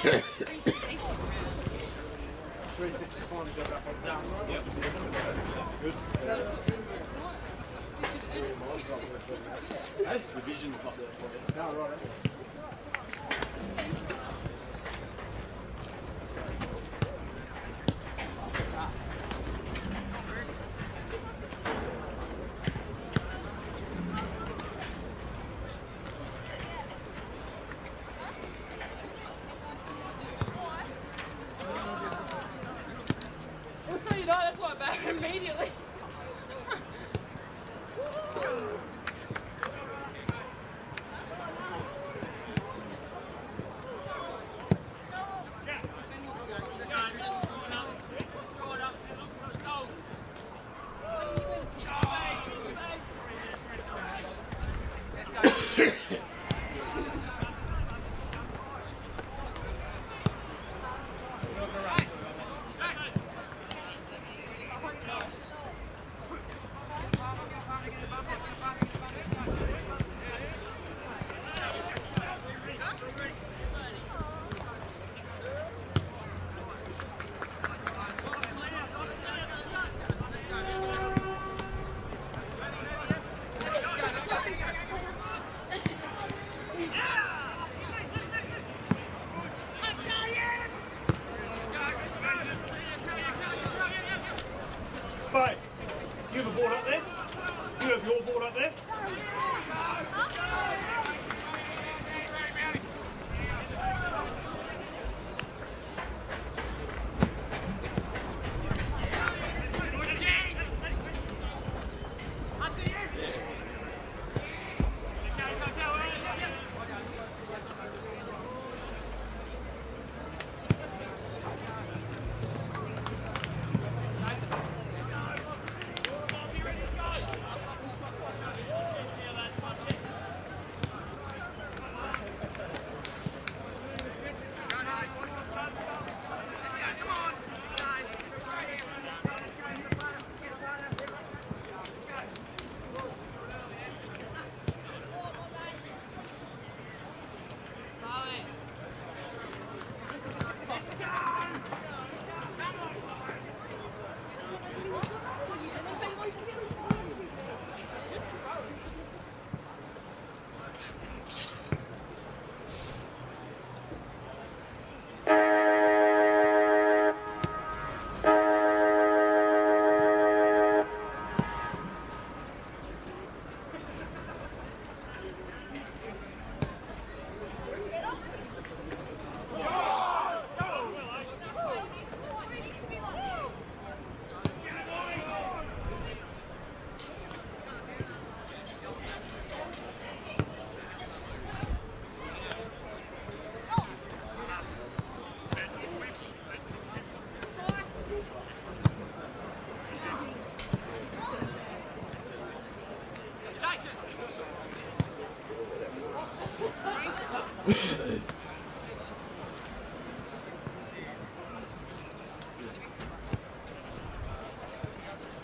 The vision's up there for you. No, right. That's why back immediately. Spade, you have a board up there? You have your board up there?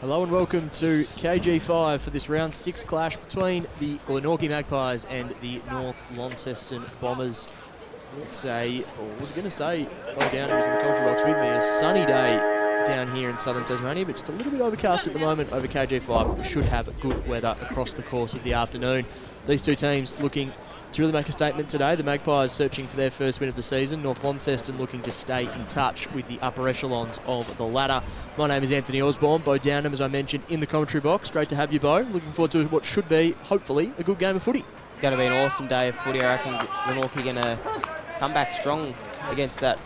Hello and welcome to KG5 for this round 6 clash between the Glenorchy Magpies and the North Launceston Bombers. It's a, what was I going to say? Oh, down was in the commentary box with me. A sunny day down here in southern Tasmania, but just a little bit overcast at the moment over KG5. We should have good weather across the course of the afternoon. These two teams looking to really make a statement today. The Magpies searching for their first win of the season. North Launceston looking to stay in touch with the upper echelons of the ladder. My name is Anthony Osborne. Bo Downham, as I mentioned, in the commentary box. Great to have you, Bo. Looking forward to what should be, hopefully, a good game of footy. It's going to be an awesome day of footy. I reckon Glenorchy going to come back strong against that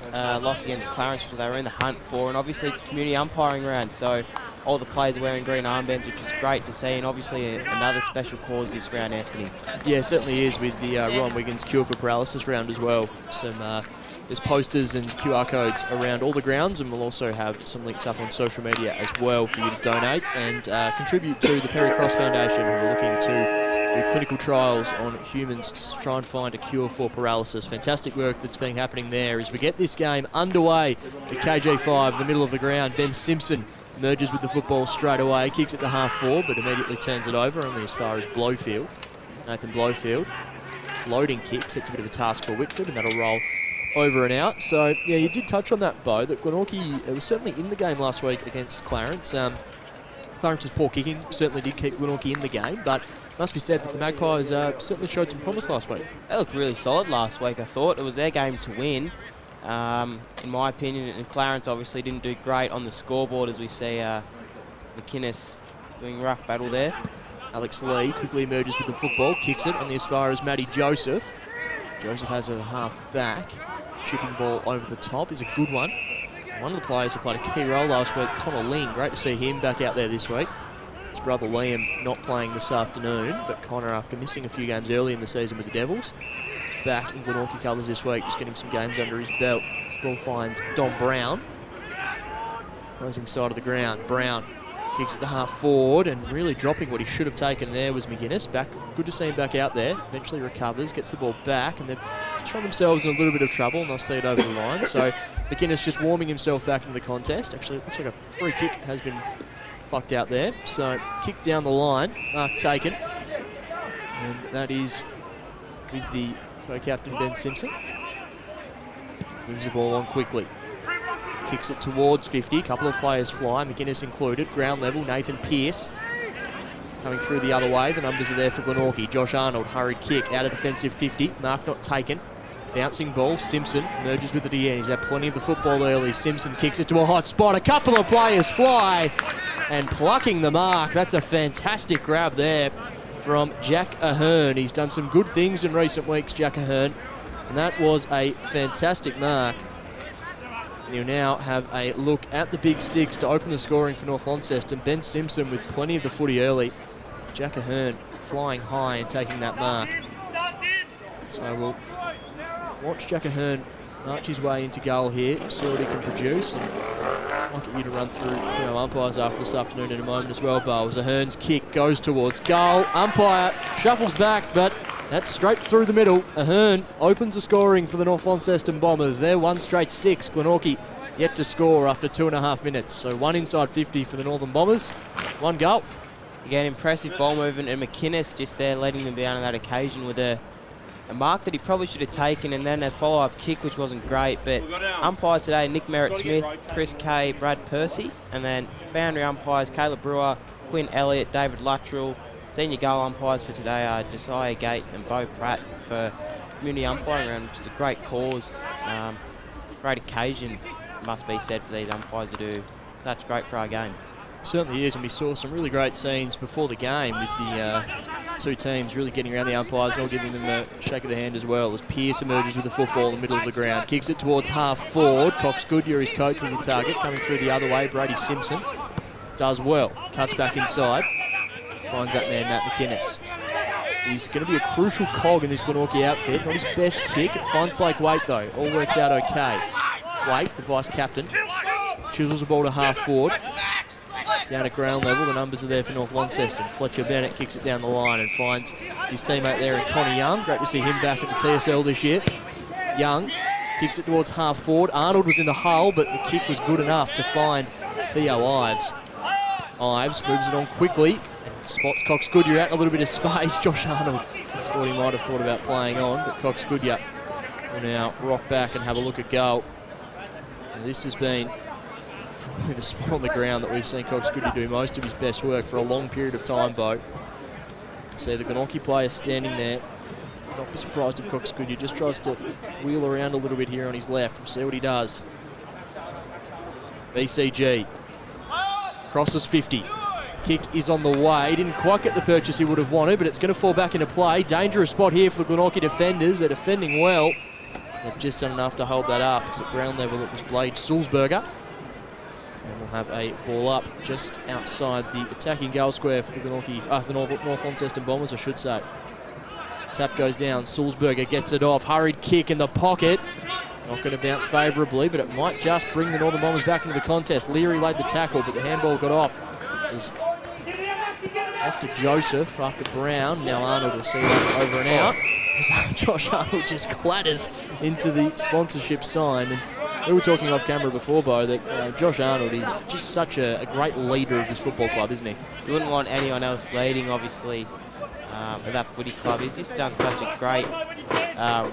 loss against Clarence, which they were in the hunt for. And obviously it's community umpiring round, so all the players are wearing green armbands, which is great to see, and obviously another special cause this round, Anthony. Yeah, it certainly is, with the Ron Wiggins Cure for Paralysis round as well. There's posters and QR codes around all the grounds, and we'll also have some links up on social media as well for you to donate and contribute to the Perry Cross Foundation, who are looking to do clinical trials on humans to try and find a cure for paralysis. Fantastic work that's been happening there as we get this game underway at KG5 in the middle of the ground. Ben Simpson merges with the football straight away, kicks it to half forward, but immediately turns it over, only as far as Blowfield. Nathan Blowfield, floating kick, sets a bit of a task for Whitford, and that'll roll over and out. So, yeah, you did touch on that, Bo, that Glenorchy was certainly in the game last week against Clarence. Clarence's poor kicking certainly did keep Glenorchy in the game, but it must be said that the Magpies certainly showed some promise last week. They looked really solid last week, I thought. It was their game to win, in my opinion, and Clarence obviously didn't do great on the scoreboard as we see McInnes doing ruck battle there. Alex Lee quickly emerges with the football, kicks it on the as far as Matty Joseph. Joseph has a half back. Chipping ball over the top is a good one. One of the players who played a key role last week, Connor Ling. Great to see him back out there this week. His brother Liam not playing this afternoon, but Connor, after missing a few games early in the season with the Devils, is back in Glenorchy colours this week, just getting some games under his belt. This ball finds Dom Brown. Goes inside of the ground. Brown kicks it to half forward, and really dropping what he should have taken there was McInnes. Back, good to see him back out there. Eventually recovers, gets the ball back, and they've thrown themselves in a little bit of trouble, and they'll see it over the line. So McInnes just warming himself back into the contest. Actually, it looks like a free kick has been plucked out there. So kick down the line, mark taken, and that is with the co-captain Ben Simpson. Moves the ball on quickly. Kicks it towards 50. A couple of players fly, McInnes included. Ground level, Nathan Pearce coming through the other way. The numbers are there for Glenorchy. Josh Arnold, hurried kick out of defensive 50. Mark not taken. Bouncing ball, Simpson merges with the DN. He's had plenty of the football early. Simpson kicks it to a hot spot. A couple of players fly and plucking the mark. That's a fantastic grab there from Jack Ahern. He's done some good things in recent weeks, Jack Ahern, and that was a fantastic mark. And you'll now have a look at the big sticks to open the scoring for North Launceston. Ben Simpson with plenty of the footy early. Jack Ahern flying high and taking that mark. So we'll watch Jack Ahern march his way into goal here, see what he can produce, and I'll get you to run through umpires after this afternoon in a moment as well, Bowles. Ahern's kick goes towards goal. Umpire shuffles back, but that's straight through the middle. Ahern opens the scoring for the North Launceston Bombers. They're 1 straight 6. Glenorchy yet to score after 2.5 minutes. So 1 inside 50 for the Northern Bombers. 1 goal. Again, impressive ball movement, and McInnes just there letting them down on that occasion with a mark that he probably should have taken, and then a follow-up kick which wasn't great. But umpires today, Nick Merritt-Smith, Chris Kay, Brad Percy, and then boundary umpires, Caleb Brewer, Quinn Elliott, David Luttrell. Senior goal umpires for today are Josiah Gates and Beau Pratt for community umpiring round, which is a great cause. Great occasion, must be said, for these umpires to do such great for our game. Certainly is, and we saw some really great scenes before the game with the two teams really getting around the umpires and all giving them a shake of the hand as well, as Pearce emerges with the football in the middle of the ground. Kicks it towards half forward. Cox Goodyear, his coach, was the target. Coming through the other way, Brady Simpson does well. Cuts back inside. Finds that man, Matt McInnes. He's going to be a crucial cog in this Glenorchy outfit. Not his best kick. It finds Blake Waite, though. All works out okay. Waite, the vice-captain, chisels the ball to half forward. Down at ground level, the numbers are there for North Launceston. Fletcher Bennett kicks it down the line and finds his teammate there in Connie Young. Great to see him back at the TSL this year. Young kicks it towards half forward. Arnold was in the hull, but the kick was good enough to find Theo Ives. Ives moves it on quickly. Spots Cox Goodyear out in a little bit of space. Josh Arnold thought he might have thought about playing on, but Cox Goodyear will now rock back and have a look at goal. And this has been probably the spot on the ground that we've seen Cox Goodyear do most of his best work for a long period of time, Bo. See the Glenorchy player standing there. Not be surprised if Cox Goodyear just tries to wheel around a little bit here on his left. We'll see what he does. BCG crosses 50. Kick is on the way. Didn't quite get the purchase he would have wanted, but it's going to fall back into play. Dangerous spot here for the Glenorchy defenders. They're defending well. They've just done enough to hold that up. It's at ground level. It was Blade Sulzberger. And we'll have a ball up just outside the attacking goal square for the Glenorchy, the North Launceston Bombers, I should say. Tap goes down. Sulzberger gets it off. Hurried kick in the pocket. Not going to bounce favourably, but it might just bring the Northern Bombers back into the contest. Leary laid the tackle, but the handball got off. It off to Joseph after Brown. Now Arnold will see that over and out. As Josh Arnold just clatters into the sponsorship sign. And we were talking off camera before, Bo, that Josh Arnold is just such a great leader of this football club, isn't he? You wouldn't want anyone else leading, obviously, with that footy club. He's just done such a great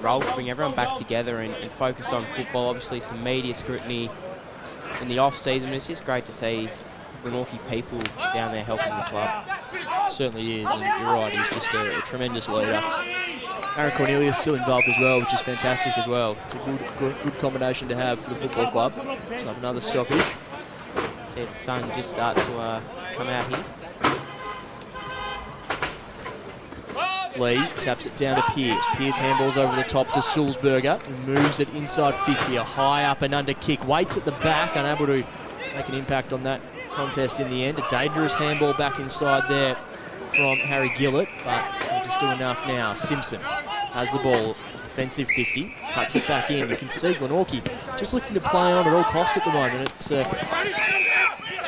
role to bring everyone back together and focused on football. Obviously, some media scrutiny in the off-season. It's just great to see Glenorchy people down there helping the club. Certainly is, and you're right, he's just a tremendous leader. Aaron Cornelius still involved as well, which is fantastic as well. It's a good combination to have for the football club. So have another stoppage. See the sun just start to come out here. Lee taps it down to Pearce. Pearce handballs over the top to Sulzberger, who moves it inside 50. A high up and under kick. Waits at the back, unable to make an impact on that contest in the end. A dangerous handball back inside there from Harry Gillett, but he'll just do enough now. Simpson has the ball. Defensive 50. Cuts it back in. You can see Glenorchy just looking to play on at all costs at the moment. It's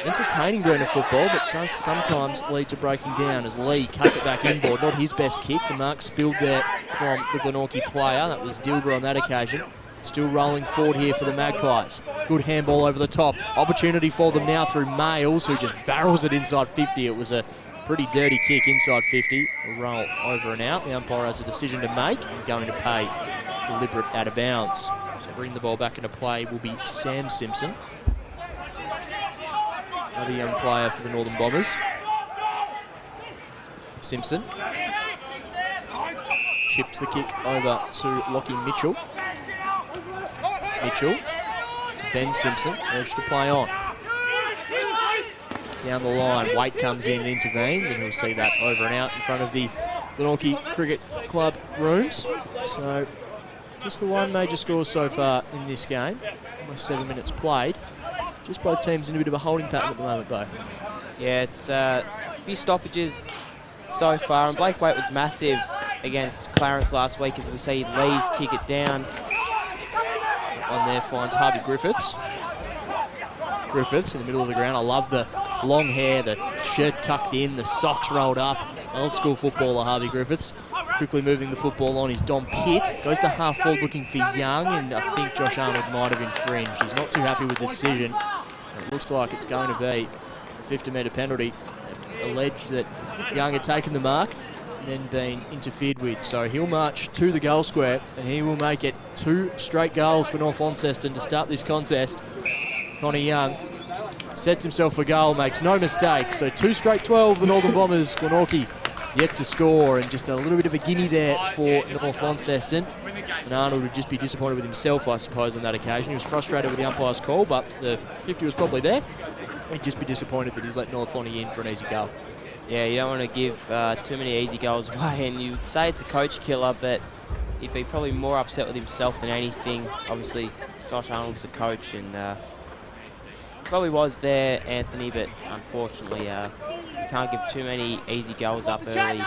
entertaining brand of football, but does sometimes lead to breaking down as Lee cuts it back inboard. Not his best kick. The mark spilled there from the Glenorchy player. That was Dilger on that occasion. Still rolling forward here for the Magpies. Good handball over the top. Opportunity for them now through Males, who just barrels it inside 50. It was a pretty dirty kick inside 50. A roll over and out. The umpire has a decision to make and going to pay deliberate out of bounds. So bring the ball back into play will be Sam Simpson. Another young player for the Northern Bombers. Simpson chips the kick over to Lockie Mitchell. Mitchell to Ben Simpson, urged to play on. Down the line, Waite comes in and intervenes, and he'll see that over and out in front of the Glenorchy Cricket Club rooms. So just the one major score so far in this game. Almost 7 minutes played. Just both teams in a bit of a holding pattern at the moment, Bo. Yeah, it's a few stoppages so far, and Blake Waite was massive against Clarence last week, as we see Lees kick it down. On there finds Harvey Griffiths. Griffiths in the middle of the ground. I love the long hair, the shirt tucked in, the socks rolled up. Old school footballer Harvey Griffiths. Quickly moving the football on is Dom Pitt. Goes to half forward looking for Young, and I think Josh Arnold might have infringed. He's not too happy with the decision. It looks like it's going to be a 50-metre penalty. Alleged that Young had taken the mark and then been interfered with. So he'll march to the goal square, and he will make it 2 straight goals for North Launceston to start this contest. Connie Young sets himself for goal, makes no mistake. So 2 straight 12, the Northern Bombers. Glenorchy yet to score, and just a little bit of a gimme there for North Launceston. And Arnold would just be disappointed with himself, I suppose, on that occasion. He was frustrated with the umpire's call, but the 50 was probably there. He'd just be disappointed that he's let North Lonnie in for an easy goal. Yeah, you don't want to give too many easy goals away, and you'd say it's a coach killer, but he'd be probably more upset with himself than anything. Obviously, Josh Arnold's the coach, and probably was there, Anthony, but unfortunately, you can't give too many easy goals up early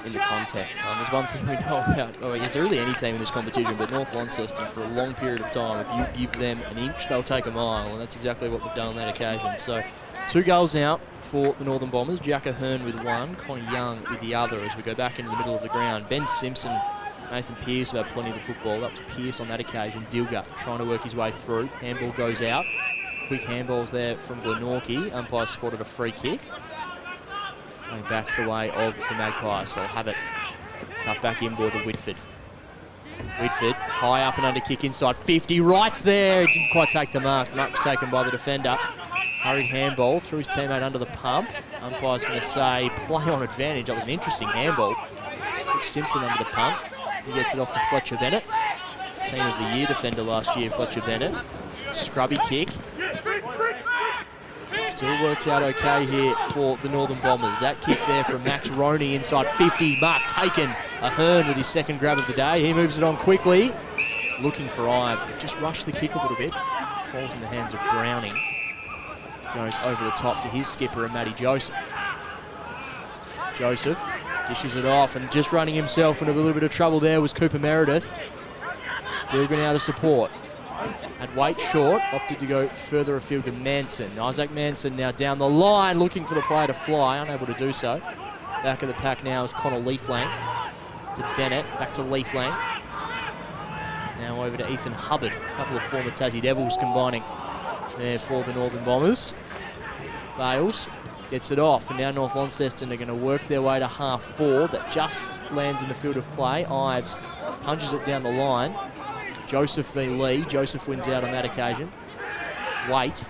in the contest. There's one thing we know about, well, I guess really any team in this competition, but North Launceston, for a long period of time, if you give them an inch, they'll take a mile, and that's exactly what they've done on that occasion. So 2 goals now for the Northern Bombers. Jack Ahern with 1, Connie Young with the other, as we go back into the middle of the ground. Ben Simpson, Nathan Pearce have had plenty of the football. That was Pearce on that occasion. Dilger trying to work his way through. Handball goes out. Quick handballs there from Glenorchy. Umpire spotted a free kick. Going back the way of the Magpies. So they'll have it cut back inboard to Whitford. Whitford, high up and under kick inside 50. Right's there. It didn't quite take the mark. The mark was taken by the defender. Hurried handball through his teammate under the pump. Umpire's going to say play on advantage. That was an interesting handball. Put Simpson under the pump. He gets it off to Fletcher Bennett. Team of the Year defender last year, Fletcher Bennett. Scrubby kick. Still works out okay here for the Northern Bombers. That kick there from Max Roney inside 50. Mark taken. Ahern with his second grab of the day. He moves it on quickly. Looking for Ives. Just rushed the kick a little bit. Falls in the hands of Browning. Goes over the top to his skipper and Matty Joseph. Joseph dishes it off, and just running himself into a little bit of trouble there was Cooper Meredith. Dilger now to support. Had Waite short, opted to go further afield to Manson. Isaac Manson now down the line, looking for the player to fly, unable to do so. Back of the pack now is Connor Leaflang. To Bennett, back to Leaflang. Now over to Ethan Hubbard. A couple of former Tassie Devils combining there for the Northern Bombers. Bales gets it off, and now North Launceston are going to work their way to half forward. That just lands in the field of play. Ives punches it down the line. Joseph v. Lee. Joseph wins out on that occasion. Waite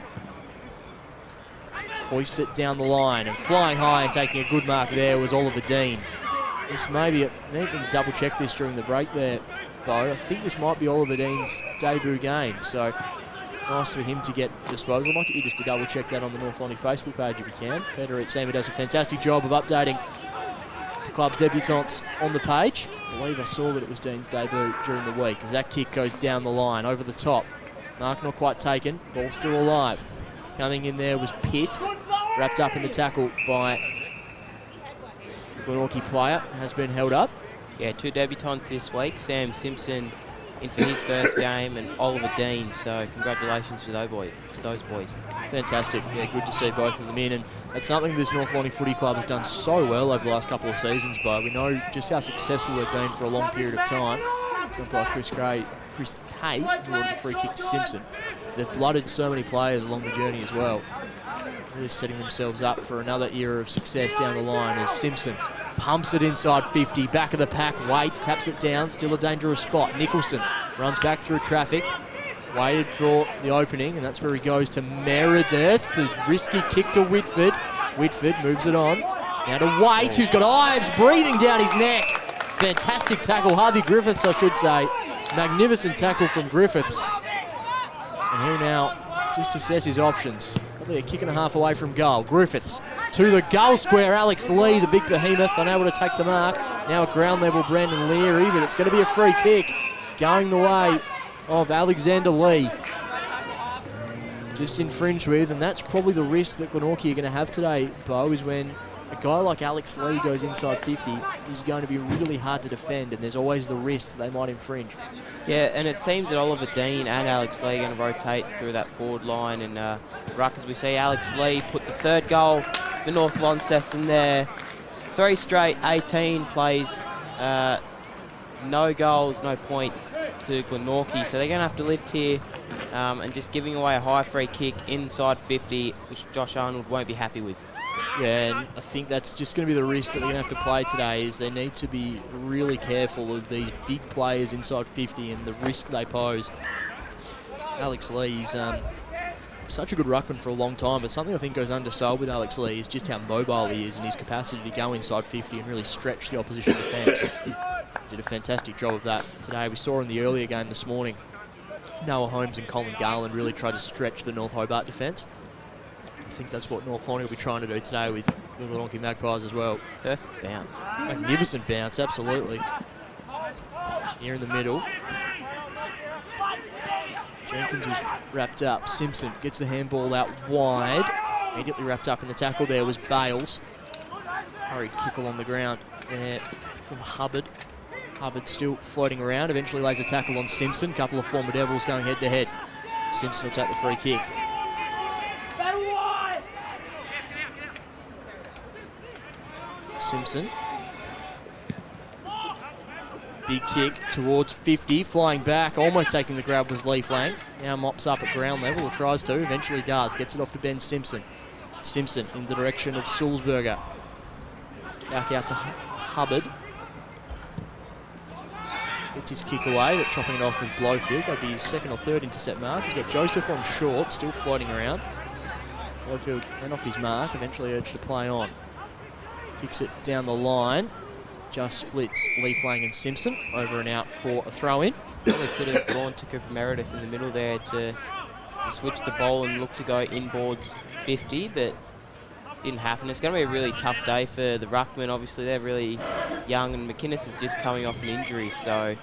hoists it down the line, and flying high and taking a good mark there was Oliver Dean. This may be, I need to double check this during the break there, Bo. I think this might be Oliver Dean's debut game, so nice for him to get disposal. I might get you just to double check that on the North Lonnie Facebook page if you can. Peter at Sammy does a fantastic job of updating the club's debutants on the page. I believe I saw that it was Dean's debut during the week as that kick goes down the line, over the top. Mark not quite taken, ball still alive. Coming in there was Pitt, wrapped up in the tackle by the Glenorchy player, has been held up. Yeah, 2 debutants this week. Sam Simpson in for his first game, and Oliver Dean. So congratulations to those boys. Fantastic. Yeah, good to see both of them in. And that's something this North Lonnie Footy Club has done so well over the last couple of seasons, but we know just how successful they've been for a long period of time. So by Chris Kay, who ordered a free kick to Simpson. They've blooded so many players along the journey as well. Really setting themselves up for another era of success down the line as Simpson pumps it inside 50, back of the pack. Waite taps it down, still a dangerous spot. Nicholson runs back through traffic, waited for the opening, and that's where he goes to Meredith. The risky kick to Whitford. Whitford moves it on. Now to Waite, who's got Ives breathing down his neck. Fantastic tackle, Harvey Griffiths, I should say. Magnificent tackle from Griffiths. And he'll now just assess his options. Probably a kick and a half away from goal. Griffiths to the goal square. Alex Lee, the big behemoth, unable to take the mark. Now at ground level, Brandon Leary, but it's going to be a free kick going the way of Alexander Lee. Just infringed with, and that's probably the risk that Glenorchy are going to have today, Bo, is when a guy like Alex Lee goes inside 50, is going to be really hard to defend, and there's always the risk that they might infringe. Yeah, and it seems that Oliver Dean and Alex Lee are going to rotate through that forward line, and ruck, as we see Alex Lee put the third goal for North Launceston there. 3 straight 18 plays, no goals, no points to Glenorchy, so they're going to have to lift here, and just giving away a high free kick inside 50, which Josh Arnold won't be happy with. Yeah, and I think that's just going to be the risk that they're going to have to play today, is they need to be really careful of these big players inside 50 and the risk they pose. Alex Lee's such a good ruckman for a long time, but something I think goes undersold with Alex Lee is just how mobile he is and his capacity to go inside 50 and really stretch the opposition defence. Did a fantastic job of that today. We saw in the earlier game this morning, Noah Holmes and Colin Garland really tried to stretch the North Hobart defence. I think that's what North Lonnie will be trying to do today with the Glenorchy Magpies as well. Perfect bounce. Magnificent bounce, absolutely. Here in the middle. Jenkins was wrapped up. Simpson gets the handball out wide. Immediately wrapped up in the tackle there was Bales. Hurried kick along the ground there from Hubbard. Hubbard still floating around. Eventually lays a tackle on Simpson. Couple of former Devils going head to head. Simpson will take the free kick. Simpson. Big kick towards 50, flying back, almost taking the grab was Lee Flang. Now mops up at ground level, or tries to, eventually does. Gets it off to Ben Simpson. Simpson in the direction of Sulzberger. Back out to Hubbard. Gets his kick away, but chopping it off was Blowfield. That'd be his second or third intercept mark. He's got Joseph on short, still floating around. Blowfield went off his mark, eventually urged to play on. Kicks it down the line. Just splits Lee Flang and Simpson over and out for a throw-in. Probably could have gone to Cooper Meredith in the middle there to switch the ball and look to go inboards 50, but didn't happen. It's going to be a really tough day for the ruckman. Obviously, they're really young, and McInnes is just coming off an injury, so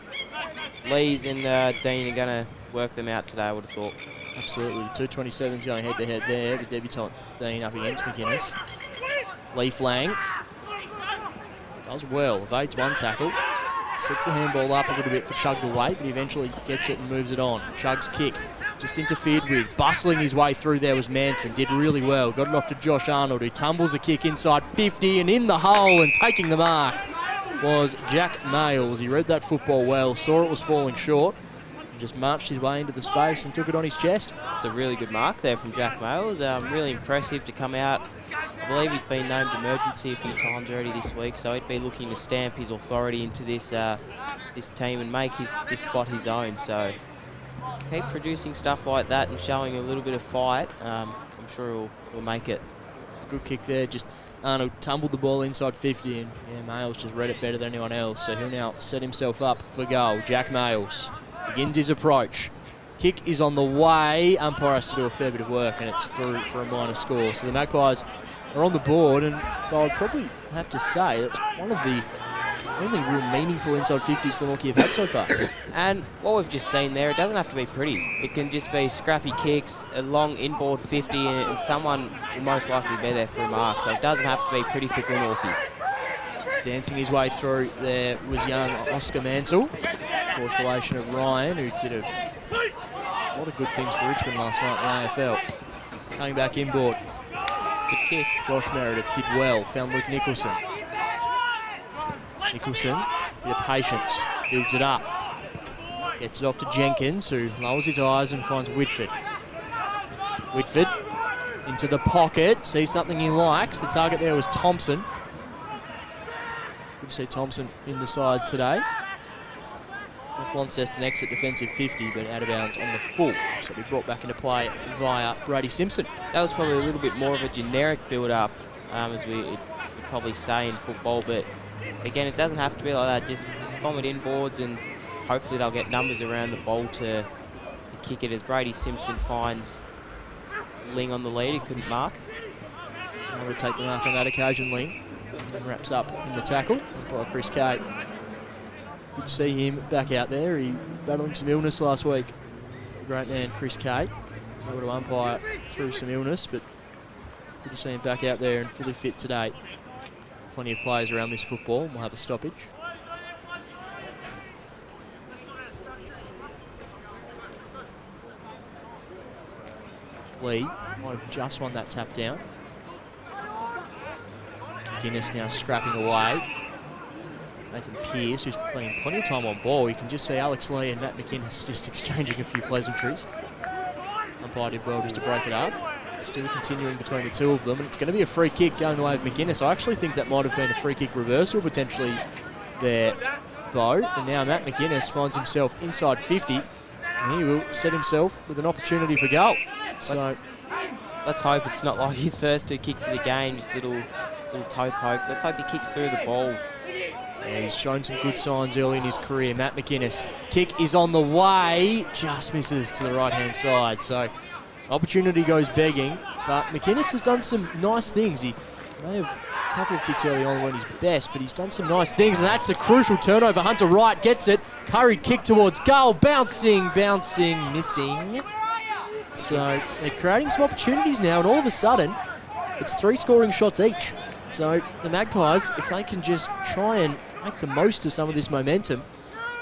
Lees and Dean are going to work them out today, I would have thought. Absolutely. The 227's going head-to-head there. The debutant Dean up against McInnes. Lee Flang does well, evades one tackle, sets the handball up a little bit for Chug to wait, but he eventually gets it and moves it on. Chug's kick just interfered with. Bustling his way through there was Manson, did really well. Got it off to Josh Arnold, who tumbles a kick inside 50, and in the hole and taking the mark was Jack Mayles. He read that football well, saw it was falling short, and just marched his way into the space and took it on his chest. It's a really good mark there from Jack Mayles. Really impressive to come out. I believe he's been named emergency a few times already this week, so he'd be looking to stamp his authority into this this team and make this spot his own. So keep producing stuff like that and showing a little bit of fight. I'm sure he'll make it. Good kick there. Just Arnold tumbled the ball inside 50, and Mayles just read it better than anyone else. So he'll now set himself up for goal. Jack Mayles begins his approach. Kick is on the way. Umpire has to do a fair bit of work, and it's through for a minor score. So the Magpies are on the board, and I would probably have to say that's one of the only real meaningful inside 50s Glenorchy have had so far. And what we've just seen there, it doesn't have to be pretty. It can just be scrappy kicks, a long inboard 50, and someone will most likely be there for a mark. So it doesn't have to be pretty for Glenorchy. Dancing his way through there was young Oscar Mansell, of course relation of Ryan, who did a lot of good things for Richmond last night in the AFL. Coming back inboard. Good kick. Josh Meredith did well, found Luke Nicholson. Nicholson, bit of patience, builds it up. Gets it off to Jenkins, who lowers his eyes and finds Whitford. Whitford into the pocket, sees something he likes. The target there was Thompson. Good to see Thompson in the side today. North Launceston exit defensive 50, but out of bounds on the full. So it'll be brought back into play via Brady Simpson. That was probably a little bit more of a generic build-up, as we'd probably say in football, but again, it doesn't have to be like that. Just bomb it inboards, and hopefully they'll get numbers around the ball to kick it as Brady Simpson finds Ling on the lead. He couldn't mark. I would take the mark on that occasion, Ling. And wraps up in the tackle by Chris Kate. Good to see him back out there. He battling some illness last week. The great man, Chris Kate. Able to umpire through some illness, but good to see him back out there and fully fit today. Plenty of players around this football. We'll have a stoppage. Lee might have just won that tap down. McGuinness now scrapping away. Nathan Pearce, who's playing plenty of time on ball. You can just see Alex Lee and Matt McInnes just exchanging a few pleasantries. Umpire did well just to break it up. Still continuing between the two of them, and it's going to be a free kick going the way of McGuinness. I actually think that might have been a free kick reversal potentially there, Bo. And now Matt McInnes finds himself inside 50, and he will set himself with an opportunity for goal. So let's hope it's not like his first two kicks of the game, just little toe pokes. Let's hope he kicks through the ball. Yeah, he's shown some good signs early in his career. Matt McInnes. Kick is on the way, just misses to the right-hand side. So opportunity goes begging, but McInnes has done some nice things. He may have a couple of kicks early on weren't his best, but he's done some nice things, and that's a crucial turnover. Hunter Wright gets it. Curry kick towards goal, bouncing, missing. So they're creating some opportunities now, and all of a sudden, it's 3 scoring shots each. So the Magpies, if they can just try and make the most of some of this momentum,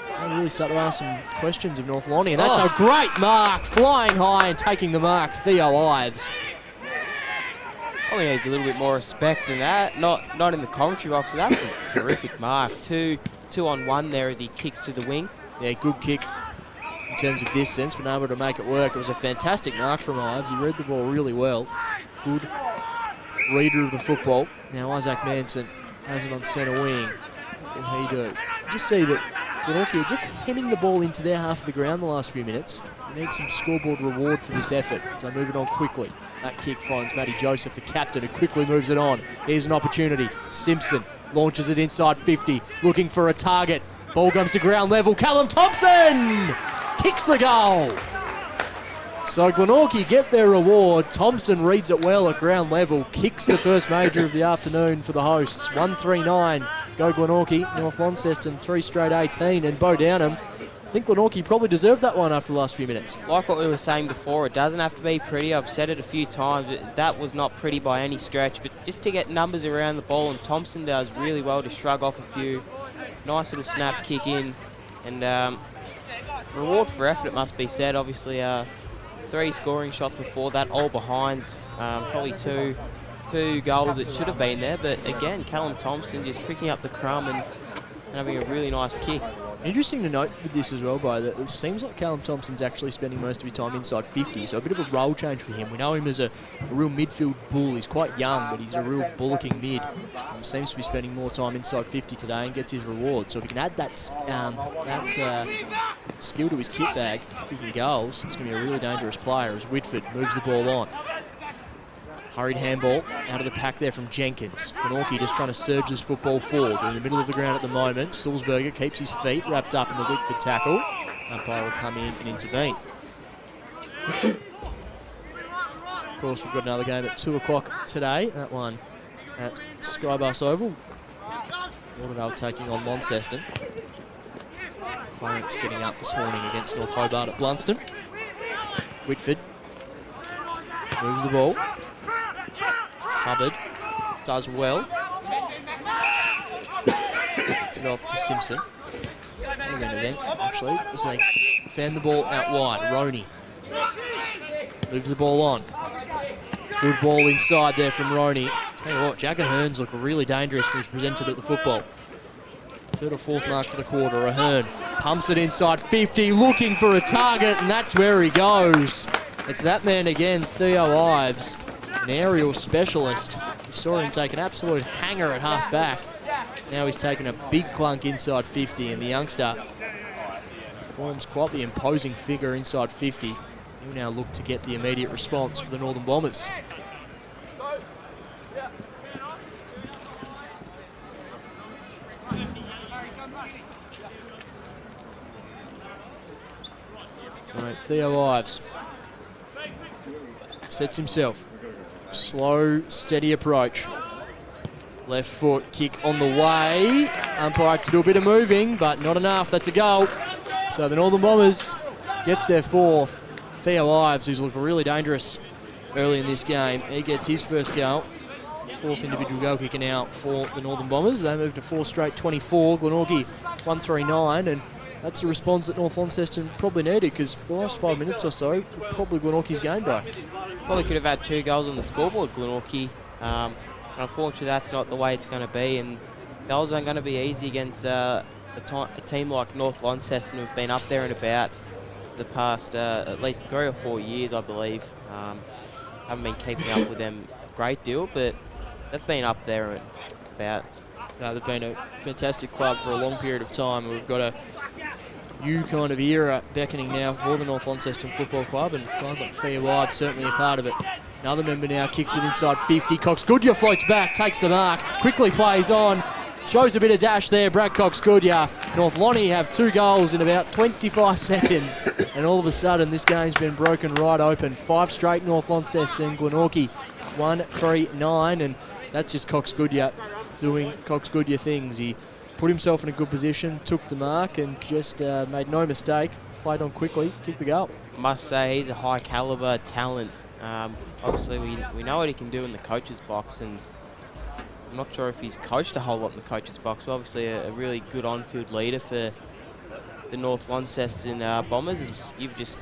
they'll really start to ask some questions of North Lonnie. And that's a great mark, flying high and taking the mark, Theo Ives. Oh, he needs a little bit more respect than that. Not in the commentary box. That's a terrific mark. Two on one there as he kicks to the wing. Yeah, good kick in terms of distance, but able to make it work. It was a fantastic mark from Ives. He read the ball really well. Good reader of the football. Now Isaac Manson has it on centre wing. What will he do? Just see that Glenorchy are just hemming the ball into their half of the ground the last few minutes. They need some scoreboard reward for this effort, so move it on quickly. That kick finds Matty Joseph, the captain, who quickly moves it on. Here's an opportunity. Simpson launches it inside 50, looking for a target. Ball comes to ground level. Callum Thompson kicks the goal. So Glenorchy get their reward. Thompson reads it well at ground level, kicks the first major of the afternoon for the hosts. 1-3-9. Go Glenorchy. North Launceston 3 straight 18. And Bo Downham, I think Glenorchy probably deserved that one after the last few minutes. Like what we were saying before, it doesn't have to be pretty. I've said it a few times. That was not pretty by any stretch, but just to get numbers around the ball, and Thompson does really well to shrug off a few. Nice little snap kick in. And reward for effort, it must be said. Obviously, 3 scoring shots before that, all behinds. Probably two goals that should have been there. But again, Callum Thompson just picking up the crumb and having a really nice kick. Interesting to note with this as well, that it seems like Callum Thompson's actually spending most of his time inside 50, so a bit of a role change for him. We know him as a real midfield bull. He's quite young, but he's a real bullocking mid. And seems to be spending more time inside 50 today and gets his reward. So if he can add that skill to his kit bag, kicking goals, he's going to be a really dangerous player as Whitford moves the ball on. Hurried handball out of the pack there from Jenkins. Glenorchy just trying to surge this football forward. They're in the middle of the ground at the moment. Sulzberger keeps his feet wrapped up in the Whitford tackle. Umpire will come in and intervene. Of course, we've got another game at 2 o'clock today. That one at Skybus Oval. Lauderdale taking on Launceston. Clarence getting up this morning against North Hobart at Blunston. Whitford moves the ball. Hubbard does well. Gets it off to Simpson. We're going to vent, actually, as they fan the ball out wide. Roney moves the ball on. Good ball inside there from Roney. Tell you what, Jack Ahern's look really dangerous when he's presented at the football. Third or fourth mark for the quarter. Ahern pumps it inside 50, looking for a target, and that's where he goes. It's that man again, Theo Ives. An aerial specialist. We saw him take an absolute hanger at half back. Now he's taken a big clunk inside 50, and the youngster forms quite the imposing figure inside 50. He'll now look to get the immediate response for the Northern Bombers. So Theo Ives sets himself. Slow, steady approach. Left foot kick on the way. Umpire to do a bit of moving, but not enough. That's a goal. So the Northern Bombers get their fourth. Theo Ives, who's looked really dangerous early in this game, he gets his first goal. Fourth individual goal kicker now for the Northern Bombers. They move to 4 straight 24. Glenorchy 139, and that's the response that North Launceston probably needed, because the last 5 minutes or so, probably Glenorchy's game by. Probably could have had 2 goals on the scoreboard, Glenorchy. Unfortunately, that's not the way it's going to be, and goals aren't going to be easy against a team like North Launceston, who've been up there and about the past at least 3 or 4 years, I believe. Haven't been keeping up with them a great deal, but they've been up there and about. No, they've been a fantastic club for a long period of time. We've got a new kind of era beckoning now for the North Launceston Football Club, and guys like Theo Ives certainly a part of it. Another member now kicks it inside 50. Cox Goodyear floats back, takes the mark, quickly plays on, shows a bit of dash there. Brad Cox Goodyear. North Lonnie have 2 goals in about 25 seconds, and all of a sudden this game's been broken right open. 5 straight North Launceston. Glenorchy 1-3-9, and that's just Cox Goodyear doing Cox Goodyear things. He put himself in a good position, took the mark, and just made no mistake. Played on quickly, kicked the goal. Must say he's a high caliber talent. Obviously, we know what he can do in the coach's box, and I'm not sure if he's coached a whole lot in the coach's box, but obviously a really good on-field leader for the North Launceston Bombers. As you've just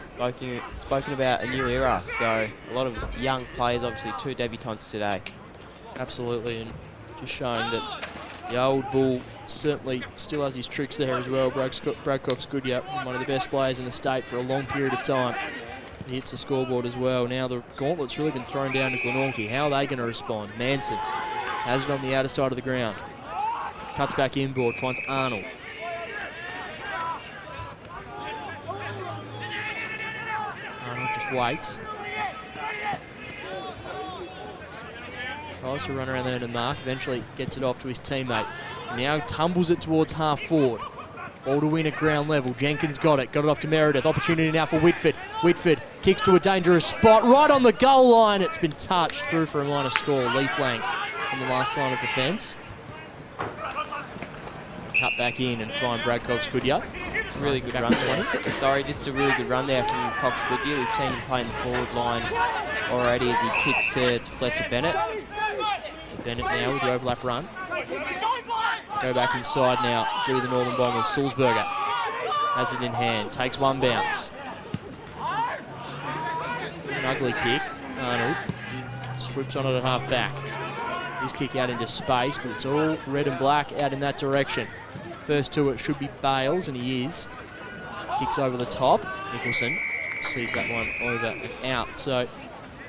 spoken about a new era, so a lot of young players, obviously 2 debutants today. Absolutely, and just showing that the old bull certainly still has his tricks there as well. Brad Cox Goodyear, one of the best players in the state for a long period of time. He hits the scoreboard as well. Now the gauntlet's really been thrown down to Glenorchy. How are they going to respond? Manson has it on the outer side of the ground. Cuts back inboard, finds Arnold. Arnold just waits. Tries to run around there to mark, eventually gets it off to his teammate. Now tumbles it towards half forward. Ball to win at ground level. Jenkins got it off to Meredith. Opportunity now for Whitford. Whitford kicks to a dangerous spot right on the goal line. It's been touched through for a minor score. Lee Flank on the last line of defence. Cut back in and find Brad Cox Goodyear. It's a really good run there. Sorry, just a really good run there from Cox Goodyear. We've seen him play in the forward line already as he kicks to Fletcher Bennett. Bennett now with the overlap run. Go back inside now, do the Northern Bombers. Sulzberger has it in hand, takes one bounce. An ugly kick. Arnold swoops on it at half back. His kick out into space, but it's all red and black out in that direction. First to it should be Bales, and he is. Kicks over the top. Nicholson sees that one over and out. So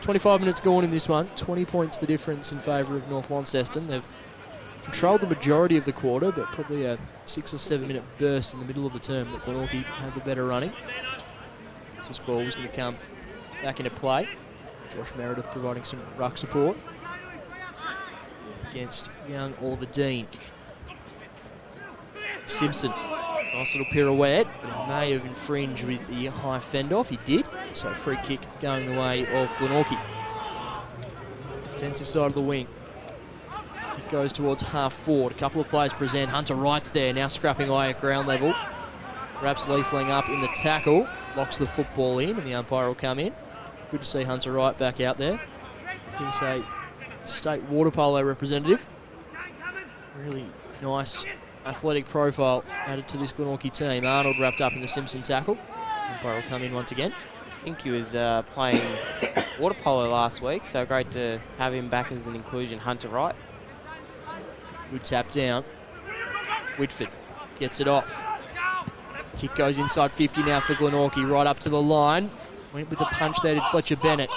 25 minutes gone in this one. 20 points the difference in favour of North Launceston. They've controlled the majority of the quarter, but probably a 6 or 7 minute burst in the middle of the term that Glenorchy had the better running. So this ball was going to come back into play. Josh Meredith providing some ruck support against young Oliver Dean. Simpson, nice little pirouette, but it may have infringed with the high fend off. He did, so free kick going the way of Glenorchy. Defensive side of the wing. Kick goes towards half forward. A couple of players present. Hunter Wright's there, now scrapping away at ground level. Wraps Leafling up in the tackle, locks the football in, and the umpire will come in. Good to see Hunter Wright back out there. He was a state water polo representative. Really nice athletic profile added to this Glenorchy team. Arnold wrapped up in the Simpson tackle. Umpire will come in once again. I think he was playing water polo last week, so great to have him back as an inclusion. Hunter Wright. Good tap down. Whitford gets it off. Kick goes inside 50 now for Glenorchy, right up to the line. Went with the punch there, did Fletcher Bennett.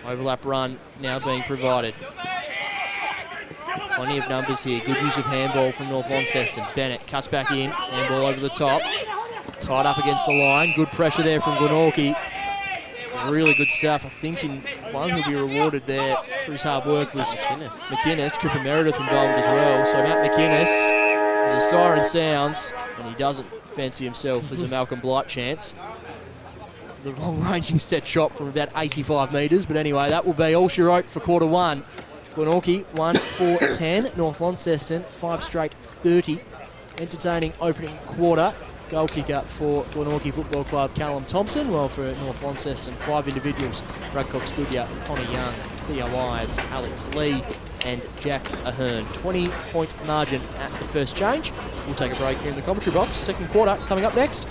Overlap run now being provided. Plenty of numbers here. Good use of handball from North Launceston. Bennett cuts back in. Handball over the top. Tied up against the line. Good pressure there from Glenorchy. It was really good stuff. I think in one who'll be rewarded there for his hard work was McInnes. Cooper Meredith involved as well. So Matt McInnes, as a siren sounds, and he doesn't fancy himself as a Malcolm Blight chance. The long-ranging set shot from about 85 metres. But anyway, that will be all she wrote for quarter one. Glenorchy 1-4-10. North Launceston 5 straight 30. Entertaining opening quarter. Goal kicker for Glenorchy Football Club, Callum Thompson. While for North Launceston, 5 individuals. Brad Cox-Goodyear, Connor Young, Thea Ives, Alex Lee and Jack Ahern. 20-point margin at the first change. We'll take a break here in the commentary box. Second quarter coming up next.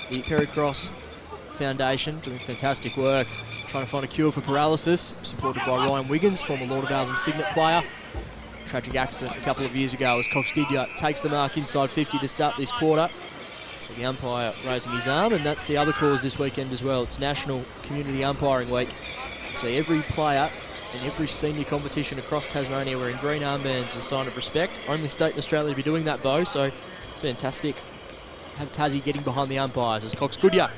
The Perry Cross Foundation doing fantastic work, trying to find a cure for paralysis, supported by Ryan Wiggins, former Lauderdale Signet player. Tragic accident a couple of years ago as Cox Gideon takes the mark inside 50 to start this quarter. So the umpire raising his arm, and that's the other cause this weekend as well. It's National Community Umpiring Week. So every player in every senior competition across Tasmania wearing green armbands as a sign of respect. Only state in Australia to be doing that, Bo, so fantastic. Have Tassie getting behind the umpires as Cox Goodyear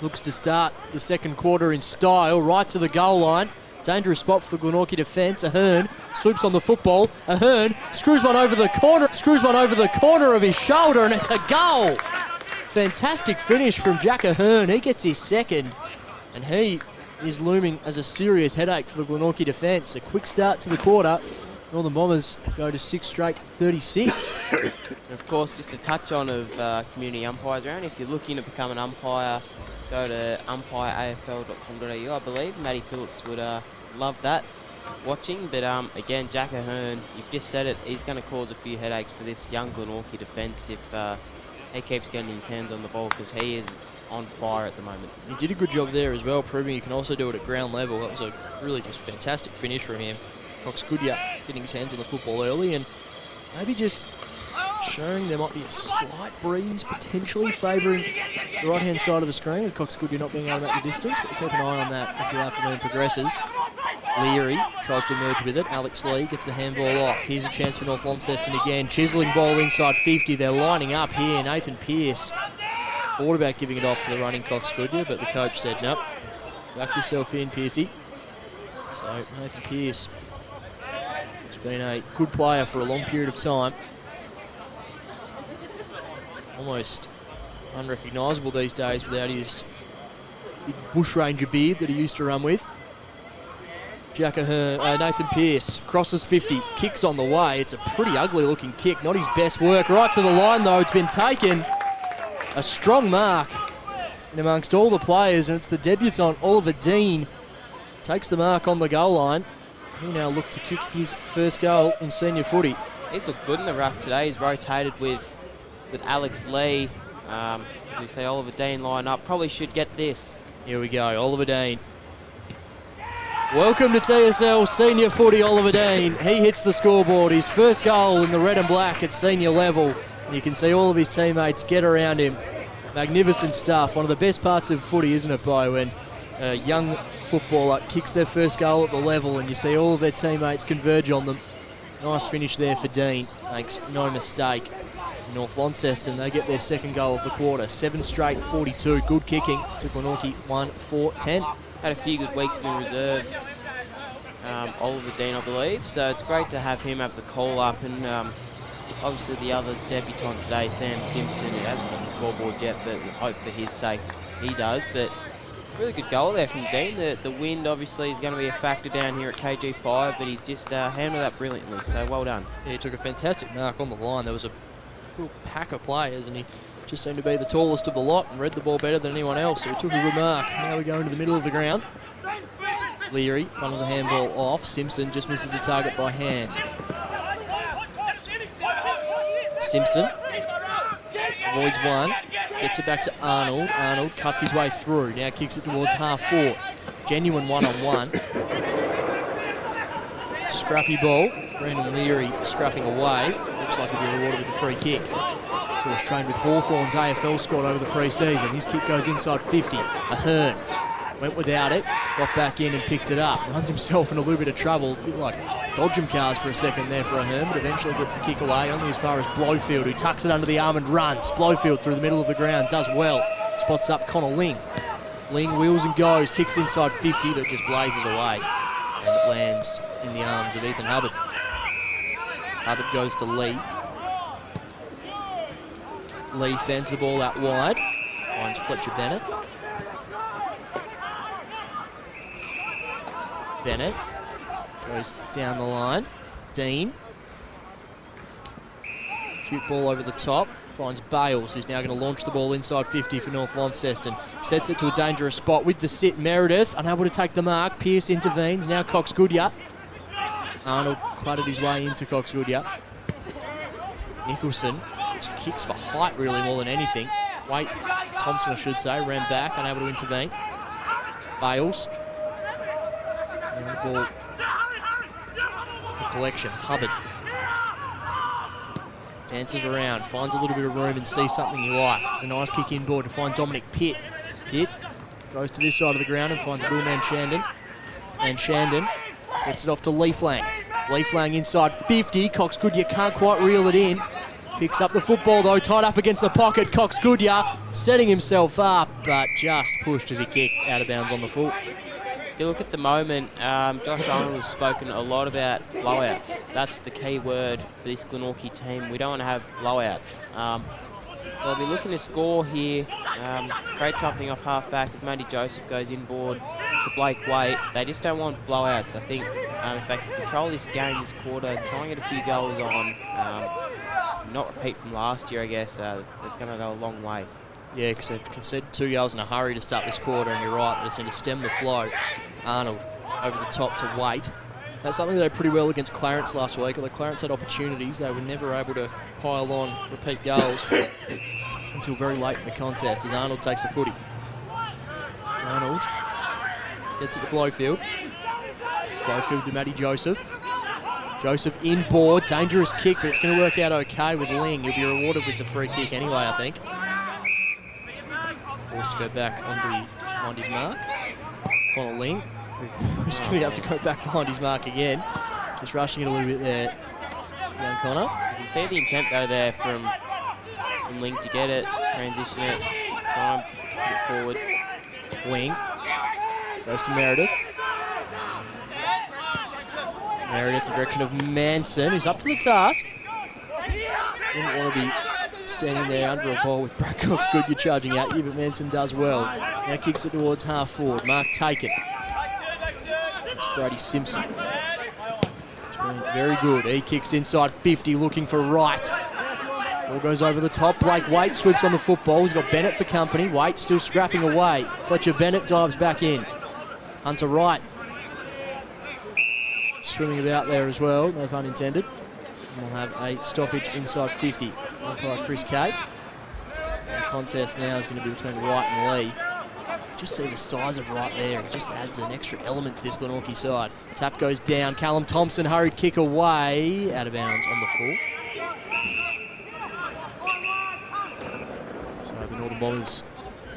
looks to start the second quarter in style, right to the goal line. Dangerous spot for the Glenorchy defence. Ahern swoops on the football. Ahern screws one over the corner of his shoulder, and it's a goal. Fantastic finish from Jack Ahern. He gets his second, and he is looming as a serious headache for the Glenorchy defence. A quick start to the quarter. Northern Bombers go to 6 straight 36. And of course, just a touch on of community umpires around. If you're looking to become an umpire, go to umpireafl.com.au. I believe Matty Phillips would love that watching. But again, Jack Ahern, you've just said it, he's going to cause a few headaches for this young Glenorchy defence if he keeps getting his hands on the ball, because he is on fire at the moment. He did a good job there as well, proving he can also do it at ground level. That was a really just fantastic finish from him. Cox Goodyear getting his hands on the football early and maybe just showing there might be a slight breeze potentially favouring the right-hand side of the screen, with Cox Goodyear not being able to make the distance, but we'll keep an eye on that as the afternoon progresses. Leary tries to emerge with it. Alex Lee gets the handball off. Here's a chance for North Launceston again. Chiselling ball inside 50. They're lining up here. Nathan Pearce thought about giving it off to the running Cox Goodyear, but the coach said, nope, back yourself in, Pearcey. So Nathan Pearce has been a good player for a long period of time. Almost unrecognisable these days without his big bushranger beard that he used to run with. Nathan Pearce crosses 50, kicks on the way. It's a pretty ugly looking kick, not his best work. Right to the line though, it's been taken. A strong mark in amongst all the players, and it's the debutant Oliver Dean takes the mark on the goal line. He now look to kick his first goal in senior footy. He's looked good in the ruck today. He's rotated with Alex Lee. As we say, Oliver Dean line up. Probably should get this. Here we go, Oliver Dean. Welcome to TSL senior footy, Oliver Dean. He hits the scoreboard. His first goal in the red and black at senior level. And you can see all of his teammates get around him. Magnificent stuff. One of the best parts of footy, isn't it, Bo, when a young footballer kicks their first goal at the level and you see all of their teammates converge on them. Nice finish there for Dean. Makes no mistake. North Launceston, they get their second goal of the quarter. 7 straight 42. Good kicking to Glenorchy 1-4-10. Had a few good weeks in the reserves. Oliver Dean, I believe. So it's great to have him have the call up, and obviously the other debutant today, Sam Simpson, who hasn't got the scoreboard yet, but we'll hope for his sake he does. But really good goal there from Dean. The wind obviously is going to be a factor down here at KG5, but he's just handled that brilliantly, so well done. Yeah, he took a fantastic mark on the line. There was a real pack of players, and he just seemed to be the tallest of the lot and read the ball better than anyone else, so he took a good mark. Now we go into the middle of the ground. Leary funnels a handball off. Simpson just misses the target by hand. Simpson avoids one, gets it back to Arnold. Arnold cuts his way through, now kicks it towards half-forward. Genuine one-on-one. Scrappy ball. Brandon Leary scrapping away. Looks like he'll be rewarded with a free kick. course, trained with Hawthorn's AFL squad over the pre-season. His kick goes inside 50. Ahern went without it, got back in and picked it up. Runs himself in a little bit of trouble, a bit like dodgem cars for a second there for Ahern, but eventually gets the kick away, only as far as Blowfield, who tucks it under the arm and runs. Blowfield through the middle of the ground, does well. Spots up Connor Ling. Ling wheels and goes, kicks inside 50, but just blazes away. And it lands in the arms of Ethan Hubbard. Hubbard goes to Lee. Lee fends the ball out wide. Finds Fletcher Bennett. Bennett goes down the line. Dean. Cute ball over the top. Finds Bales, who's now going to launch the ball inside 50 for North Launceston. Sets it to a dangerous spot with the sit. Meredith, unable to take the mark. Pearce intervenes. Now Cox Goodyear. Arnold cluttered his way into Cox Goodyear. Nicholson just kicks for height really more than anything. Wait, Thompson I should say, ran back, unable to intervene. Bales. Now the ball for collection. Hubbard. Dances around, finds a little bit of room and sees something he likes. It's a nice kick inboard to find Dominic Pitt. Pitt goes to this side of the ground and finds Will Manshandon. Manshandon gets it off to Leaflang. Leaflang inside 50. Cox Goodyear can't quite reel it in. Picks up the football though, tied up against the pocket. Cox Goodyear setting himself up, but just pushed as he kicked out of bounds on the full. You look at the moment, Josh Arnold has spoken a lot about blowouts. That's the key word for this Glenorchy team. We don't want to have blowouts. They'll be looking to score here. Great jumping off half-back as Matty Joseph goes inboard to Blake Waite. They just don't want blowouts. I think if they can control this game this quarter, try and get a few goals on, not repeat from last year, I guess, it's going to go a long way. Yeah, because they've conceded 2 goals in a hurry to start this quarter, and you're right, they just need to stem the flow. Arnold over the top to Waite. That's something they did pretty well against Clarence last week. Although Clarence had opportunities, they were never able to pile on repeat goals until very late in the contest as Arnold takes the footy. Arnold gets it to Blowfield. Blowfield to Matty Joseph. Joseph inboard, dangerous kick, but it's going to work out okay with Ling. He'll be rewarded with the free kick anyway, I think. Forced to go back behind his mark. Connor Ling, who's going to have to go back behind his mark again. Just rushing it a little bit there, young Connor. You can see the intent though there from Ling to get it, transition it, try and put it forward. Ling goes to Meredith. Meredith in the direction of Manson, who's up to the task. Wouldn't want to be standing there under a ball with Brad Cox Goodyear charging at you, but Manson does well. Now kicks it towards half forward. Mark Taken. It's Brady Simpson. It's been very good. He kicks inside 50, looking for Wright. Ball goes over the top. Blake Waite sweeps on the football. He's got Bennett for company. Waite still scrapping away. Fletcher Bennett dives back in. Hunter Wright swimming about there as well, no pun intended. And we'll have a stoppage inside 50. Umpire Chris Kate. The contest now is going to be between Wright and Lee. Just see the size of Wright there. It just adds an extra element to this Glenorchy side. Tap goes down. Callum Thompson hurried kick away. Out of bounds on the full. So the Northern Bombers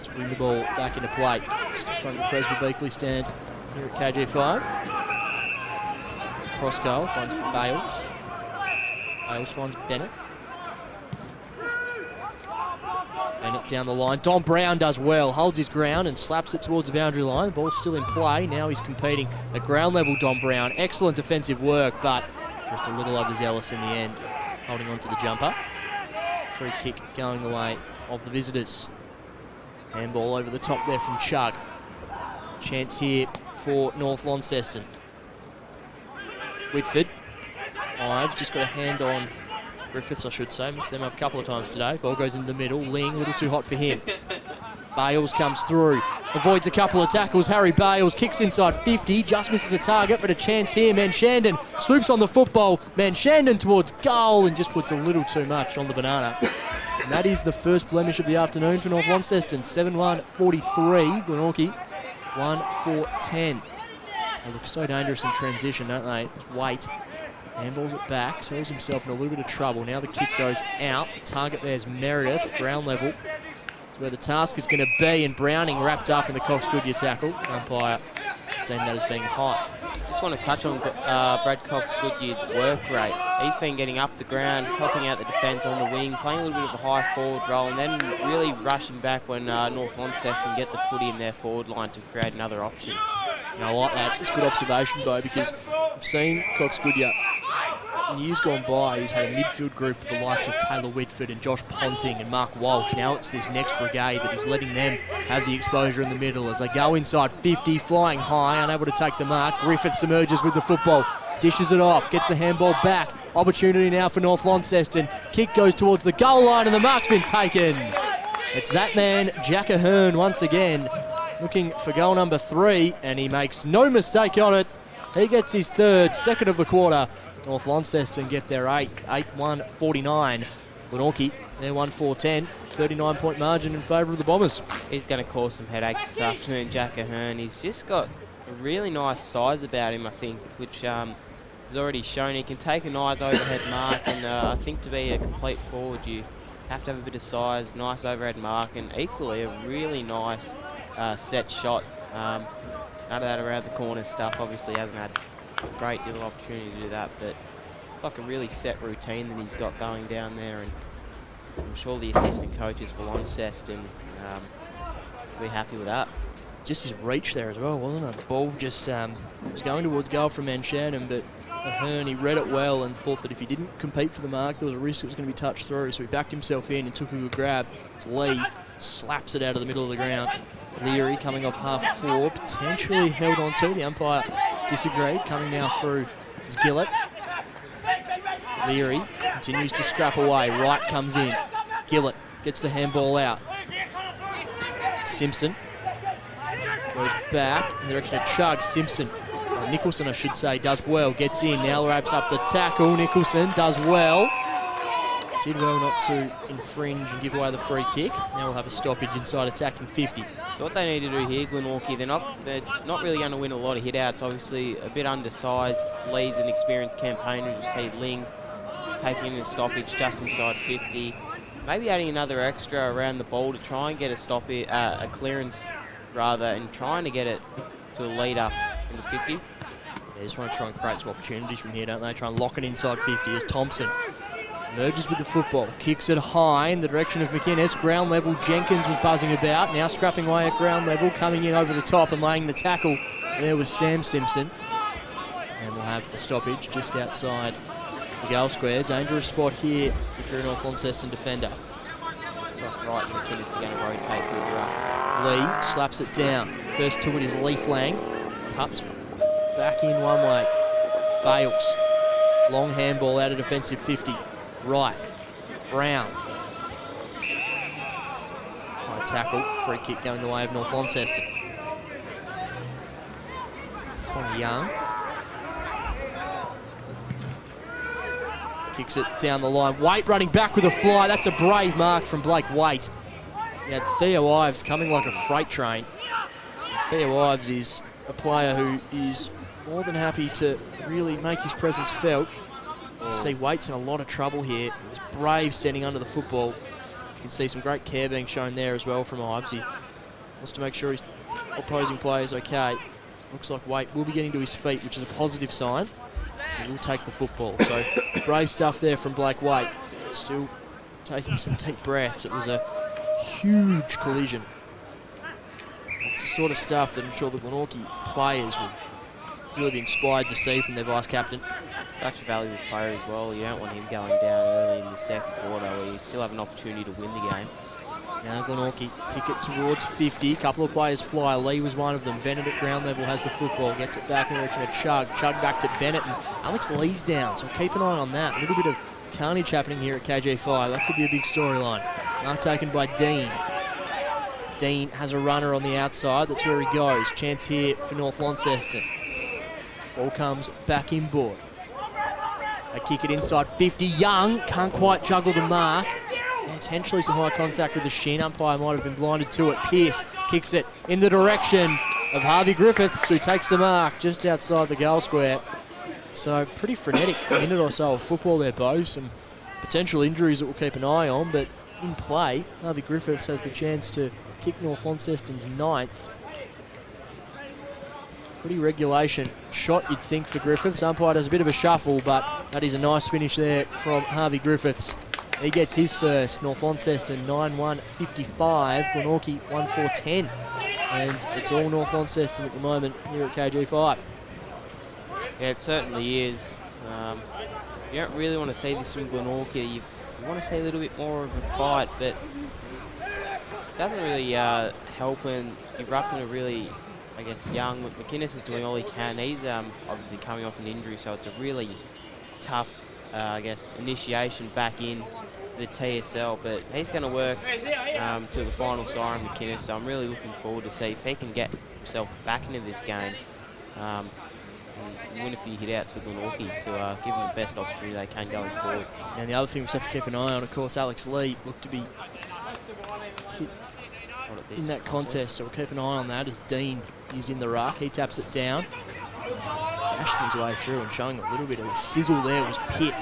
to bring the ball back into play. Just in front of the Creswell Beakley stand here at KG5. Cross goal finds Bales. Bales finds Bennett. Bennett down the line. Don Brown does well, holds his ground and slaps it towards the boundary line. The ball's still in play. Now he's competing at ground level, Don Brown. Excellent defensive work, but just a little overzealous in the end, holding on to the jumper. Free kick going the way of the visitors. Handball over the top there from Chug. Chance here for North Launceston. Whitford. Ives just got a hand on Griffiths, I should say. Mixed them up a couple of times today. Ball goes into the middle. Ling, a little too hot for him. Bales comes through. Avoids a couple of tackles. Harry Bales kicks inside 50. Just misses a target, but a chance here. Manshandon swoops on the football. Manshandon towards goal and just puts a little too much on the banana. And that is the first blemish of the afternoon for North Launceston. 7-1-43. Glenorchy 1-4-10. They look so dangerous in transition, don't they? Just Waite Handballs it back, sells himself in a little bit of trouble. Now the kick goes out. The target there's Meredith at ground level. It's where the task is going to be, and Browning wrapped up in the Cox Goodyear tackle. Umpire deemed that as being high. Just want to touch on Brad Cox Goodyear's work rate. He's been getting up the ground, helping out the defence on the wing, playing a little bit of a high forward role, and then really rushing back when North Launceston get the footy in their forward line to create another option. And I like that. It's a good observation, Bo, because I've seen Cox Goodyear in years gone by. He's had a midfield group with the likes of Taylor Whitford and Josh Ponting and Mark Walsh. Now it's this next brigade that he's letting them have the exposure in the middle as they go inside 50, flying high, unable to take the mark. Griffiths emerges with the football, dishes it off, gets the handball back. Opportunity now for North Launceston. Kick goes towards the goal line and the mark's been taken. It's that man, Jack Ahern, once again, looking for goal number 3, and he makes no mistake on it. He gets his third, second of the quarter. North Launceston get their 8th, 8-1-49. Glenorchy, they're 1-4-10, 39-point margin in favour of the Bombers. He's going to cause some headaches this afternoon, Jack Ahern. He's just got a really nice size about him, I think, which has already shown he can take a nice overhead mark, and I think to be a complete forward you have to have a bit of size, nice overhead mark, and equally a really nice set shot. None of that around the corner stuff. Obviously hasn't had a great deal of opportunity to do that, but it's like a really set routine that he's got going down there, and I'm sure the assistant coaches for Launceston will be happy with that. Just his reach there as well, wasn't it? The ball just was going towards goal from Manshannon, but Ahern, he read it well and thought that if he didn't compete for the mark, there was a risk it was going to be touched through, so he backed himself in and took a good grab. Lee slaps it out of the middle of the ground. Leary coming off half-forward, potentially held on to. The umpire disagreed. Coming now through is Gillett. Leary continues to scrap away. Wright comes in. Gillett gets the handball out. Simpson goes back in the direction of Chugg. Simpson, Nicholson I should say, does well. Gets in, now wraps up the tackle. Nicholson does well. Did well not to infringe and give away the free kick. Now we'll have a stoppage inside attacking 50. So what they need to do here, Glenorchy, they're not really going to win a lot of hit-outs. Obviously a bit undersized. Lee's an experienced campaigner. You see Ling taking in a stoppage just inside 50. Maybe adding another extra around the ball to try and get a clearance rather, and trying to get it to a lead up in the 50. They just want to try and create some opportunities from here, don't they? Try and lock it inside 50 as Thompson emerges with the football, kicks it high in the direction of McInnes. Ground level, Jenkins was buzzing about, now scrapping away at ground level, coming in over the top and laying the tackle. There was Sam Simpson. And we'll have a stoppage just outside the goal square. Dangerous spot here if you're a North Launceston defender. It's not right, McInnes is going to rotate through the ruck. Lee slaps it down. First to it is Lee Flang. Cuts back in one way. Bales. Long handball out of defensive 50. Right. Brown. High tackle. Free kick going the way of North Launceston. Connor Young. Kicks it down the line. Waite running back with a fly. That's a brave mark from Blake Waite. He had Theo Ives coming like a freight train. And Theo Ives is a player who is more than happy to really make his presence felt. You can see Waite's in a lot of trouble here. He was brave standing under the football. You can see some great care being shown there as well from Ives. He wants to make sure his opposing player is okay. Looks like Waite will be getting to his feet, which is a positive sign. He will take the football. So brave stuff there from Blake Waite. Still taking some deep breaths. It was a huge collision. It's the sort of stuff that I'm sure the Glenorchy players will really be inspired to see from their vice-captain. Such a valuable player as well. You don't want him going down early in the second quarter where you still have an opportunity to win the game. Now Glenorchy kick it towards 50. A couple of players fly. Lee was one of them. Bennett at ground level has the football. Gets it back in the direction of Chugg. Chugg back to Bennett, and Alex Lee's down, so keep an eye on that. A little bit of carnage happening here at KG5. That could be a big storyline. Mark taken by Dean. Dean has a runner on the outside. That's where he goes. Chance here for North Launceston. Ball comes back inboard. They kick it inside 50. Young can't quite juggle the mark. Potentially some high contact with the shin. Umpire might have been blinded to it. Pearce kicks it in the direction of Harvey Griffiths, who takes the mark just outside the goal square. So pretty frenetic minute or so of football there, Bo. Some potential injuries that we'll keep an eye on, but in play, Harvey Griffiths has the chance to kick North Launceston's 9th. Pretty regulation shot, you'd think, for Griffiths. Umpire does a bit of a shuffle, but that is a nice finish there from Harvey Griffiths. He gets his first. North Launceston 9-1-55, Glenorchy 1-4-10. And it's all North Launceston at the moment here at KG5. Yeah, it certainly is. You don't really want to see this from Glenorchy. You want to see a little bit more of a fight, but it doesn't really help when your ruckmen are really, I guess, young. McInnes is doing all he can. He's obviously coming off an injury, so it's a really tough, I guess, initiation back in to the TSL. But he's going to work to the final siren, McInnes. So I'm really looking forward to see if he can get himself back into this game. And win a few hit-outs for Glenorchy to give them the best opportunity they can going forward. And the other thing we just have to keep an eye on, of course, Alex Lee looked to be hit in that contest, so we'll keep an eye on that as Dean is in the ruck. He taps it down, dashing his way through and showing a little bit of a sizzle there was Pitt.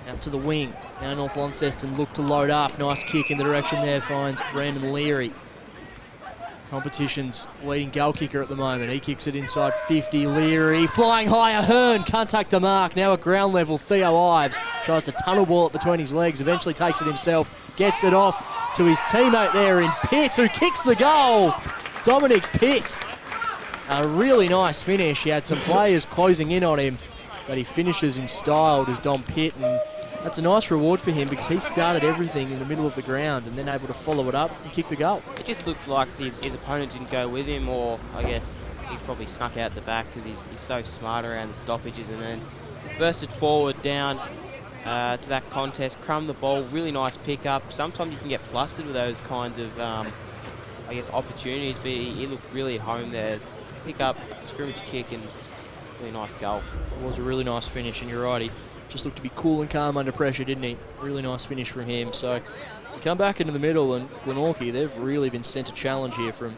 Out to the wing. Now North Launceston look to load up. Nice kick in the direction there, finds Brandon Leary. Competition's leading goal kicker at the moment. He kicks it inside 50. Leary flying high. Ahern can't take the mark. Now at ground level, Theo Ives tries to tunnel ball it between his legs. Eventually takes it himself. Gets it off to his teammate there in Pitt, who kicks the goal. Dominic Pitt. A really nice finish. He had some players closing in on him, but he finishes in style as Dom Pitt, and that's a nice reward for him because he started everything in the middle of the ground and then able to follow it up and kick the goal. It just looked like his opponent didn't go with him, or I guess he probably snuck out the back because he's so smart around the stoppages, and then bursted forward down to that contest, crumbed the ball, really nice pick-up. Sometimes you can get flustered with those kinds of, I guess, opportunities, but he looked really at home there. Pick up, scrimmage kick, and really nice goal. It was a really nice finish, and you're right, he just looked to be cool and calm under pressure, didn't he? Really nice finish from him. So we come back into the middle, and Glenorchy, they've really been sent a challenge here from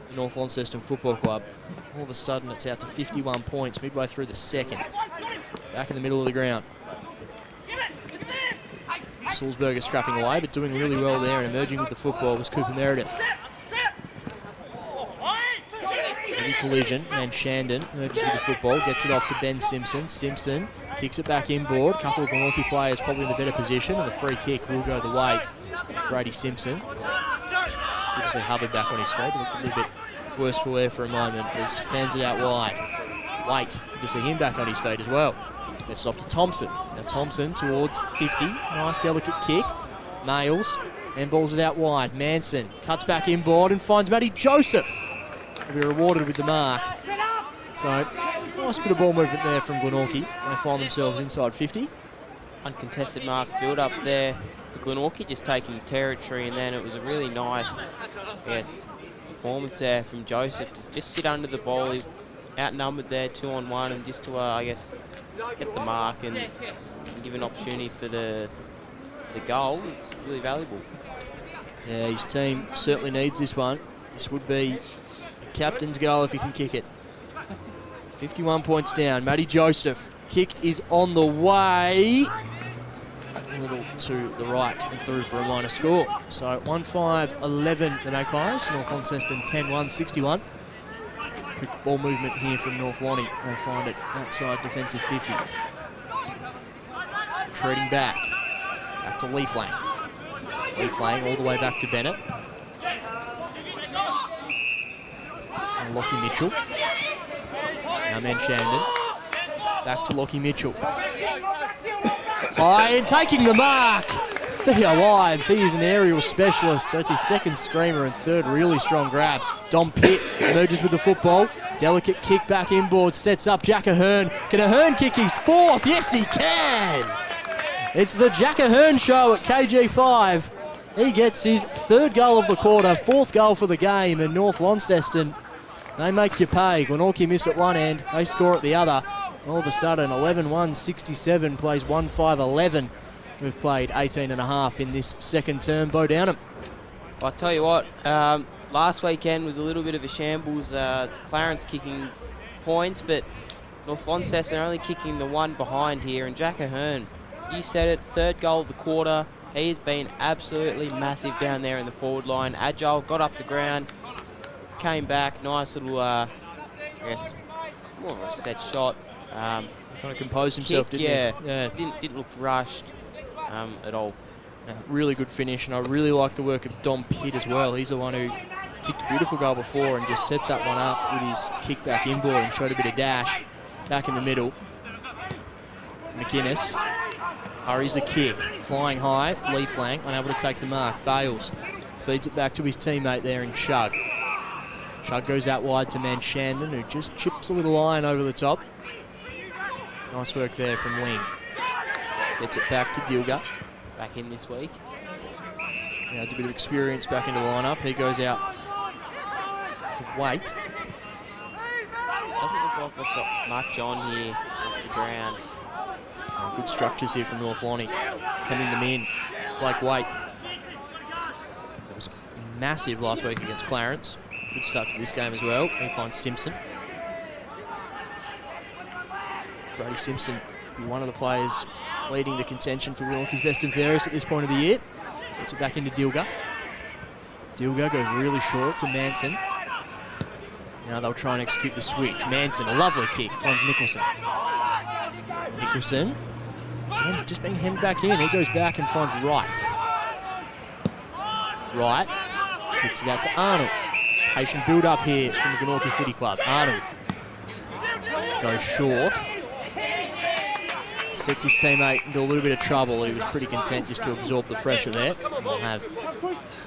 the North Launceston Football Club. All of a sudden, it's out to 51 points midway through the second. Back in the middle of the ground. Salzburger scrapping away, but doing really well there, and emerging with the football was Cooper Meredith. Heavy collision, and Shandon emerges with the football, gets it off to Ben Simpson. Simpson kicks it back inboard. A couple of Glenorchy players probably in the better position, and the free kick will go the way of Brady Simpson. Good to see Hubbard back on his feet. Looked a little bit worse for wear for a moment as fans it out wide. Wait, good to see him back on his feet as well. Gets it off to Thompson. Now Thompson towards 50. Nice delicate kick. Nails and balls it out wide. Manson cuts back inboard and finds Matty Joseph. Will be rewarded with the mark. So, nice bit of ball movement there from Glenorchy. They find themselves inside 50. Uncontested mark build up there for Glenorchy, just taking territory, and then it was a really nice, performance there from Joseph to just sit under the ball. He outnumbered there 2-on-1, and just to, get the mark and give an opportunity for the goal. It's really valuable. Yeah, his team certainly needs this one. This would be captain's goal if he can kick it. 51 points down. Matty Joseph. Kick is on the way. A little to the right and through for a minor score. So 1-5-11 the Magpies. North Launceston 10-1-61. Quick ball movement here from North Lonnie. They find it outside defensive 50. Trading back. Back to Leaflang. Leaflang all the way back to Bennett. And Lockie Mitchell. Now men Shandon. Back to Lockie Mitchell. High and taking the mark. Theo Ives, he is an aerial specialist. So it's his second screamer and third really strong grab. Dom Pitt emerges with the football. Delicate kick back inboard, sets up Jack Ahern. Can Ahern kick his fourth? Yes, he can. It's the Jack Ahern show at KG5. He gets his third goal of the quarter, fourth goal for the game, and North Launceston, they make you pay. Glenorchy miss at one end, they score at the other. All of a sudden, 11-1-67 plays 1-5-11. We've played 18.5 in this second term. Bo Downham. I'll tell you what, last weekend was a little bit of a shambles. Clarence kicking points, but North Launceston are only kicking the one behind here, and Jack Ahern, you said it, third goal of the quarter. He has been absolutely massive down there in the forward line. Agile, got up the ground, came back, nice little, I guess, more of a set shot. Kind of composed himself, didn't he? Yeah. Didn't look rushed at all. Yeah, really good finish, and I really like the work of Dom Pitt as well. He's the one who kicked a beautiful goal before and just set that one up with his kick back inboard and showed a bit of dash back in the middle. McInnes hurries the kick, flying high, Lee flank, unable to take the mark. Bales feeds it back to his teammate there in Chug. Chug goes out wide to Manshandon, who just chips a little iron over the top. Nice work there from Wing. Gets it back to Dilger. Back in this week. Now it's a bit of experience back in the lineup. He goes out to Wait. Doesn't look like they've got much on here off the ground. Good structures here from North Lonnie. Hemming them in. Blake Wait. It was massive last week against Clarence. Good start to this game as well. He finds Simpson. Brady Simpson be one of the players leading the contention for Glenorchy's best and fairest at this point of the year. Gets it back into Dilger. Dilger goes really short to Manson. Now they'll try and execute the switch. Manson, a lovely kick from Nicholson. Nicholson, again, just being hemmed back in. He goes back and finds Wright. Wright kicks it out to Arnold. Patient build up here from the Glenorchy Footy Club. Arnold goes short. Sets his teammate into a little bit of trouble. He was pretty content just to absorb the pressure there. And we'll have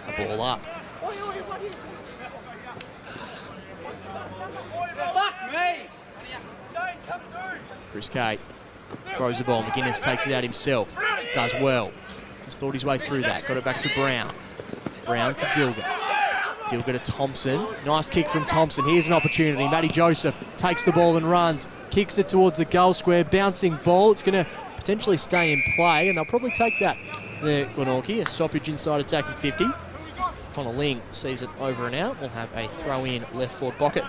a ball up. Chris Kate throws the ball. McInnes takes it out himself. Does well. Just thought his way through that. Got it back to Brown. Brown to Dilger. Dilger to Thompson. Nice kick from Thompson. Here's an opportunity. Matty Joseph takes the ball and runs. Kicks it towards the goal square. Bouncing ball. It's going to potentially stay in play, and they'll probably take that there, Glenorchy. A stoppage inside attacking 50. Connor Ling sees it over and out. We'll have a throw-in left forward pocket.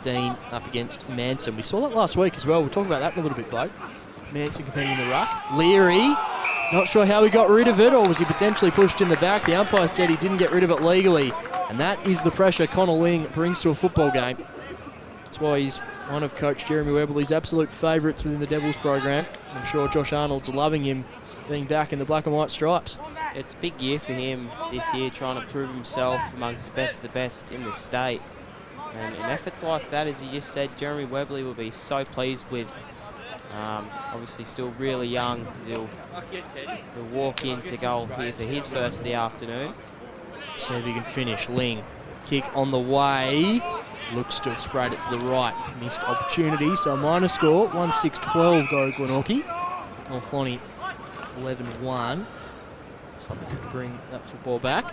Dean up against Manson. We saw that last week as well. We'll talk about that in a little bit, Blake. Manson competing in the ruck. Leary, not sure how he got rid of it, or was he potentially pushed in the back? The umpire said he didn't get rid of it legally, and that is the pressure Connor Ling brings to a football game. That's why he's one of Coach Jeremy Webley's absolute favourites within the Devils program. I'm sure Josh Arnold's loving him being back in the black and white stripes. It's a big year for him this year, trying to prove himself amongst the best of the best in the state. And in efforts like that, as you just said, Jeremy Webley will be so pleased with. Obviously still really young. He'll walk into goal here for his first of the afternoon. See if he can finish. Ling, kick on the way. Looks to have sprayed it to the right. Missed opportunity, so minor score. 1-6-12 go Glenorchy. North Lonnie 11-1. So they have to bring that football back.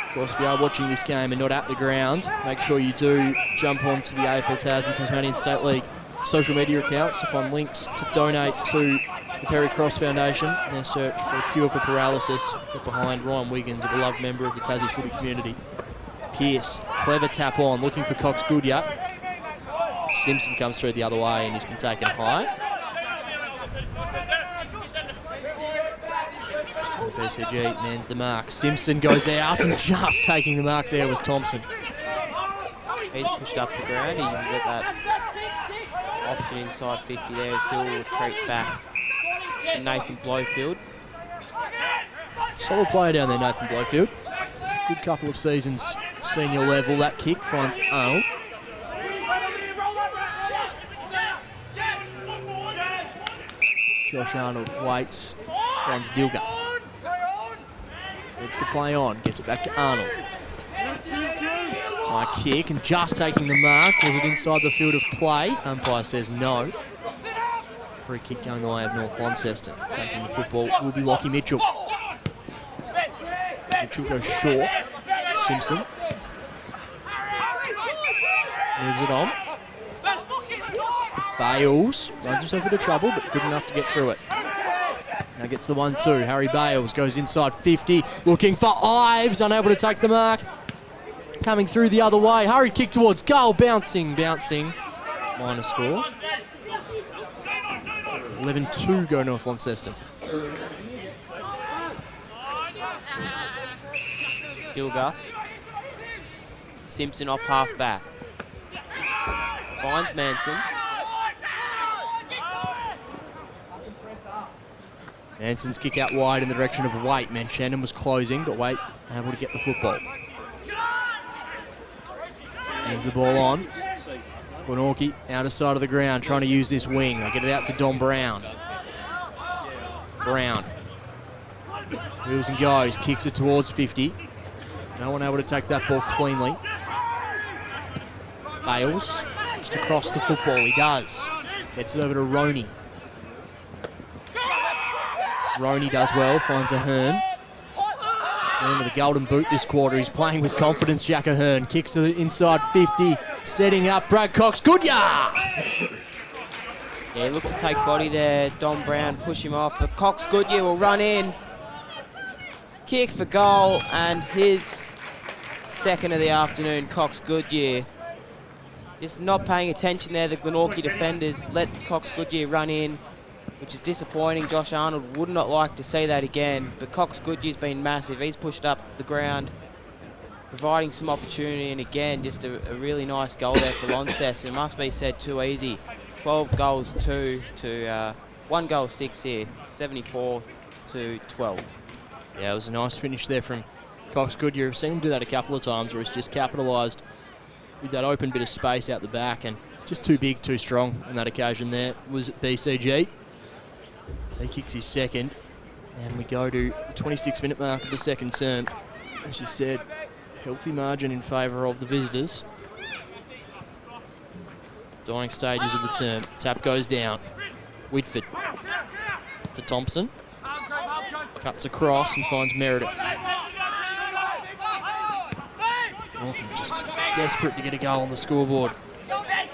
Of course, if you are watching this game and not at the ground, make sure you do jump onto the AFL Towers and Tasmanian State League social media accounts to find links to donate to the Perry Cross Foundation in their search for a cure for paralysis. Get behind Ryan Wiggins, a beloved member of the Tassie footy community. Pearce, clever tap on, looking for Cox Goodyear. Simpson comes through the other way and he's been taken high. BCG mans the mark. Simpson goes out, and just taking the mark there was Thompson. He's pushed up the ground. He can get that option inside 50 there as he'll retreat back to Nathan Blowfield. Solid player down there, Nathan Blowfield. Good couple of seasons, senior level. That kick finds Arnold. Josh Arnold waits, finds Dilger. Edge to play on, gets it back to Arnold. High kick and just taking the mark. Was it inside the field of play? Umpire says no. Free kick going the way of North Launceston. Taking the football will be Lockie Mitchell. Mitchell goes short. Simpson Moves it on. Bales runs himself into trouble, but good enough to get through it. Now gets the 1-2. Harry Bales goes inside 50, looking for Ives, unable to take the mark. Coming through the other way. Hurried kick towards goal, bouncing. Minor score. 11-2 go North Launceston. Gilger. Simpson off half back. Finds Manson. Manson's kick out wide in the direction of Waite. Shannon was closing, but Waite able to get the football. Moves the ball on. Glenorchy outer side of the ground, trying to use this wing. They get it out to Don Brown. Brown. Wheels and goes, kicks it towards 50. No one able to take that ball cleanly. Bales just across the football, he does. Gets it over to Roney. Roney does well, finds Ahern. Into the golden boot this quarter. He's playing with confidence, Jack Ahern. Kicks to the inside 50, setting up Brad Cox. Goodyear! Yeah, look to take body there. Don Brown push him off, but Cox Goodyear will run in. Kick for goal, and his second of the afternoon, Cox Goodyear. Just not paying attention there. The Glenorchy defenders let Cox Goodyear run in, which is disappointing. Josh Arnold would not like to see that again, but Cox Goodyear's been massive. He's pushed up the ground, providing some opportunity, and again, just a really nice goal there for Launceston. It must be said, too easy. 12 goals, 2 to 1 goal, 6 here, 74 to 12. Yeah, it was a nice finish there from Cox Goodyear. I've seen him do that a couple of times where he's just capitalised with that open bit of space out the back, and just too big, too strong on that occasion there was BCG. So he kicks his second, and we go to the 26-minute mark of the second term. As you said, healthy margin in favour of the visitors. Dying stages of the term. Tap goes down. Whitford to Thompson. Cuts across and finds Meredith. Walking just desperate to get a goal on the scoreboard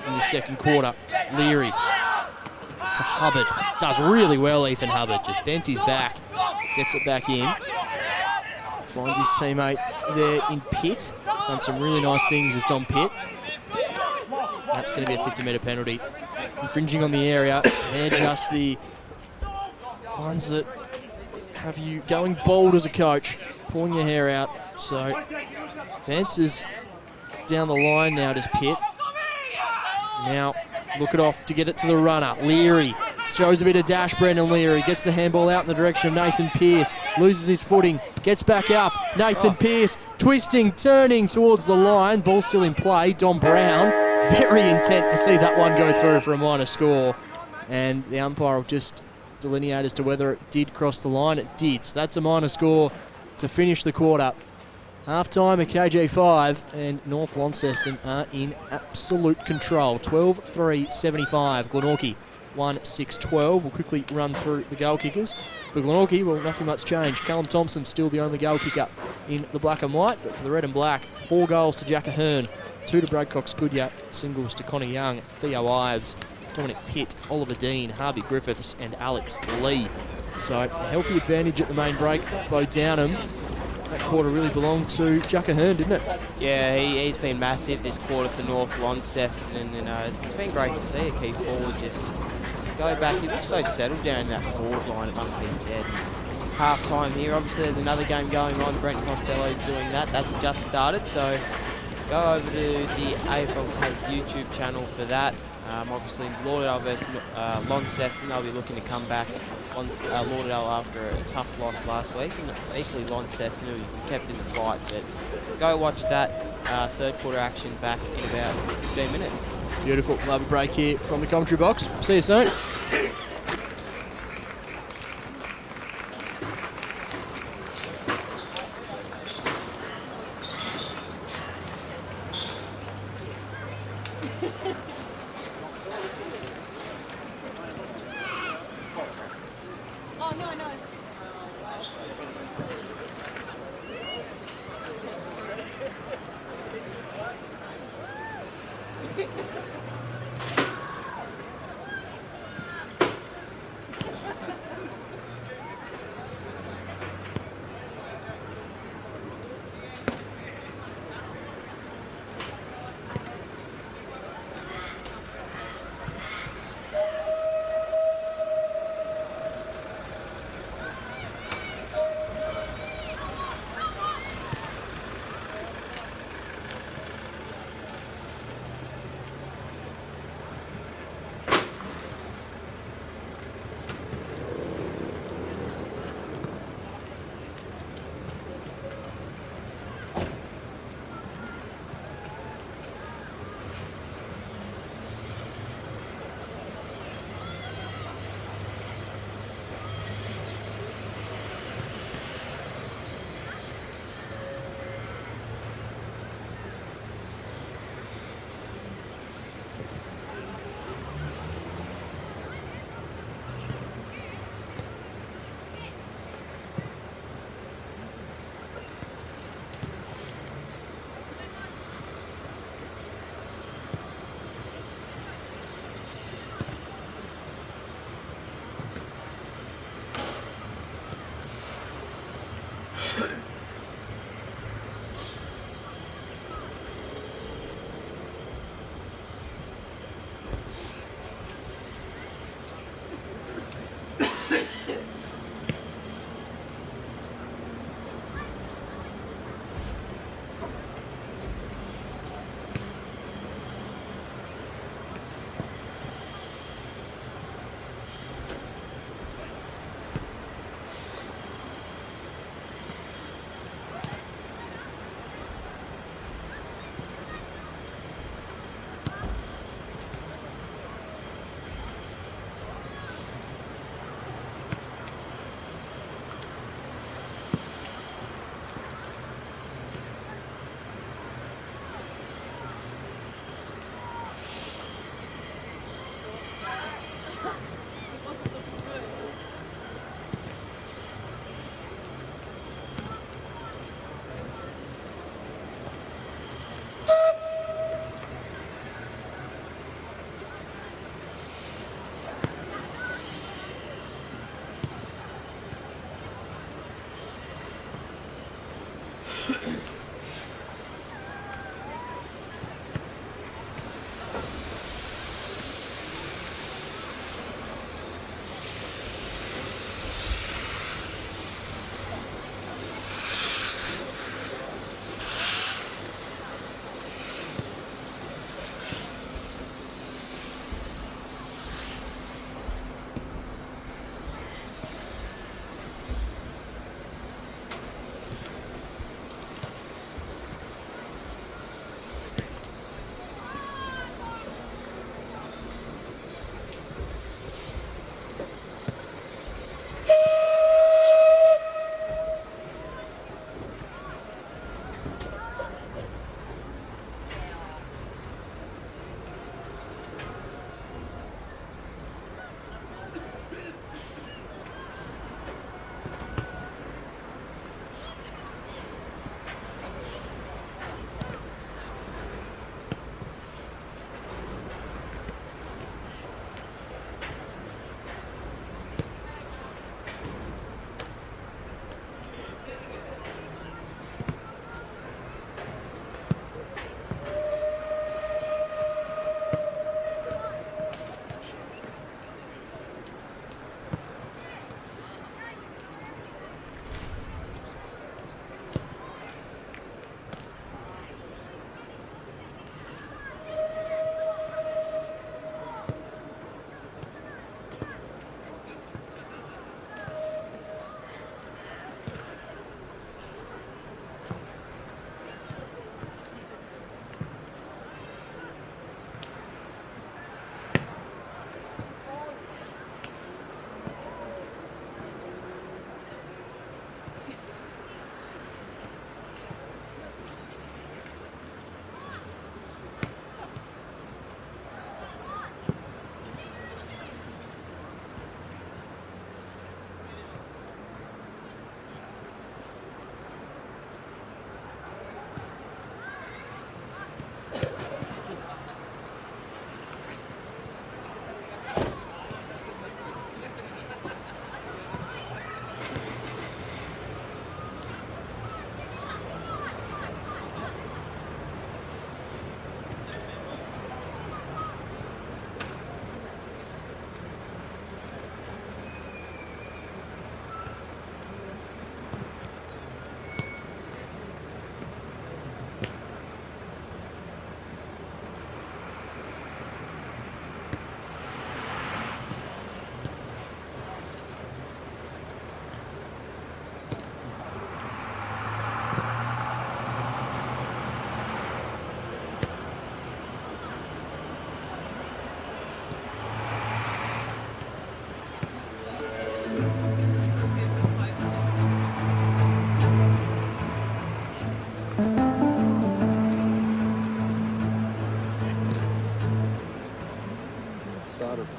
in the second quarter. Leary to Hubbard. Does really well, Ethan Hubbard. Just bent his back. Gets it back in. Finds his teammate there in Pitt. Done some really nice things as Dom Pitt. That's going to be a 50-metre penalty. Infringing on the area. They're just the ones that have you going bold as a coach, pulling your hair out. So Vance's down the line now, does Pitt. Now look it off to get it to the runner. Leary shows a bit of dash. Brendan Leary gets the handball out in the direction of Nathan Pearce. Loses his footing, gets back up. Nathan Pearce twisting, turning towards the line. Ball still in play. Don Brown very intent to see that one go through for a minor score. And the umpire will just delineate as to whether it did cross the line. It did. So that's a minor score to finish the quarter. Half-time at KG5, and North Launceston are in absolute control. 12-3-75. Glenorchy 1-6-12. We'll quickly run through the goal kickers. For Glenorchy, well, nothing much changed. Callum Thompson still the only goal kicker in the black and white, but for the red and black, 4 goals to Jack Ahern, 2 to Brad Cox Goodyear, singles to Connor Young, Theo Ives, Dominic Pitt, Oliver Dean, Harvey Griffiths, and Alex Lee. So a healthy advantage at the main break. Bo Downham. That quarter really belonged to Jack Ahern, didn't it? Yeah, he's been massive this quarter for North Launceston, and it's been great to see a key forward just go back. He looks so settled down in that forward line, it must be said. Half-time here. Obviously, there's another game going on. Brent Costello's doing that. That's just started, so go over to the AFL Taste YouTube channel for that. Obviously, Lauderdale versus Launceston, they'll be looking to come back on Lauderdale after a tough loss last week, and equally Launceston, who kept in the fight. But go watch that third quarter action back in about 15 minutes. Beautiful. We'll have a break here from the commentary box. See you soon.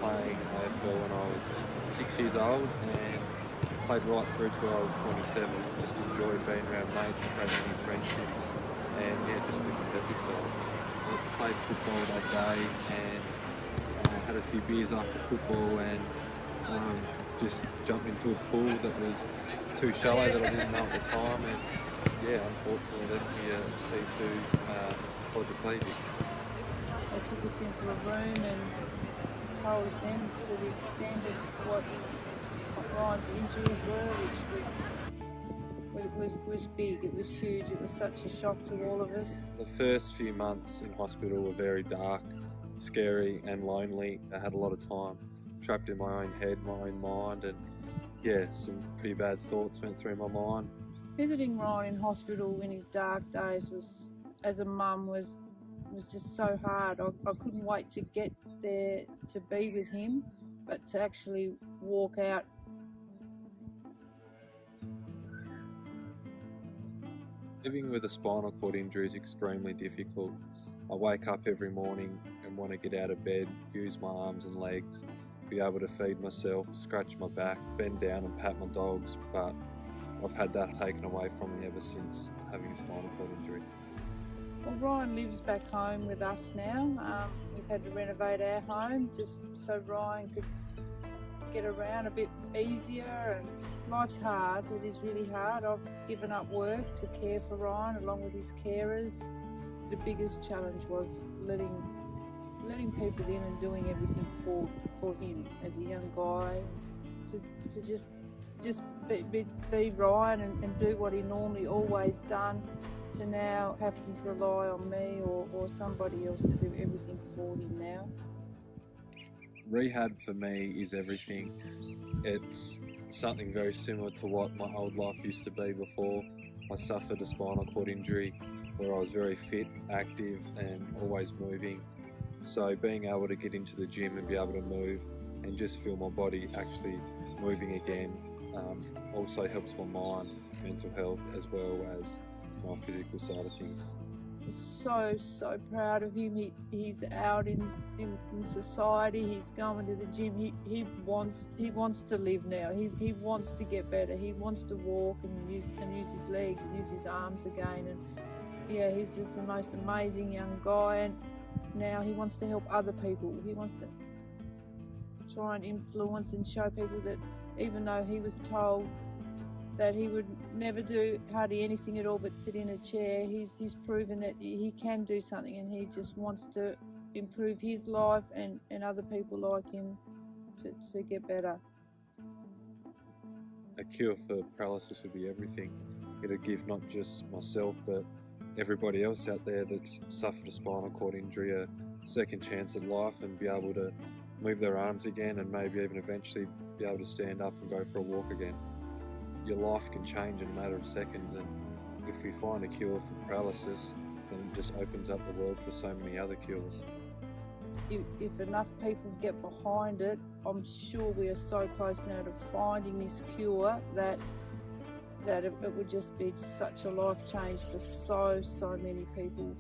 playing AFL when I was 6 years old and played right through till I was 27. Just enjoyed being around mates, having new friendships, and yeah, just the competitive side. I played football that day and had a few beers after football and just jumped into a pool that was too shallow that I didn't know at the time, and yeah, unfortunately left me a C2 quadriplegic. They took us into a room and told us then to the extent of what Ryan's injuries were, which was big, it was huge, it was such a shock to all of us. The first few months in hospital were very dark, scary and lonely. I had a lot of time trapped in my own head, my own mind, and yeah, some pretty bad thoughts went through my mind. Visiting Ryan in hospital in his dark days was, as a mum, was just so hard. I couldn't wait to get there to be with him, but to actually walk out. Living with a spinal cord injury is extremely difficult. I wake up every morning and want to get out of bed, use my arms and legs, be able to feed myself, scratch my back, bend down and pat my dogs, but I've had that taken away from me ever since having a spinal cord injury. Well, Ryan lives back home with us now. We've had to renovate our home just so Ryan could get around a bit easier, and life's hard. It is really hard. I've given up work to care for Ryan along with his carers. The biggest challenge was letting people in and doing everything for him as a young guy, to just be Ryan and do what he normally always done, to now having to rely on me or somebody else to do everything for him now. Rehab for me is everything. It's something very similar to what my old life used to be before I suffered a spinal cord injury, where I was very fit, active and always moving. So being able to get into the gym and be able to move and just feel my body actually moving again also helps my mind, mental health, as well as my physical side of things. So proud of him. He's out in society. He's going to the gym. He wants to live now. He wants to get better. He wants to walk and use his legs and use his arms again. And yeah, he's just the most amazing young guy. And now he wants to help other people. He wants to try and influence and show people that even though he was told that he would never do hardly anything at all but sit in a chair, he's proven that he can do something, and he just wants to improve his life and other people like him to get better. A cure for paralysis would be everything. It'd give not just myself but everybody else out there that's suffered a spinal cord injury a second chance at life and be able to move their arms again and maybe even eventually be able to stand up and go for a walk again. Your life can change in a matter of seconds, and if we find a cure for paralysis, then it just opens up the world for so many other cures. If enough people get behind it, I'm sure we are so close now to finding this cure that it would just be such a life change for so many people.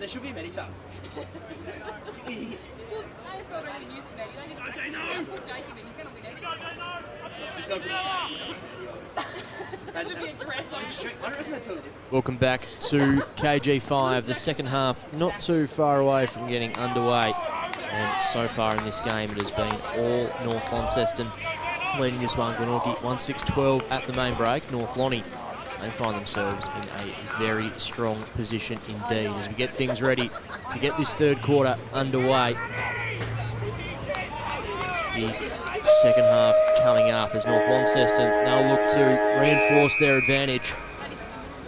There should be a Medisub. Look, AFL don't even use it, mate. You don't just put Jake in it. He's going to win everything. It's just open. It'll be a dress on you. I don't reckon that's totally different. Welcome back to KG5. The second half not too far away from getting underway. And so far in this game, it has been all North Launceston leading this one. Glenorchy 1-6-12 at the main break. North Lonnie, they find themselves in a very strong position indeed as we get things ready to get this third quarter underway. The second half coming up as North Launceston now look to reinforce their advantage.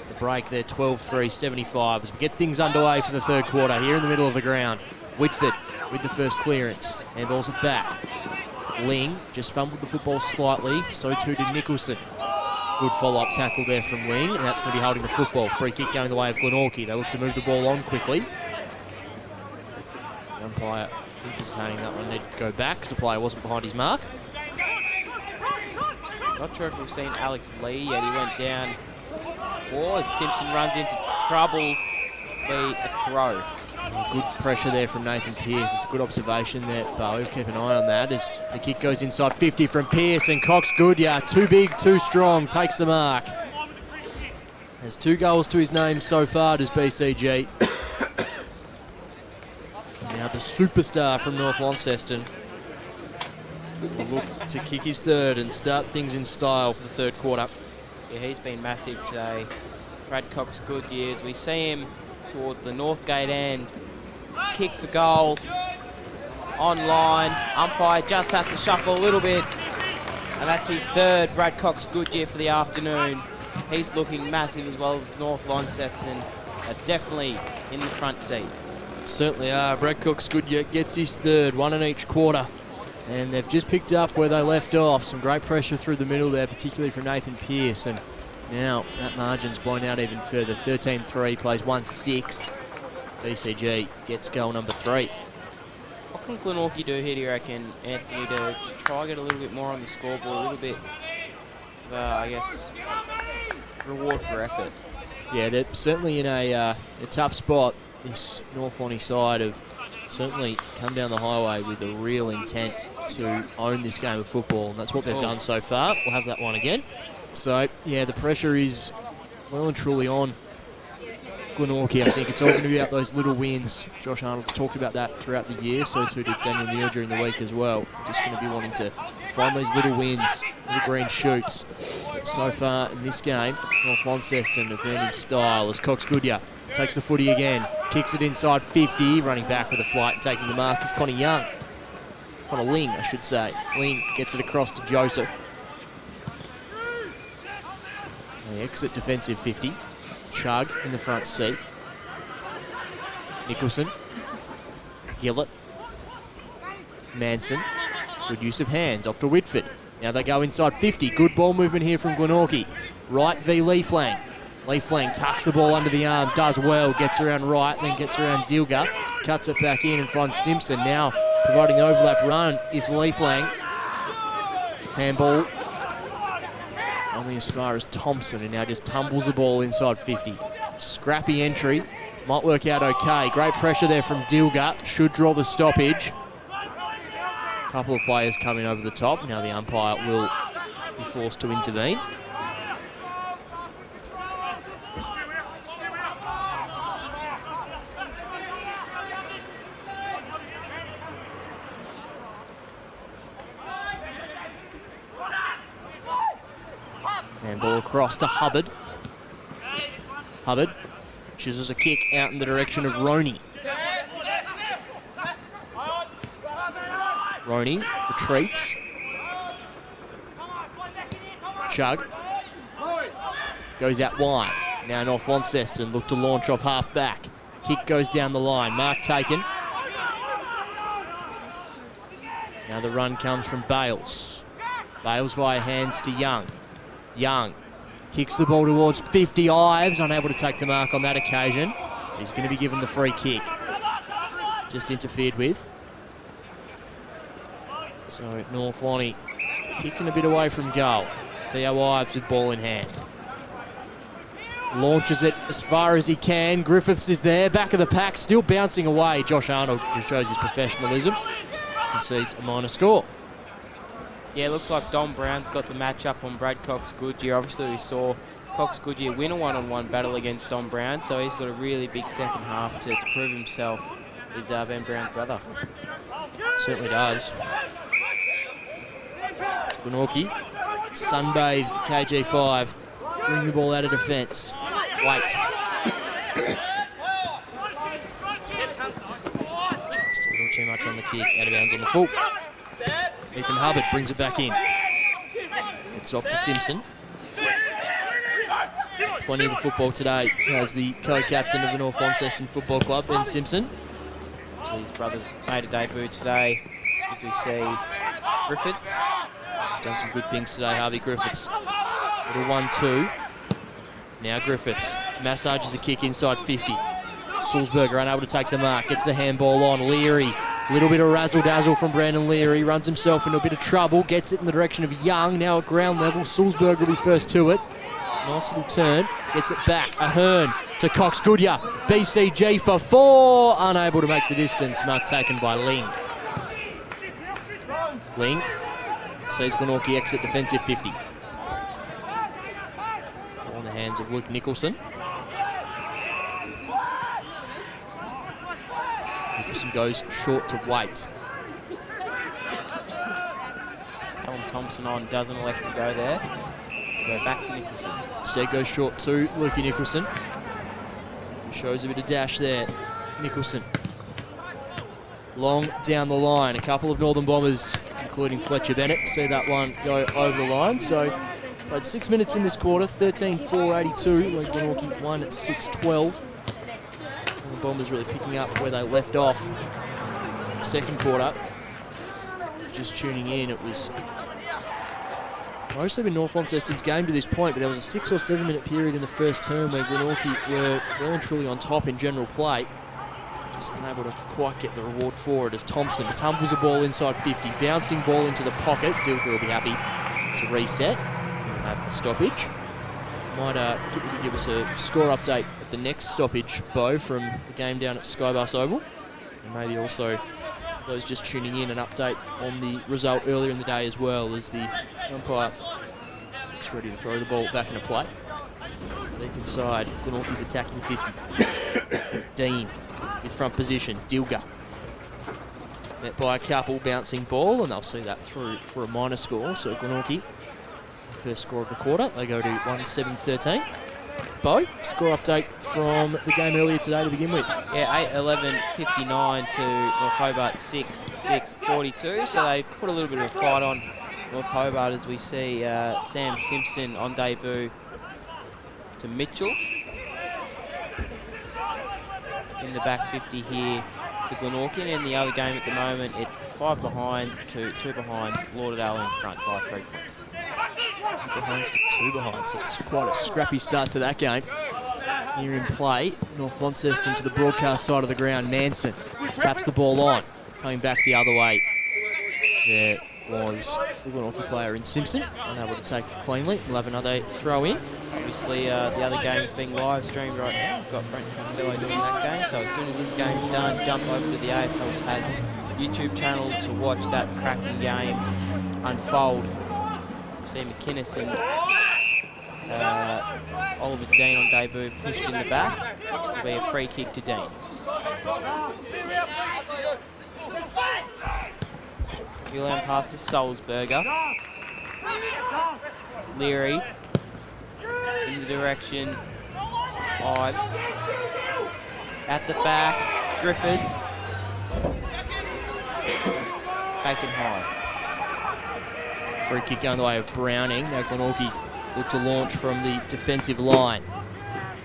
The break there, 12-3-75 as we get things underway for the third quarter here in the middle of the ground. Whitford with the first clearance, handballs it back. Ling just fumbled the football slightly, so too did Nicholson. Good follow-up tackle there from Ling, and that's going to be holding the football. Free kick going the way of Glenorchy. They look to move the ball on quickly. The umpire, I think, is saying that one need to go back because the player wasn't behind his mark. Not sure if we've seen Alex Lee yet. He went down before as Simpson runs into trouble. Be a throw. Good pressure there from Nathan Pearce. It's a good observation there, Bowie. Keep an eye on that as the kick goes inside 50 from Pearce, and Cox Goodyear, too big, too strong, takes the mark. Has 2 goals to his name so far, does BCG. Now the superstar from North Launceston will look to kick his third and start things in style for the third quarter. Yeah, he's been massive today. Brad Cox Goodyear, as we see him toward the Northgate end. Kick for goal. Online. Umpire just has to shuffle a little bit. And that's his third. Brad Cox Goodyear for the afternoon. He's looking massive as well as North Launceston are definitely in the front seat. Certainly are. Brad Cox Goodyear gets his third, 1 in each quarter. And they've just picked up where they left off. Some great pressure through the middle there, particularly from Nathan Pearce. And now that margin's blown out even further. 13-3, plays 1-6. BCG gets goal number 3. What can Glenorchy do here, do you reckon, Anthony, to try get a little bit more on the scoreboard, a little bit of, I guess, reward for effort? Yeah, they're certainly in a tough spot. This North Lonnie side have certainly come down the highway with a real intent to own this game of football, and that's what they've done so far. We'll have that one again. So, yeah, the pressure is well and truly on Glenorchy. I think it's all going to be about those little wins. Josh Arnold's talked about that throughout the year, so did Daniel Neal during the week as well. Just going to be wanting to find these little wins, little green shoots. But so far in this game, North Launceston have been in style as Cox Goodyear takes the footy again, kicks it inside 50, running back with a flight and taking the mark is Connie Young. Connor Ling, I should say. Ling gets it across to Joseph. The exit defensive 50. Chug in the front seat. Nicholson. Gillett. Manson. Good use of hands off to Whitford. Now they go inside 50. Good ball movement here from Glenorchy. Right v Lee Flang. Lee Flang tucks the ball under the arm, does well, gets around right, then gets around Dilger, cuts it back in and finds Simpson. Now providing the overlap run is Lee Flang. Handball only as far as Thompson, and now just tumbles the ball inside 50. Scrappy entry, might work out okay. Great pressure there from Dilger, should draw the stoppage. A couple of players coming over the top. Now the umpire will be forced to intervene. And ball across to Hubbard. Hubbard chisels a kick out in the direction of Roney. Roney retreats. Chug. Goes out wide. Now North Launceston look to launch off half back. Kick goes down the line. Mark taken. Now the run comes from Bales. Bales via hands to Young. Young kicks the ball towards 50. Ives unable to take the mark on that occasion. He's going to be given the free kick. Just interfered with. So North Lonnie kicking a bit away from goal. Theo Ives with ball in hand. Launches it as far as he can. Griffiths is there, back of the pack, still bouncing away. Josh Arnold just shows his professionalism. Concedes a minor score. Yeah, looks like Dom Brown's got the matchup on Brad Cox-Goodyear. Obviously, we saw Cox-Goodyear win a one-on-one battle against Dom Brown, so he's got a really big second half to prove himself. Is Ben Brown's brother. Certainly does. Glenorchy, sunbathed KG5, bring the ball out of defence. Wait. Just a little too much on the kick, out of bounds on the full. Ethan Hubbard brings it back in. It's off to Simpson. Plenty of the football today as the co-captain of the North Launceston Football Club, Ben Simpson. So his brother's made a debut today, as we see Griffiths. Done some good things today, Harvey Griffiths. Little 1-2. Now Griffiths massages a kick inside 50. Sulzberger unable to take the mark, gets the handball on. Leary, little bit of razzle-dazzle from Brandon Leary, runs himself into a bit of trouble, gets it in the direction of Young, now at ground level. Sulzberger will be first to it. Nice little turn, gets it back. Ahern to Cox-Goodyear. BCG for 4, unable to make the distance. Mark taken by Ling. Ling sees Glenorchy exit defensive 50. On the hands of Luke Nicholson. Nicholson goes short to Waite. Callum Thompson on, doesn't elect to go there. Go back to Nicholson. Instead goes short to Lukey Nicholson. Shows a bit of dash there. Nicholson. Long down the line. A couple of Northern Bombers, including Fletcher Bennett, see that one go over the line. So, played 6 minutes in this quarter, 13-4-82. Lead Glenorchy 1-6-12. The Bombers really picking up where they left off. Second quarter. Just tuning in, it was mostly been North Launceston's game to this point, but there was a 6 or 7 minute period in the first term where Glenorchy were well and truly on top in general play. Just unable to quite get the reward for it as Thompson tumbles a ball inside 50, bouncing ball into the pocket. Dilger will be happy to reset. We'll have a stoppage. Might give us a score update at the next stoppage, Bo, from the game down at Skybus Oval. And maybe also those just tuning in, an update on the result earlier in the day as well, as the umpire is ready to throw the ball back into play. Deep inside, Glenorchy's attacking 50. Dean with front position, Dilger. Met by a couple, bouncing ball, and they'll see that through for a minor score. So Glenorchy, first score of the quarter, they go to 1-7-13. Bo, score update from the game earlier today to begin with. Yeah, 8-11-59 to North Hobart 6-6-42. So they put a little bit of a fight on North Hobart as we see Sam Simpson on debut to Mitchell. In the back 50 here for Glenorchy. And in the other game at the moment, it's 5 behinds to 2 behinds. Lauderdale in front by 3 points. 5 behinds to 2 behinds. It's quite a scrappy start to that game. Here in play, North Launceston to the broadcast side of the ground. Manson taps the ball on, coming back the other way. There was the Glenorchy player in Simpson, unable to take it cleanly. We'll have another throw in. Obviously, the other game's being live streamed right now. We've got Brent Costello doing that game, so as soon as this game's done, jump over to the AFL Taz YouTube channel to watch that cracking game unfold. See McInnes and Oliver Dean on debut pushed in the back. It'll be a free kick to Dean. Gillan pass to Sulzberger. Leary in the direction of Ives. At the back, Griffiths. Taken high. Free kick going the way of Browning. Now Glenorchy look to launch from the defensive line.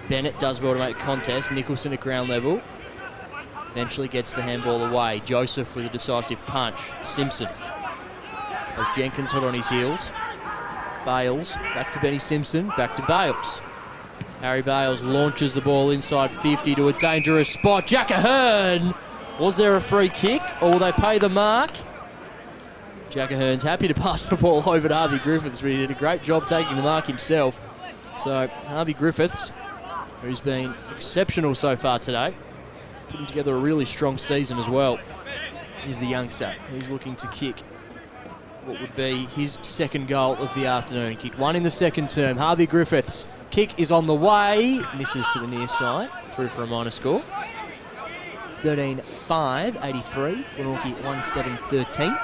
Bennett does well to make contest. Nicholson at ground level. Eventually gets the handball away. Joseph with a decisive punch. Simpson has Jenkins hot on his heels. Bales, back to Benny Simpson, back to Bales. Harry Bales launches the ball inside 50 to a dangerous spot. Jack Ahern! Was there a free kick, or will they pay the mark? Jack Ahern's happy to pass the ball over to Harvey Griffiths, but he did a great job taking the mark himself. So Harvey Griffiths who's been exceptional so far today, putting together a really strong season as well, is the youngster. He's looking to kick what would be his second goal of the afternoon. Kicked one in the second term. Harvey Griffiths' kick is on the way. Misses to the near side. Through for a minor score. 13-5, 83. Glenorchy 1-7-13.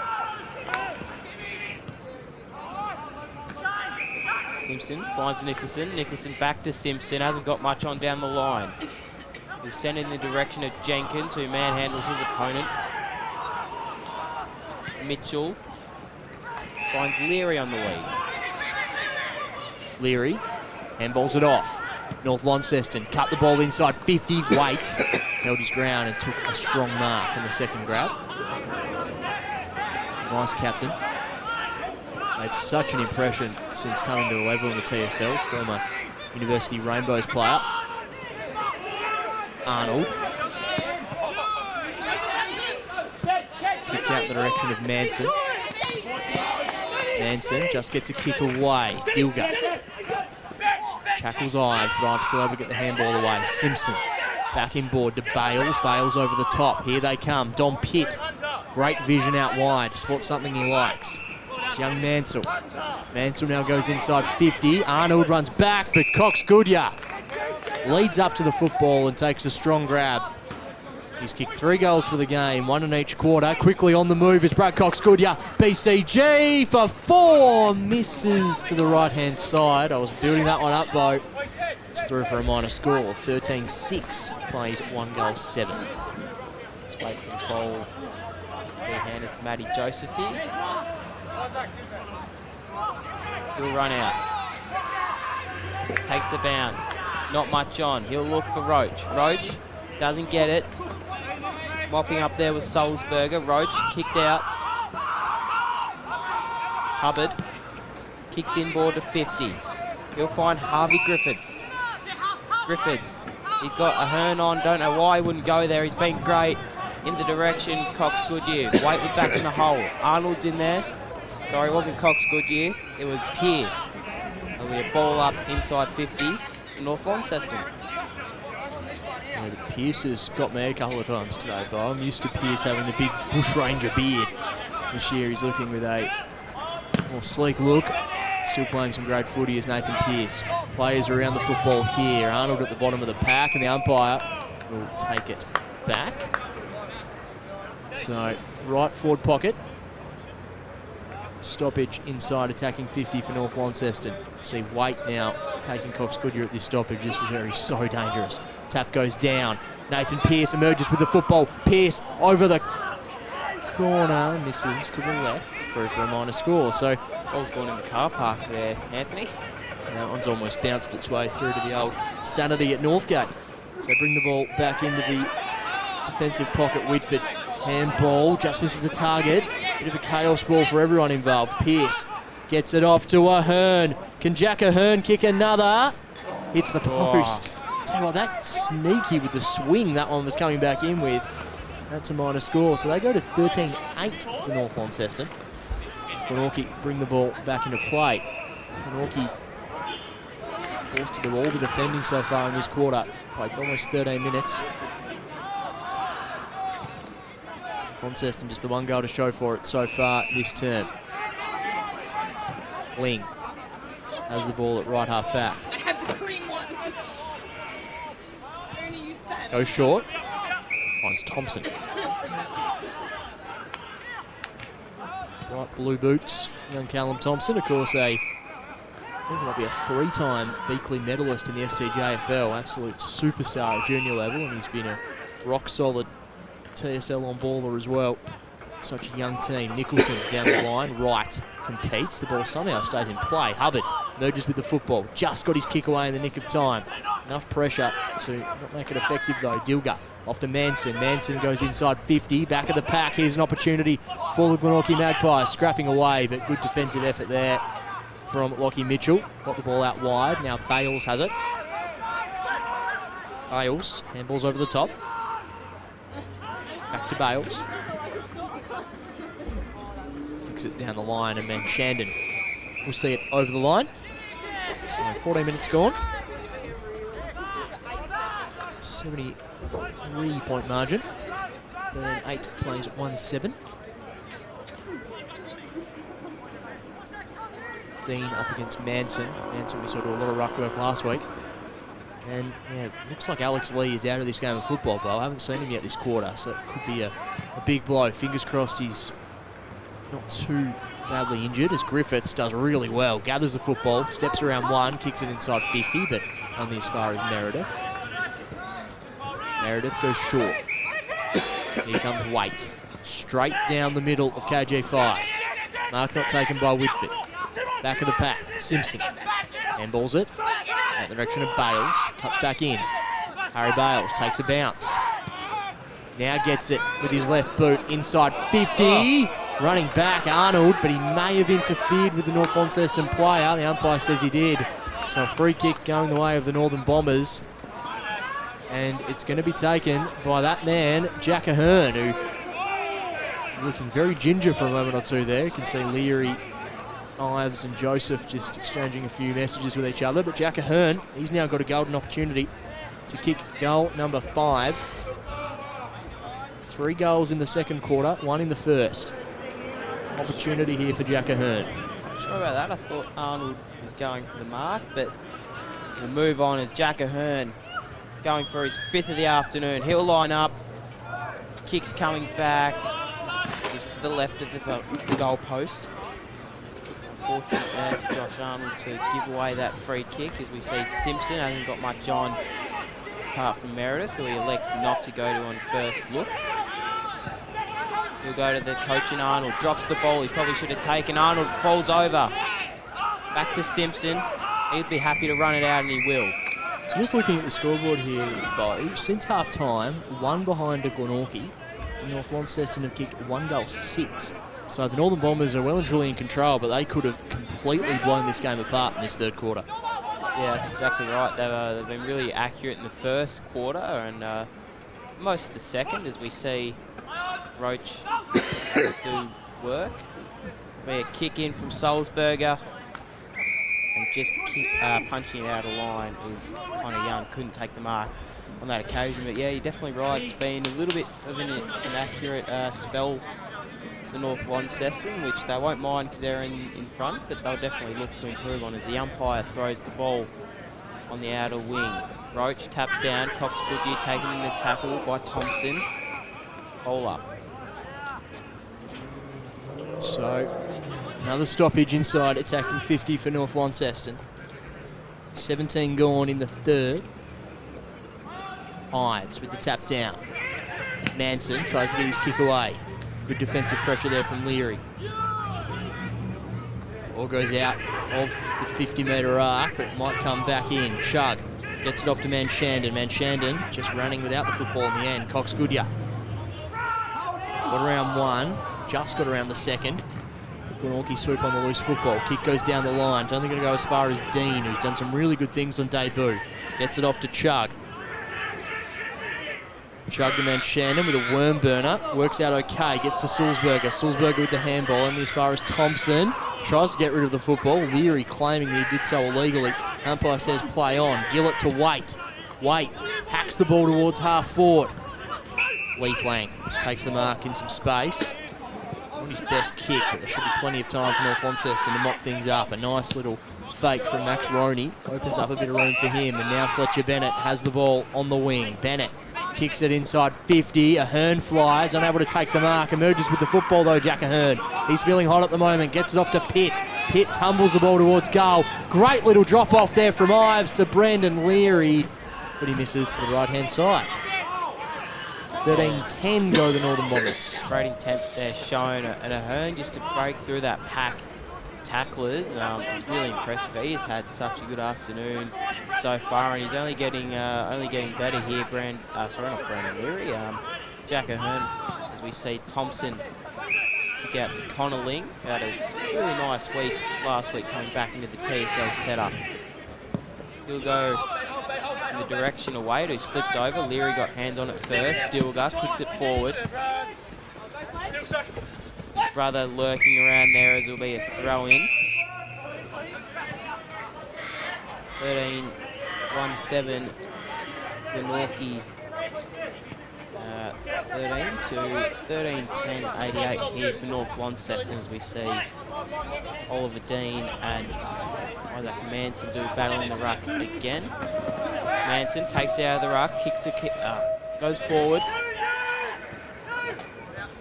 Simpson finds Nicholson. Nicholson back to Simpson. Hasn't got much on down the line. He'll send in the direction of Jenkins, who manhandles his opponent. Mitchell finds Leary on the wing. Leary handballs it off. North Launceston cut the ball inside 50. Waite held his ground and took a strong mark on the second grab. Vice captain made such an impression since coming to the level in the TSL. Former University Rainbows player. Arnold kicks out in the direction of Manson. Manson just gets a kick away. Dilger shackles eyes, but I'm still able to get the handball away. Simpson back inboard to Bales. Bales over the top. Here they come. Dom Pitt. Great vision out wide. Spots something he likes. It's young Mansell. Mansell now goes inside 50. Arnold runs back, but Cox Goodyear leads up to the football and takes a strong grab. He's kicked 3 goals for the game, 1 in each quarter. Quickly on the move is Brad Cox Goodyear. BCG for 4. Misses to the right-hand side. I was building that one up, though. It's through for a minor score. 13-6. Plays 1 goal 7. Let's wait for the ball. Be handed to Matty Joseph here. He'll run out. Takes a bounce. Not much on. He'll look for Roach. Roach doesn't get it. Mopping up there was Solsberger. Roach kicked out. Hubbard kicks inboard to 50. He'll find Harvey Griffiths. Griffiths. He's got a Hearn on. Don't know why he wouldn't go there. He's been great in the direction. Cox Goodyear. Waite was back in the hole. Arnold's in there. Sorry, it wasn't Cox Goodyear. It was Pearce. There'll be a ball up inside 50. North Launceston. Pearce has got me a couple of times today, but I'm used to Pearce having the big bushranger beard. This year he's looking with a more sleek look. Still playing some great footy as Nathan Pearce. Players around the football here. Arnold at the bottom of the pack, and the umpire will take it back. So, right forward pocket. Stoppage inside attacking 50 for North Launceston. See Waite now taking Cox Goodyear at this stoppage. This is so dangerous. Tap goes down. Nathan Pearce emerges with the football. Pearce over the corner. Misses to the left. Through for a minor score. So, ball's gone in the car park there, Anthony. That one's almost bounced its way through to the old Sanity at Northgate. So bring the ball back into the defensive pocket. Whitford handball. Just misses the target. Bit of a chaos ball for everyone involved. Pearce gets it off to Ahern. Can Jack Ahern kick another? Hits the post. Tell you what, that's sneaky with the swing that one was coming back in with. That's a minor score. So they go to 13-8 to North Launceston. Glenorchy bring the ball back into play. Glenorchy forced to do all the defending so far in this quarter. Played almost 13 minutes. Launceston just the 1 goal to show for it so far this term. Ling has the ball at right half back. I have the green one. Goes short. Finds Thompson. Right, blue boots. Young Callum Thompson, of course, I think he might be a 3-time Beakley medalist in the STJFL. Absolute superstar at junior level, and he's been a rock-solid TSL on baller as well. Such a young team. Nicholson down the line. Wright competes. The ball somehow stays in play. Hubbard merges with the football. Just got his kick away in the nick of time. Enough pressure to not make it effective though. Dilger off to Manson. Manson goes inside 50. Back of the pack. Here's an opportunity for the Glenorchy Magpies. Scrapping away, but good defensive effort there from Lockie Mitchell. Got the ball out wide. Now Bales has it. Bales. Handballs over the top. Back to Bales. Kicks it down the line, and then Shandon will see it over the line. So 14 minutes gone. 73-point margin. Then 8 plays at 1-7. Dean up against Manson. Manson, we saw do a lot of ruck work last week. And yeah, looks like Alex Lee is out of this game of football, Bo. I haven't seen him yet this quarter, so it could be a big blow. Fingers crossed he's not too badly injured, as Griffiths does really well. Gathers the football, steps around one, kicks it inside 50, but only as far as Meredith. Meredith goes short. Here comes Waite. Straight down the middle of KG5. Mark not taken by Whitford. Back of the pack, Simpson. Handballs it. At the direction of Bales. Cuts back in. Harry Bales takes a bounce. Now gets it with his left boot inside 50. Running back, Arnold, but he may have interfered with the North Launceston player. The umpire says he did. So a free kick going the way of the Northern Bombers. And it's going to be taken by that man, Jack Ahern, who looking very ginger for a moment or two there. You can see Leary, Ives and Joseph just exchanging a few messages with each other. But Jack Ahern, he's now got a golden opportunity to kick goal number 5. 3 goals in the second quarter, 1 in the first. Opportunity here for Jack Ahern. Not sure about that. I thought Arnold was going for the mark, but we'll move on as Jack Ahern going for his 5th of the afternoon. He'll line up. Kicks coming back just to the left of the goal post. Unfortunate there for Josh Arnold to give away that free kick, as we see Simpson hasn't got much on apart from Meredith, who he elects not to go to on first look. He'll go to the coach and Arnold, drops the ball he probably should have taken. Arnold falls over. Back to Simpson. He'd be happy to run it out, and he will. So just looking at the scoreboard here, Bo, since half-time, 1 behind to Glenorchy. North Launceston have kicked 1 goal 6. So the Northern Bombers are well and truly in control, but they could have completely blown this game apart in this third quarter. Yeah, that's exactly right. They've been really accurate in the first quarter and most of the second, as we see Roach do work. Be a kick in from Salzberger, and just punching it out of line is Connor Young. Couldn't take the mark on that occasion, but yeah, you're definitely right. It's been a little bit of an inaccurate spell, the North Launceston, which they won't mind because they're in front, but they'll definitely look to improve on as the umpire throws the ball on the outer wing. Roach taps down, Cox Goodyear taken in the tackle by Thompson. Ball up. So, another stoppage inside, attacking 50 for North Launceston. 17 gone in the third. Ives with the tap down. Manson tries to get his kick away. Good defensive pressure there from Leary. Ball goes out of the 50-metre arc, but it might come back in. Chug gets it off to Manshandon. Manshandon just running without the football in the end. Cox Goodyear got around 1, just got around the second. Glenorchy swoop on the loose football. Kick goes down the line. It's only going to go as far as Dean, who's done some really good things on debut. Gets it off to Chug. Chug to Manshandon with a worm burner. Works out okay. Gets to Sulzberger. Sulzberger with the handball. And as far as Thompson. Tries to get rid of the football. Leary claiming that he did so illegally. Umpire says play on. Gillett to Waite. Waite hacks the ball towards half forward. Lee Flank takes the mark in some space. Not his best kick, but there should be plenty of time for North Launceston to mop things up. A nice little fake from Max Roney. Opens up a bit of room for him. And now Fletcher Bennett has the ball on the wing. Bennett kicks it inside 50. Ahern flies, unable to take the mark. Emerges with the football though, Jack Ahern. He's feeling hot at the moment. Gets it off to Pitt. Pitt tumbles the ball towards goal. Great little drop off there from Ives to Brendan Leary, but he misses to the right-hand side. 13-10 go the Northern Bombers. Great intent there shown, and Ahern just to break through that pack of tacklers. It's really impressive. He has had such a good afternoon so far, and he's only getting better here. Not Brandon Leary. Jack Ahern, as we see Thompson kick out to Connor Ling. Had a really nice week last week coming back into the TSL setup. He'll go in the direction of Wade, who slipped over. Leary got hands on it first. Dilger kicks it forward. Brother lurking around there as it will be a throw in. 13-17 Glenorchy 13 to 13-10-88 here for North Launceston as we see Oliver Dean and Isaac Manson do battle in the ruck again. Manson takes it out of the ruck, kicks it, goes forward.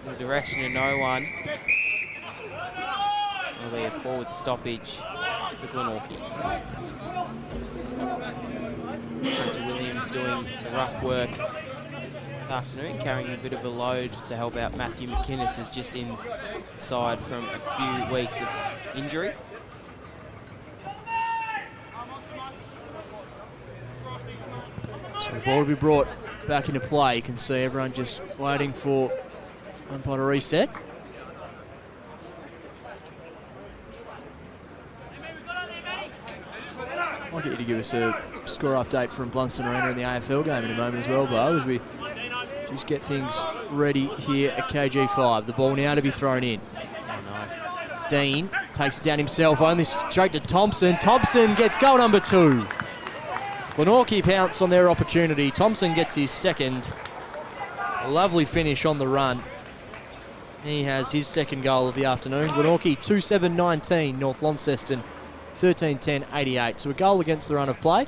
In the direction of no one. There'll be a forward stoppage for Glenorchy. Hunter Williams doing the ruck work this afternoon, carrying a bit of a load to help out Matthew McInnes, who's just inside from a few weeks of injury. So the ball will be brought back into play. You can see everyone just waiting for umpire to reset. I'll get you to give us a score update from Blunston Arena in the AFL game in a moment as well, Bo, as we just get things ready here at KG5. The ball now to be thrown in. Dean takes it down himself, only straight to Thompson. Thompson gets goal number 2. Glenorchy pounce on their opportunity. Thompson gets his second. A lovely finish on the run. He has his second goal of the afternoon. Glenorchy 2-7-19, North Launceston 13-10-88. So a goal against the run of play.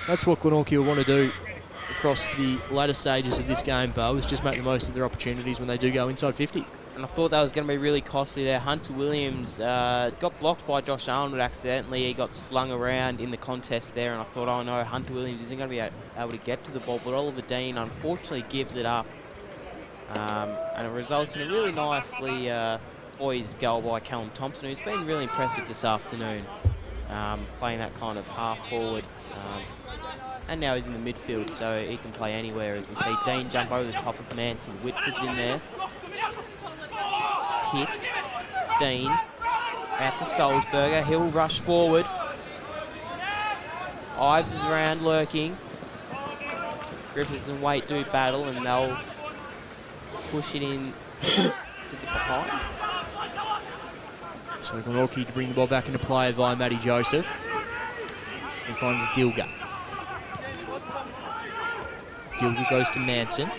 That's what Glenorchy will want to do across the later stages of this game, Bo, is just make the most of their opportunities when they do go inside 50. And I thought that was going to be really costly there. Hunter Williams got blocked by Josh Arnold accidentally. He got slung around in the contest there, and I thought, oh no, Hunter Williams isn't going to be able to get to the ball. But Oliver Dean unfortunately gives it up. And it results in a really nicely poised goal by Callum Thompson, who's been really impressive this afternoon, playing that kind of half forward. And now he's in the midfield, so he can play anywhere, as we see Dean jump over the top of Manson. Whitford's in there. Hit. Dean. Out to Salzberger. He'll rush forward. Ives is around lurking. Griffiths and Waite do battle, and they'll push it in to the behind. So Glenorchy to bring the ball back into play via Matty Joseph. He finds Dilger. Dilger goes to Manson.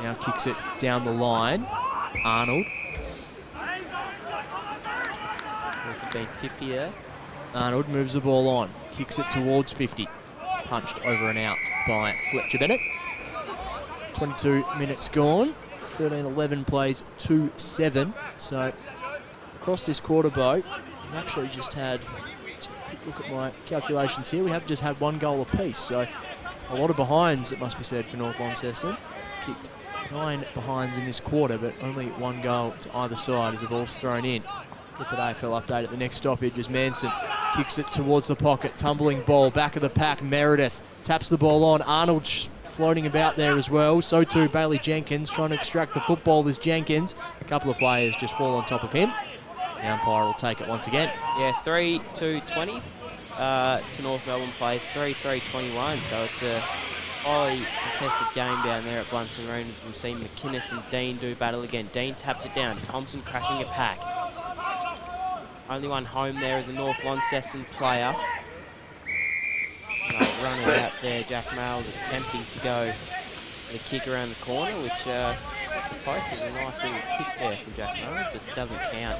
Now kicks it down the line. Arnold. Could have been 50 there. Arnold moves the ball on. Kicks it towards 50. Punched over and out by Fletcher Bennett. 22 minutes gone. 13-11 plays 2-7. So across this quarter, Bo, we've actually just had, look at my calculations here, we have just had 1 goal apiece. So a lot of behinds, it must be said, for North Launceston. Kicked 9 behinds in this quarter, but only 1 goal to either side as the ball's thrown in. Get that AFL update at the next stoppage as Manson kicks it towards the pocket. Tumbling ball, back of the pack. Meredith taps the ball on. Arnold floating about there as well. So too Bailey Jenkins trying to extract the football as Jenkins. A couple of players just fall on top of him. The umpire will take it once again. Yeah, 3-2-20 to North Melbourne plays 3-3-21. So it's a highly contested game down there at Blunston Arena. We've seen McInnes and Dean do battle again. Dean taps it down. Thompson crashing a pack. Only one home there is a North Launceston player. Running out there, Jack Mayles attempting to go the kick around the corner, which the post is a nice little kick there from Jack Mayles, but it doesn't count.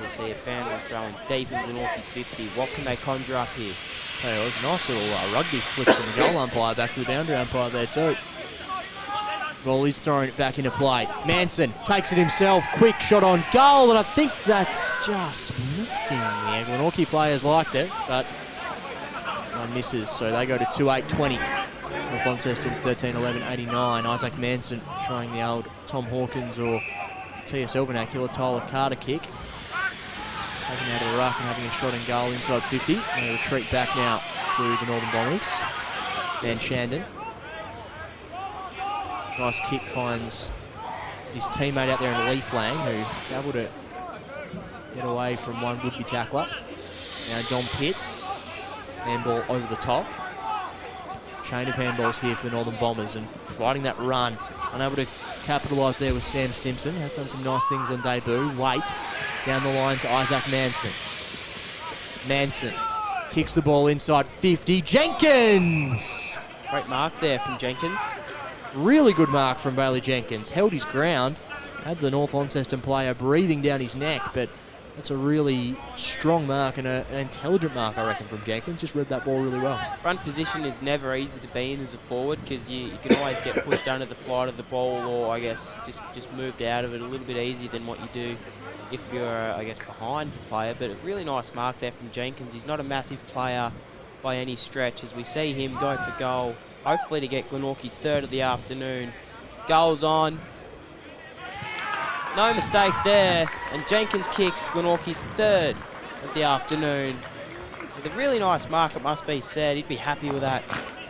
We'll see a boundary throwing deep in Glenorchy's 50. What can they conjure up here? Tell you, it was a nice little rugby flick from the goal umpire back to the boundary umpire there too. Ball is throwing it back into play. Manson takes it himself. Quick shot on goal, and I think that's just missing there. Glenorchy players liked it, but one misses, so they go to 2-8-20. North Launceston 13-11-89. Isaac Manson trying the old Tom Hawkins or TSL vernacular Tyler Carter kick. Taken out of the ruck and having a shot and goal inside 50. They retreat back now to the Northern Bombers. Van Shandon. Nice kick, finds his teammate out there in the leaf lane, who's able to get away from one would-be tackler. Now Dom Pitt, handball over the top. Chain of handballs here for the Northern Bombers, and fighting that run, unable to capitalise there with Sam Simpson. Has done some nice things on debut. Waite down the line to Isaac Manson. Manson kicks the ball inside 50. Jenkins Great mark there from Jenkins. Really good mark from Bailey Jenkins. Held his ground. Had the North Launceston player breathing down his neck, but that's a really strong mark and an intelligent mark, I reckon, from Jenkins. Just read that ball really well. Front position is never easy to be in as a forward because you can always get pushed under the flight of the ball, or I guess just moved out of it a little bit easier than what you do if you're, I guess, behind the player. But a really nice mark there from Jenkins. He's not a massive player by any stretch, as we see him go for goal, hopefully to get Glenorchy's third of the afternoon. Goals on. No mistake there, and Jenkins kicks Glenorchy's third of the afternoon. With a really nice mark, it must be said. He'd be happy with that,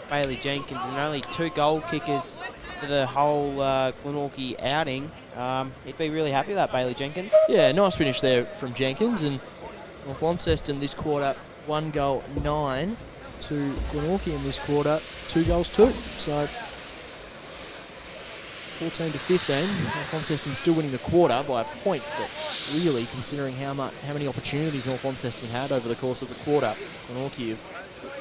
Bailey Jenkins, and only 2 goal kickers for the whole Glenorchy outing. He'd be really happy with that, Bailey Jenkins. Yeah, nice finish there from Jenkins, and North Launceston this quarter 1 goal 9 to Glenorchy in this quarter 2 goals 2. So 14 to 15. North Launceston still winning the quarter by a point, but really considering how many opportunities North Launceston had over the course of the quarter, Glenorchy have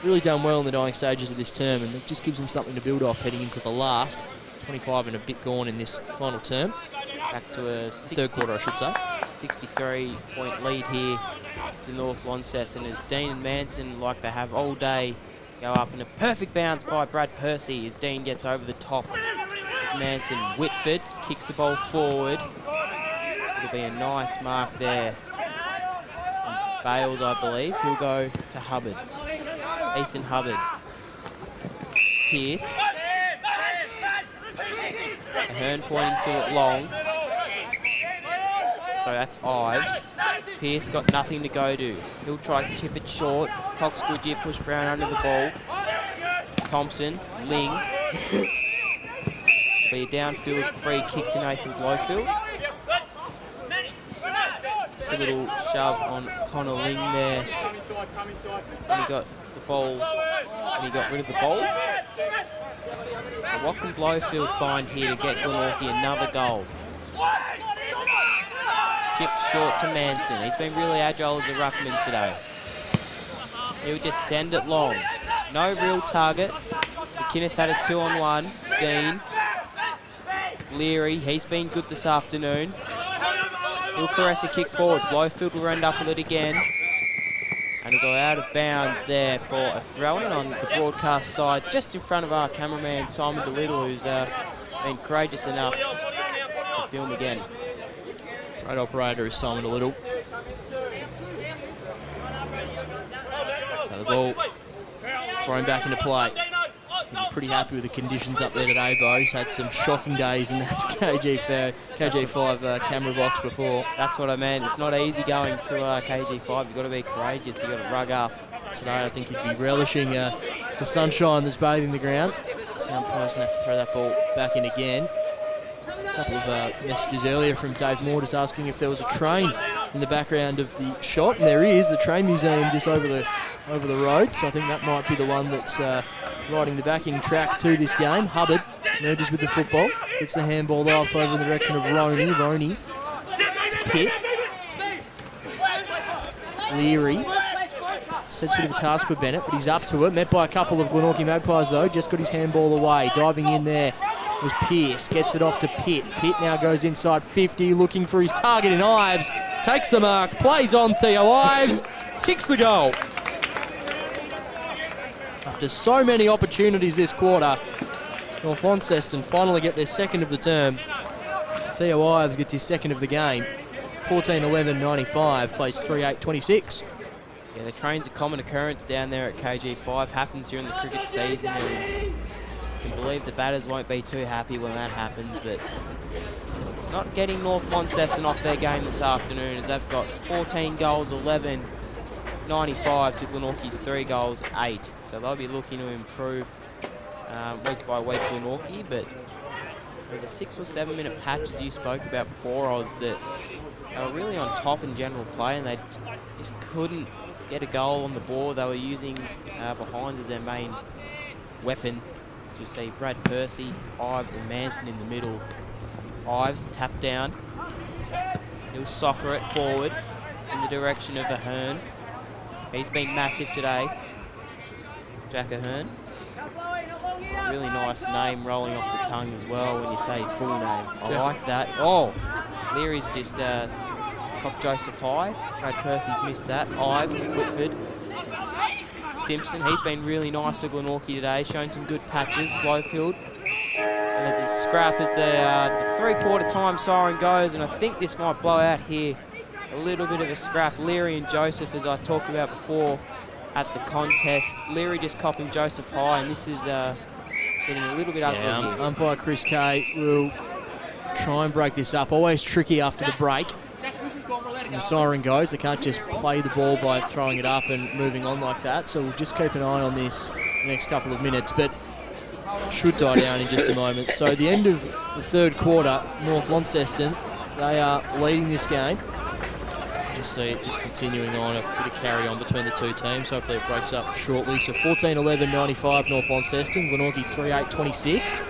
really done well in the dying stages of this term, and it just gives them something to build off heading into the last 25 and a bit gone in this final term. Back to a third quarter, I should say. 63-point lead here to North Launceston as Dean and Manson, like they have all day, go up in a perfect bounce by Brad Percy as Dean gets over the top of Manson. Whitford kicks the ball forward. It'll be a nice mark there. And Bales, I believe. He'll go to Hubbard. Ethan Hubbard. Pearce. Ahern pointing to it long. So that's Ives. Pearce got nothing to go to. He'll try to tip it short. Cox Goodyear push Brown under the ball. Thompson, Ling. Be a downfield free kick to Nathan Blowfield. Just a little shove on Connor Ling there. And he got the ball, and he got rid of the ball. Now what can Blowfield find here to get Glenorchy another goal? Chipped short to Manson. He's been really agile as a ruckman today. He'll just send it long. No real target. McInnes had a 2-on-1. Dean. Leary, he's been good this afternoon. He'll caress a kick forward. Blowfield will end up with it again. And he'll go out of bounds there for a throw-in on the broadcast side, just in front of our cameraman Simon DeLittle, who's been courageous enough to film again. Great operator is Simon DeLittle. So the ball thrown back into play. He's pretty happy with the conditions up there today, Bo. He's had some shocking days in that KG5 camera box before. That's what I meant. It's not easy going to KG5. You've got to be courageous. You've got to rug up. Today, I think he'd be relishing the sunshine that's bathing the ground. So Umpire's going to have to throw that ball back in again. A couple of messages earlier from Dave Moore just asking if there was a train in the background of the shot, and there is. The train museum just over the road, so I think that might be the one that's riding the backing track to this game. Hubbard merges with the football, gets the handball off over in the direction of Roney. Roney to Pitt. Leary sets a bit of a task for Bennett, but he's up to it. Met by a couple of Glenorchy Magpies though, just got his handball away. Diving in there was Pearce, gets it off to Pitt. Pitt now goes inside 50, looking for his target in Ives. Takes the mark, plays on Theo Ives, kicks the goal. After so many opportunities this quarter, North Launceston finally get their second of the term. Theo Ives gets his second of the game. 14-11-95, plays 3-8-26. Yeah, the train's a common occurrence down there at KG5. Happens during the cricket season, and you can believe the batters won't be too happy when that happens, but it's not getting North Launceston off their game this afternoon, as they've got 14 goals, 11, 95 to Glenorchy's 3 goals, 8. So they'll be looking to improve week by week Glenorchy, but there's a 6 or 7 minute patch, as you spoke about before, Oz, that they were really on top in general play, and they just couldn't get a goal on the board. They were using behind as their main weapon. You see Brad Percy, Ives and Manson in the middle. Ives tapped down. He'll soccer it forward in the direction of Ahern. He's been massive today, Jack Ahern. that really nice name rolling off the tongue as well when you say his full name. I like that. Oh, Leary's just copped Joseph high. Brad Percy's missed that. Ives, Whitford. Simpson, he's been really nice for Glenorchy today, shown some good patches. Blowfield. And there's a scrap as the three-quarter time siren goes, and I think this might blow out here. A little bit of a scrap. Leary and Joseph, as I talked about before at the contest. Leary just copping Joseph high, and this is getting a little bit ugly here. Umpire Chris Kay will try and break this up. Always tricky after the break. And the siren goes. They can't just play the ball by throwing it up and moving on like that. So we'll just keep an eye on this the next couple of minutes. But should die down in just a moment. So the end of the third quarter, North Launceston, they are leading this game. Just see it just continuing on, a bit of carry on between the two teams. Hopefully it breaks up shortly. So 14-11-95 North Launceston, Glenorchy 3-8-26.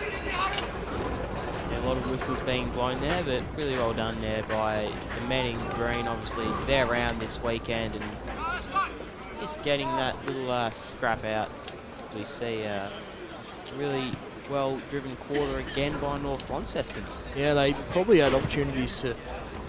Yeah, a lot of whistles being blown there, but really well done there by the men in green. Obviously it's their round this weekend, and just getting that little scrap out. We see really well-driven quarter again by North Launceston. Yeah, they probably had opportunities to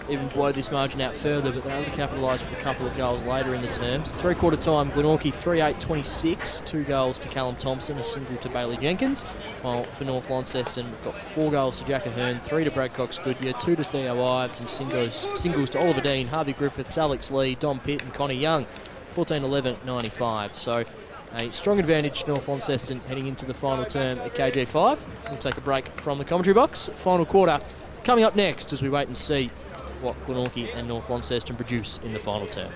even blow this margin out further, but they were able to capitalise with a couple of goals later in the terms. Three-quarter time, Glenorchy 3-8-26, 2 goals to Callum Thompson, a single to Bailey Jenkins. While for North Launceston, we've got 4 goals to Jack Ahern, 3 to Brad Cox-Goodyear, 2 to Theo Ives, and singles to Oliver Dean, Harvey Griffiths, Alex Lee, Dom Pitt, and Connie Young. 14-11-95. So a strong advantage North Launceston heading into the final term at KG5. We'll take a break from the commentary box. Final quarter coming up next as we wait and see what Glenorchy and North Launceston produce in the final term.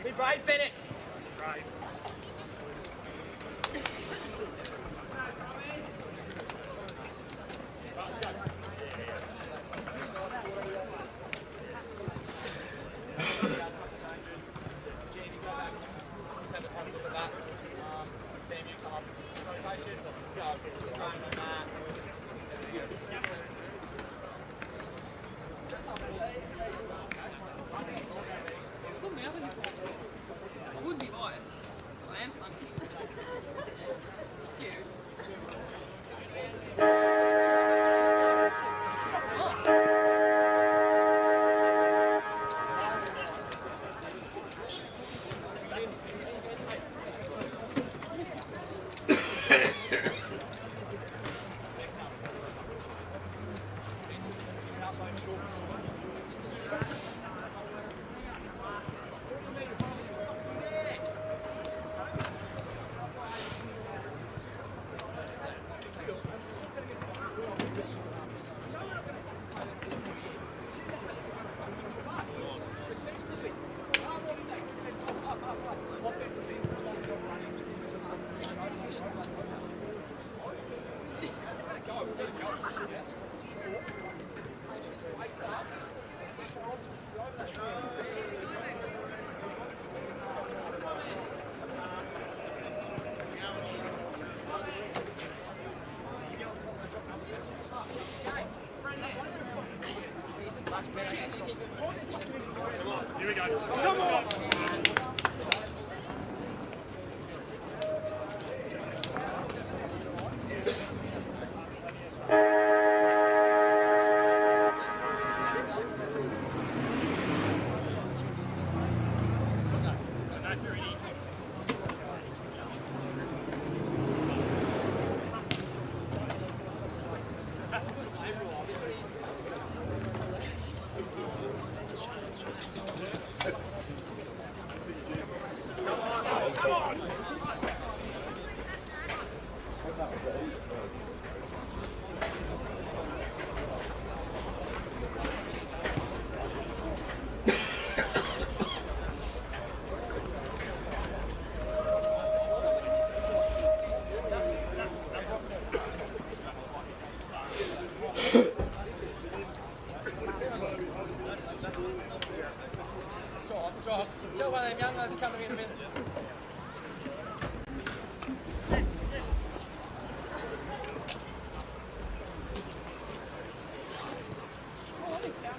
Be brave, Bennett. Brave.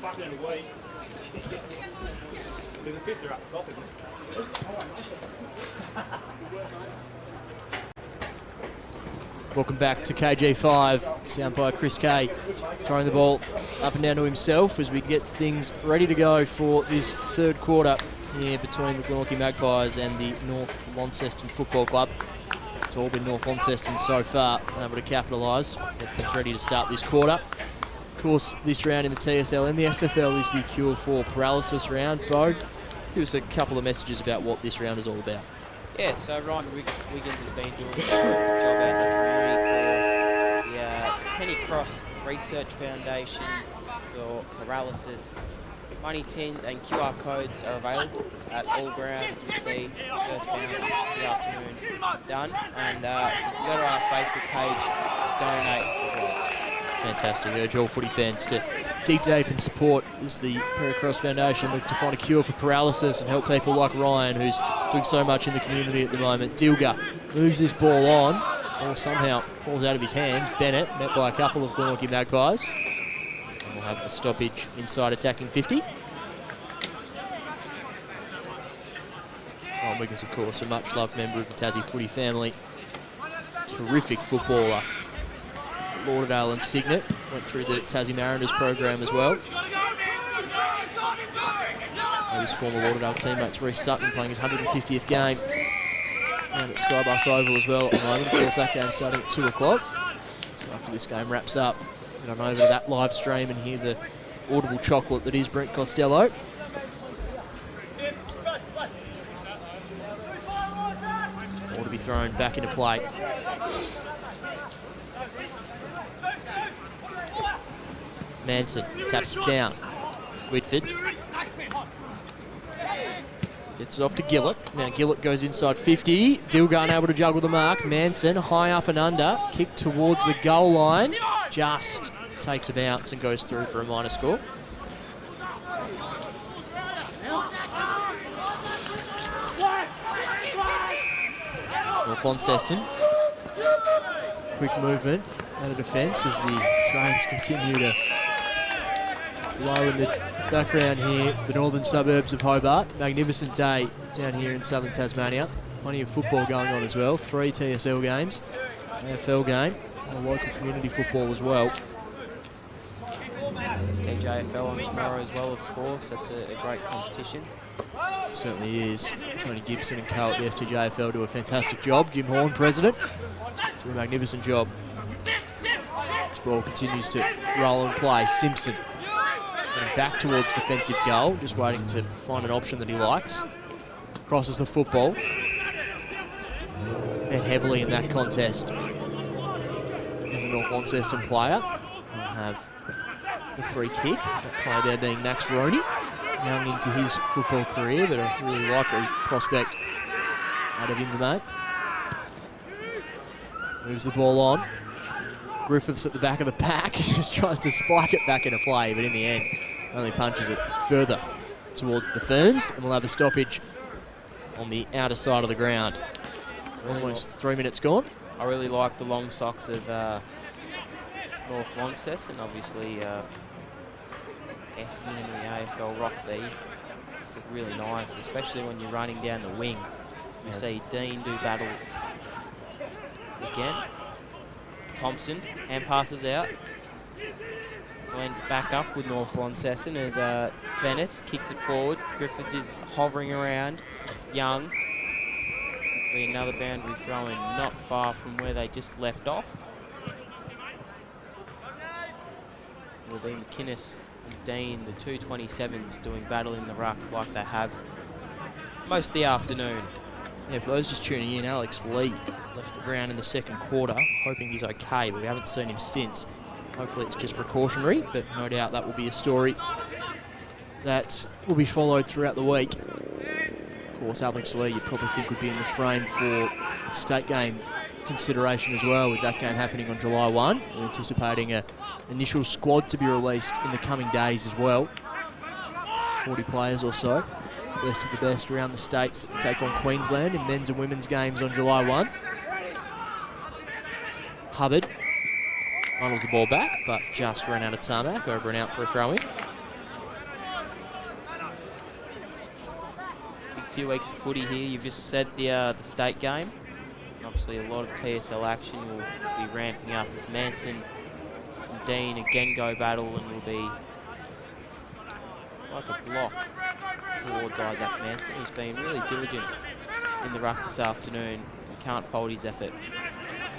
Back down the way. There's a pisser up the top, isn't Welcome back to KG5. Sound by Chris Kay, throwing the ball up and down to himself as we get things ready to go for this third quarter here between the Glenorchy Magpies and the North Launceston Football Club. It's all been North Launceston so far, able to capitalise, get things ready to start this quarter. Of course, this round in the TSL and the SFL is the Cure for Paralysis round. Bo, give us a couple of messages about what this round is all about. Yeah, so Ryan Wiggins has been doing a terrific job out in the community for the Penny Cross Research Foundation for paralysis. Money tins and QR codes are available at all grounds, as we see. First bounce the afternoon done, and you can go to our Facebook page to donate as well. Fantastic. Urge all footy fans to dig deep and support as the Penny Cross Foundation look to find a cure for paralysis and help people like Ryan, who's doing so much in the community at the moment. Dilger moves this ball on, or somehow falls out of his hands. Bennett, met by a couple of Glenorchy Magpies. And we'll have a stoppage inside attacking 50. Ryan Wiggins, of course, a much-loved member of the Tassie footy family. Terrific footballer. Lauderdale and Cygnet went through the Tassie Mariners program as well. His former Lauderdale teammates, Reece Sutton, playing his 150th game down at Skybus Oval as well at the moment. Of course, that game's starting at 2 o'clock. So after this game wraps up, head on over to that live stream and hear the audible chocolate that is Brent Costello. Ball to be thrown back into play. Manson taps it down. Whitford gets it off to Gillett. Now Gillett goes inside 50. Dilgar unable to juggle the mark. Manson high up and under. Kick towards the goal line. Just takes a bounce and goes through for a minor score. North Launceston. Quick movement out of defence as the trains continue to low in the background here, the northern suburbs of Hobart. Magnificent day down here in southern Tasmania. Plenty of football going on as well. 3 TSL games, AFL game, and local community football as well. STJFL on tomorrow as well, of course. That's a great competition. It certainly is. Tony Gibson and Carl at the STJFL do a fantastic job. Jim Horn, president, do a magnificent job. This ball continues to roll and play. Simpson getting back towards defensive goal, just waiting to find an option that he likes. Crosses the football. Met heavily in that contest is a North Launceston player. He'll have the free kick. That player there being Max Roney, young into his football career, but a really likely prospect out of Invermay. Moves the ball on. Griffiths at the back of the pack, just tries to spike it back into play, but in the end only punches it further towards the Ferns, and we'll have a stoppage on the outer side of the ground. Almost 3 minutes gone. I really like the long socks of North Launceston, obviously Essendon in the AFL rock these. It's really nice, especially when you're running down the wing. You see Dean do battle again. Thompson, hand passes out. Went back up with North Launceston as Bennett kicks it forward. Griffiths is hovering around. Young. Be another boundary throw in not far from where they just left off. Will be McInnes and Dean, the 227s, doing battle in the ruck like they have most of the afternoon. Yeah, for those just tuning in, Alex Lee left the ground in the second quarter, hoping he's okay, but we haven't seen him since. Hopefully it's just precautionary, but no doubt that will be a story that will be followed throughout the week. Of course, Alex Lee you'd probably think would be in the frame for state game consideration as well, with that game happening on July 1. We're anticipating an initial squad to be released in the coming days as well. 40 players or so. Best of the best around the states that take on Queensland in men's and women's games on July 1. Hubbard funnels the ball back, but just ran out of tarmac, over and out for a throw-in. Big few weeks of footy here. You've just said the state game. Obviously, a lot of TSL action will be ramping up as Manson and Dean again go battle, and will be like a block towards Isaac Manson, who's been really diligent in the ruck this afternoon. You can't fault his effort.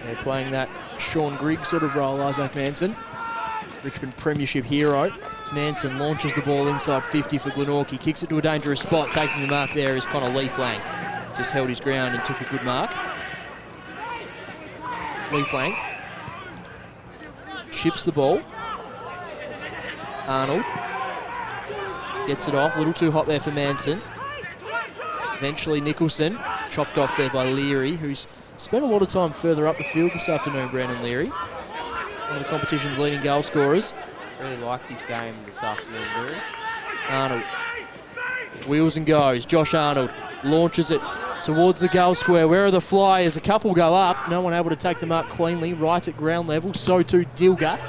They're playing that Sean Grigg sort of role, Isaac Manson. Richmond Premiership hero. As Manson launches the ball inside 50 for Glenorchy, kicks it to a dangerous spot. Taking the mark there is Connor Leaflang. Just held his ground and took a good mark. Leaflang chips the ball. Arnold gets it off, a little too hot there for Manson. Eventually Nicholson, chopped off there by Leary, who's spent a lot of time further up the field this afternoon, Brandon Leary. One of the competition's leading goal scorers. Really liked his game this afternoon, Leary. Arnold wheels and goes. Josh Arnold launches it towards the goal square. Where are the flyers? A couple go up. No one able to take them up cleanly. Right at ground level. So too Dilger.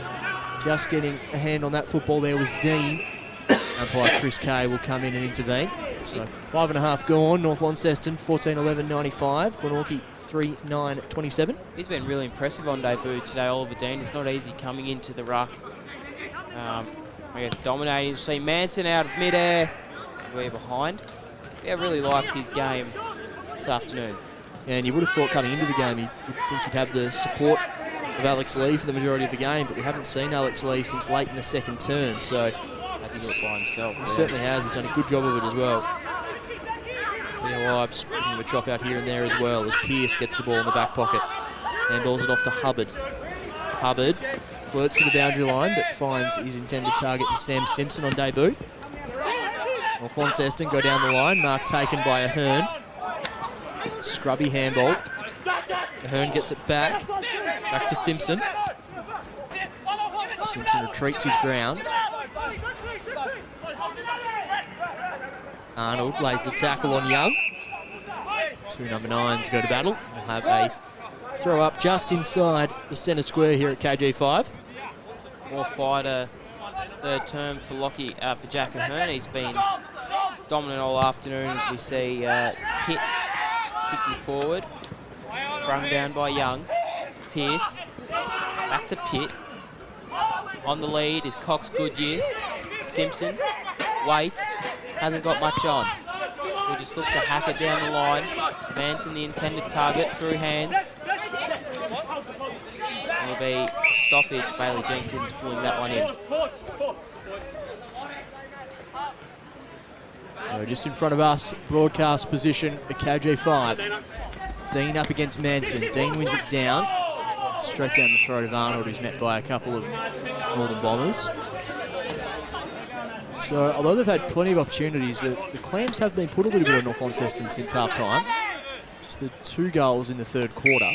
Just getting a hand on that football there was Dean. Umpire Chris Kay will come in and intervene. So 5.5 gone. North Launceston 14-11-95. Glenorchy 3-9-27. He's been really impressive on debut today, Oliver Dean. It's not easy coming into the ruck. I guess dominating. See Manson out of midair. We're behind. Yeah, really liked his game this afternoon. Yeah, and you would have thought coming into the game you'd think he'd have the support of Alex Lee for the majority of the game, but we haven't seen Alex Lee since late in the second term, so He did it by himself. He certainly has. He's done a good job of it as well. Theo Ives giving him a chop out here and there as well as Pearce gets the ball in the back pocket and balls it off to Hubbard. Hubbard flirts with the boundary line but finds his intended target in Sam Simpson on debut. North Launceston go down the line. Mark taken by Ahern. Scrubby handball. Ahern gets it back. Back to Simpson. Simpson retreats his ground. Arnold lays the tackle on Young. Two number 9s go to battle. We'll have a throw up just inside the centre square here at KG5. More quieter third term for for Jack Ahern. He's been dominant all afternoon as we see Pitt kicking forward. Run down by Young. Pearce. Back to Pitt. On the lead is Cox Goodyear. Simpson. Wait. Hasn't got much on. We'll just look to hack it down the line. Manson, the intended target, through hands. It'll be stoppage. Bailey Jenkins pulling that one in. So just in front of us, broadcast position at KG5. Dean up against Manson. Dean wins it down. Straight down the throat of Arnold, who's met by a couple of Northern Bombers. So, although they've had plenty of opportunities, the Clams have been put a little bit on North Launceston since half-time. Just the 2 goals in the third quarter.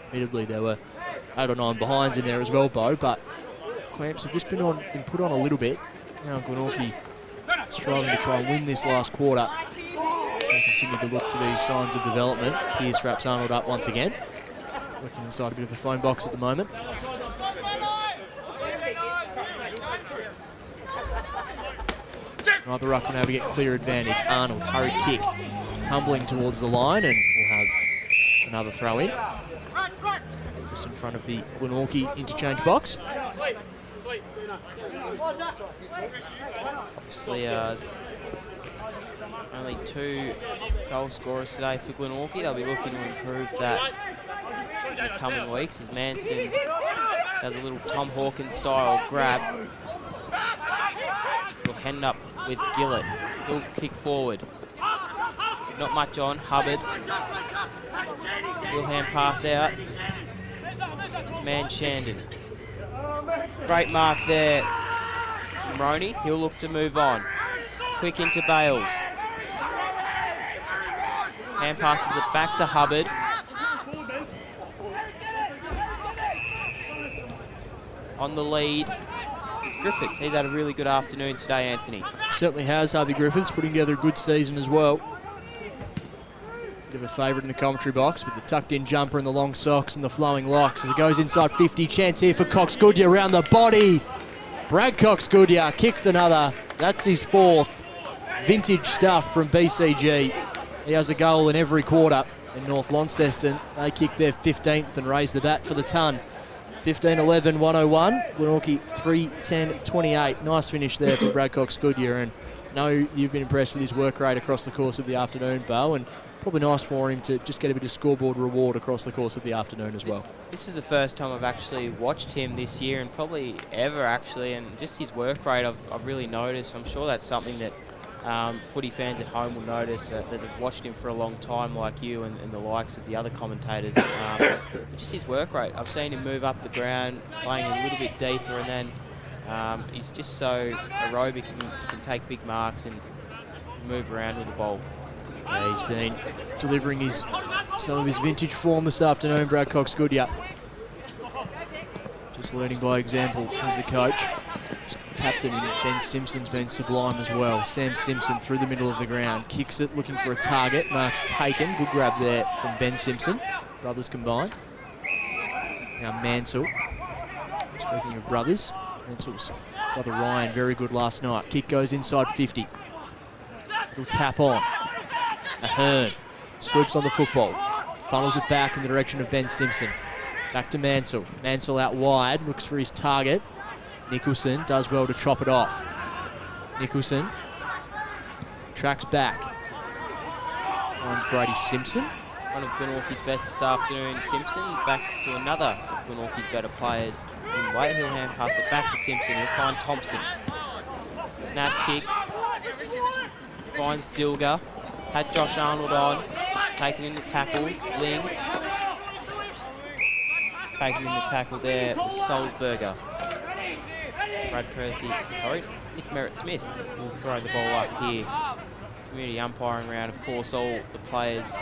Admittedly, there were 8 or 9 behinds in there as well, Bo, but Clams have just been put on a little bit. Now Glenorchy struggling to try and win this last quarter. So they continue to look for these signs of development. Pearce wraps Arnold up once again. Working inside a bit of a phone box at the moment. Right, the ruck will now get clear advantage. Arnold, hurried kick, tumbling towards the line, and we'll have another throw in. Just in front of the Glenorchy interchange box. Obviously, only 2 goal scorers today for Glenorchy. They'll be looking to improve that in the coming weeks as Manson does a little Tom Hawkins style grab. Will hand up with Gillett. He'll kick forward. Not much on. Hubbard. He'll hand pass out. It's man Shandon. Great mark there. Maroney. He'll look to move on. Quick into Bales. Hand passes it back to Hubbard. On the lead. Griffiths. He's had a really good afternoon today, Anthony. Certainly has, Harvey Griffiths, putting together a good season as well. Bit of a favourite in the commentary box with the tucked-in jumper and the long socks and the flowing locks as it goes inside 50. Chance here for Cox Goodyear around the body. Brad Cox Goodyear kicks another. That's his 4th. Vintage stuff from BCG. He has a goal in every quarter in North Launceston. They kicked their 15th and raised the bat for the ton. 15-11, 101. Glenorchy 3-10-28. Nice finish there for Brad Cox Goodyear. And I know you've been impressed with his work rate across the course of the afternoon, Bo, and probably nice for him to just get a bit of scoreboard reward across the course of the afternoon as well. This is the first time I've actually watched him this year, and probably ever actually, and just his work rate I've really noticed. I'm sure that's something that footy fans at home will notice that have watched him for a long time, like you and the likes of the other commentators. Just his work rate. I've seen him move up the ground, playing a little bit deeper, and then he's just so aerobic. He can take big marks and move around with the ball. Yeah, he's been delivering some of his vintage form this afternoon, Brad Cox Goodyear. Just learning by example as the coach. Captain in Ben Simpson's been sublime as well. Sam Simpson through the middle of the ground, kicks it, looking for a target. Mark's taken. Good grab there from Ben Simpson. Brothers combined. Now Mansell. Speaking of brothers, Mansell's brother Ryan, very good last night. Kick goes inside 50. Little tap on. Ahern swoops on the football. Funnels it back in the direction of Ben Simpson. Back to Mansell. Mansell out wide, looks for his target. Nicholson does well to chop it off. Nicholson tracks back. Finds Brady Simpson. One of Glenorchy's best this afternoon, Simpson. Back to another of Glenorchy's better players. In weight, he'll hand pass it back to Simpson. He'll find Thompson. Snap kick. Finds Dilger. Had Josh Arnold on. Taken in the tackle. Ling. Taken in the tackle there was Solsberger. Nick Merritt-Smith will throw the ball up here. Community umpiring round, of course, all the players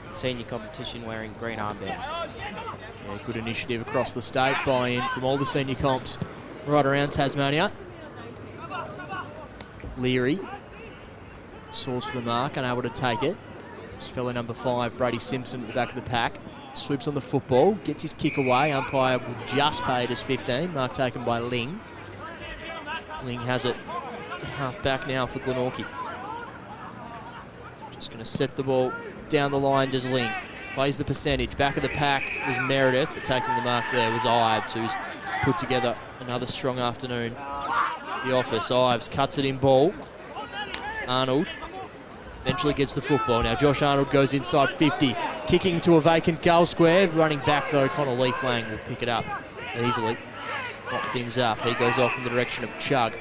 in senior competition wearing green armbands. Yeah, good initiative across the state, buy-in from all the senior comps right around Tasmania. Leary soars for the mark, unable to take it. It's fellow number 5, Brady Simpson, at the back of the pack. Swoops on the football, gets his kick away. Umpire will just pay it as 15. Mark taken by Ling. Ling has it half back now for Glenorchy. Just going to set the ball down the line, does Ling. Plays the percentage. Back of the pack was Meredith, but taking the mark there was Ives, who's put together another strong afternoon. The office, Ives cuts it in ball. Arnold eventually gets the football. Now Josh Arnold goes inside 50, kicking to a vacant goal square. Running back though, Connor Leaflang will pick it up easily. Mop things up. He goes off in the direction of Chugg.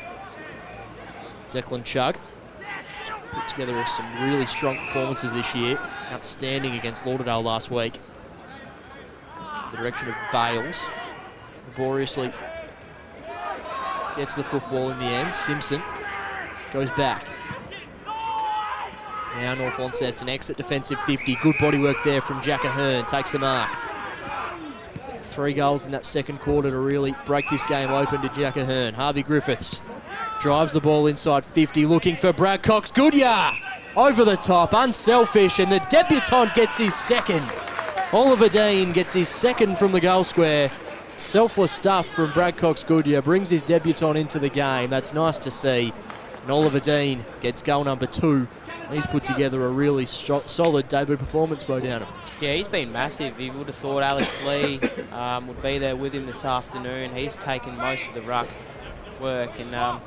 Declan Chugg put together some really strong performances this year. Outstanding against Lauderdale last week. In the direction of Bales. Laboriously gets the football in the end. Simpson goes back. Now North Launceston exit defensive 50. Good body work there from Jack Ahern. Takes the mark. 3 goals in that second quarter to really break this game open to Jack Ahern. Harvey Griffiths drives the ball inside 50, looking for Brad Cox Goodyear. Over the top, unselfish, and the debutant gets his second. Oliver Dean gets his second from the goal square. Selfless stuff from Brad Cox Goodyear. Brings his debutant into the game. That's nice to see. And Oliver Dean gets goal number 2. He's put together a really solid debut performance, Bo Downham. Yeah, he's been massive. You would have thought Alex Lee would be there with him this afternoon. He's taken most of the ruck work, and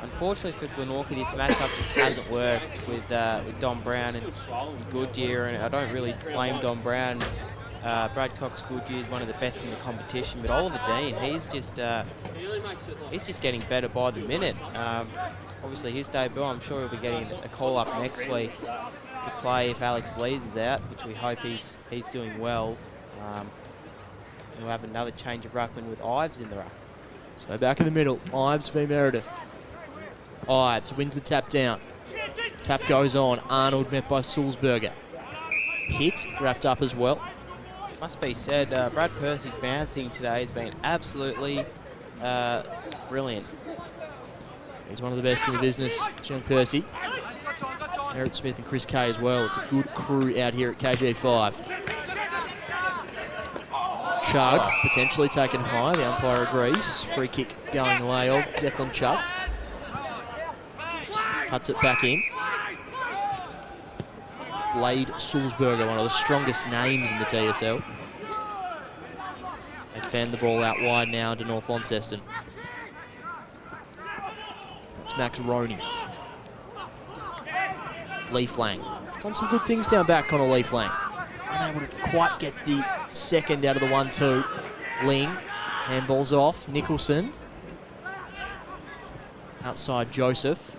unfortunately for Glenorchy, this matchup just hasn't worked with Don Brown and Goodyear, and I don't really blame Don Brown. Brad Cox Goodyear is one of the best in the competition, but Oliver Dean, he's just getting better by the minute. Obviously his debut, I'm sure he'll be getting a call up next week to play if Alex Lees is out, which we hope he's doing well. We'll have another change of ruckman with Ives in the ruck. So back in the middle, Ives v Meredith. Ives wins the tap down. Tap goes on. Arnold met by Sulzberger. Hit wrapped up as well. Must be said, Brad Percy's bouncing today has been absolutely brilliant. He's one of the best in the business, young Percy. Merritt Smith and Chris Kay as well. It's a good crew out here at KG5. Chug potentially taken high. The umpire agrees. Free kick going the way of Declan Chug. Cuts it back in. Blade Sulzberger, one of the strongest names in the TSL. They fan the ball out wide now to North Launceston. It's Max Roney. Leaf Lang. Done some good things down back, Connor Leaf Lang. Unable to quite get the second out of the 1-2. Ling. Handball's off. Nicholson. Outside Joseph.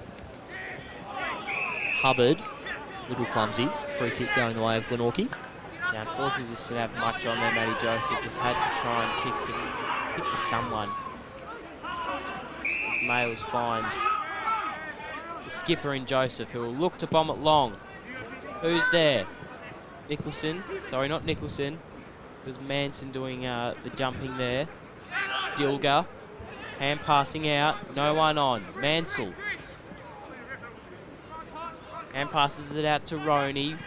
Hubbard. Little clumsy. Free kick going the way of Glenorchy. Yeah, unfortunately, just didn't have much on there. Matty Joseph just had to try and kick to someone. As Males finds the skipper in Joseph, who will look to bomb it long. Who's there? Nicholson. Sorry, not Nicholson. It was Manson doing the jumping there. Dilger. Hand passing out. No one on. Mansell. And passes it out to Roney,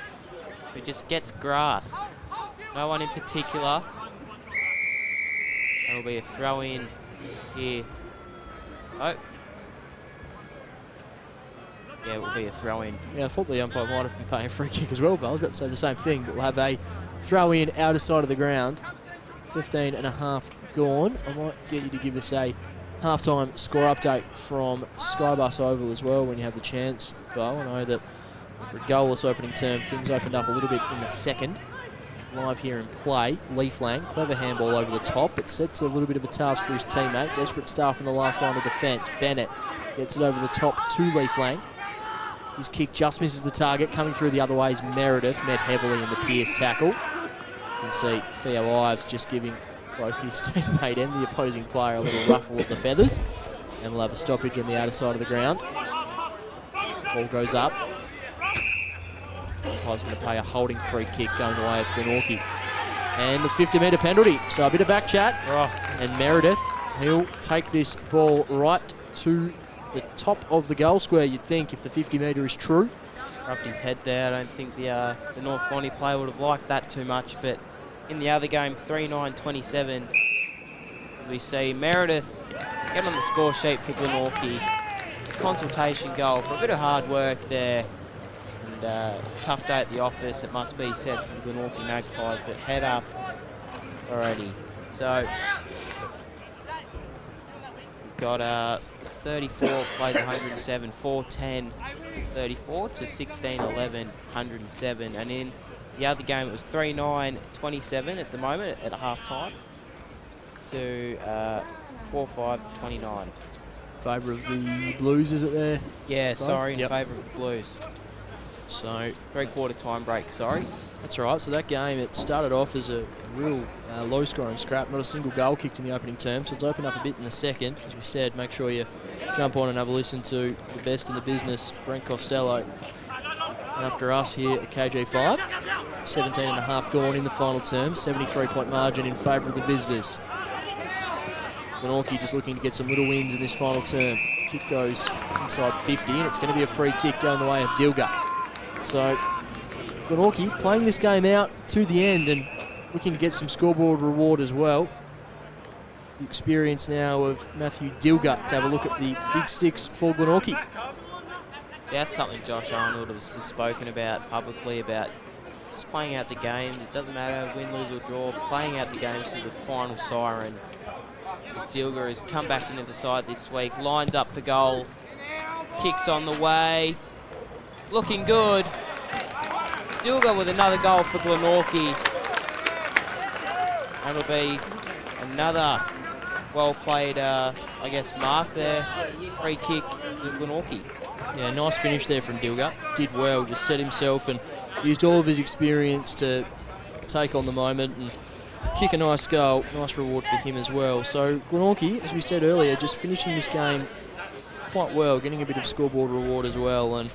who just gets grass. No one in particular. That'll be a throw in here. Oh. Yeah, it will be a throw in. Yeah, I thought the umpire might have been paying a free kick as well, but I was about to say the same thing. But we'll have a throw in outer side of the ground. 15 and a half gone. I might get you to give us a halftime score update from Skybus Oval as well when you have the chance, Bo. I know that after a goalless opening term, things opened up a little bit in the second. Live here in play, Leaf Lang, clever handball over the top, but sets a little bit of a task for his teammate. Desperate stuff in the last line of defence. Bennett gets it over the top to Leaf Lang. His kick just misses the target. Coming through the other way is Meredith, met heavily in the Pierce tackle. You can see Theo Ives just giving both his teammate and the opposing player a little ruffle of the feathers. And we'll have a stoppage on the outer side of the ground. Ball goes up. Umpire's going to pay a holding free kick going the way of Glenorchy. And the 50-metre penalty. So a bit of back chat. And Meredith, he'll take this ball right to the top of the goal square, you'd think, if the 50-metre is true. Rubbed his head there. I don't think the North Lonnie player would have liked that too much, but in the other game, 3-9-27, as we see Meredith get on the score sheet for Glenorchy. Consultation goal for a bit of hard work there. And tough day at the office, it must be said, for the Glenorchy Magpies, but head up already. So we've got 34 plays 107, 4-10, 34 to 16-11, 107. And in the other game, it was 3-9-27 at the moment at a half-time to 4-5-29. Favour of the Blues, is it there? Yeah, sorry, in favour of the Blues. So three-quarter time break, sorry. That's right. So that game, it started off as a real low-scoring scrap. Not a single goal kicked in the opening term. So it's opened up a bit in the second. As we said, make sure you jump on and have a listen to the best in the business, Brent Costello, after us here at KG5. 17 and a half gone in the final term. 73-point margin in favour of the visitors. Glenorchy just looking to get some little wins in this final term. Kick goes inside 50, and it's going to be a free kick going the way of Dilger. So Glenorchy playing this game out to the end and looking to get some scoreboard reward as well. The experience now of Matthew Dilger to have a look at the big sticks for Glenorchy. Yeah, that's something Josh Arnold has spoken about publicly, about just playing out the game. It doesn't matter win, lose or draw, playing out the games to the final siren. As Dilger has come back into the side this week, lines up for goal, kicks on the way, looking good. Dilger with another goal for Glenorchy. That'll be another well-played, I guess, mark there. Free kick for Glenorchy. Yeah, nice finish there from Dilger. Did well, just set himself and used all of his experience to take on the moment and kick a nice goal. Nice reward for him as well. So Glenorchy, as we said earlier, just finishing this game quite well, getting a bit of scoreboard reward as well. And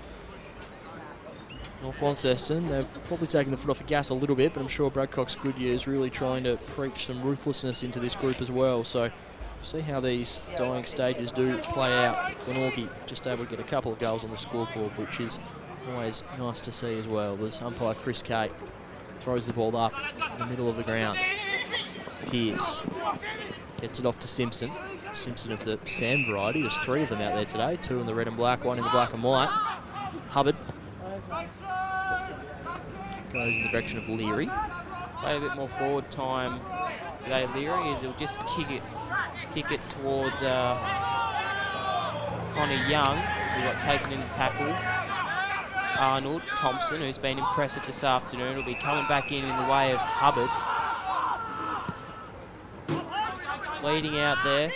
North Launceston, they've probably taken the foot off the gas a little bit, but I'm sure Brad Cox Goodyear is really trying to preach some ruthlessness into this group as well. So see how these dying stages do play out. Glenorchy just able to get a couple of goals on the scoreboard, which is always nice to see as well. There's umpire Chris Kate throws the ball up in the middle of the ground. Pearce gets it off to Simpson. Simpson of the Sam variety. There's 3 of them out there today. 2 in the red and black, 1 in the black and white. Hubbard goes in the direction of Leary. Play a bit more forward time today, Leary, is he'll just kick it towards Connor Young, who got taken in the tackle. Arnold Thompson, who's been impressive this afternoon, will be coming back in the way of Hubbard. Leading out there,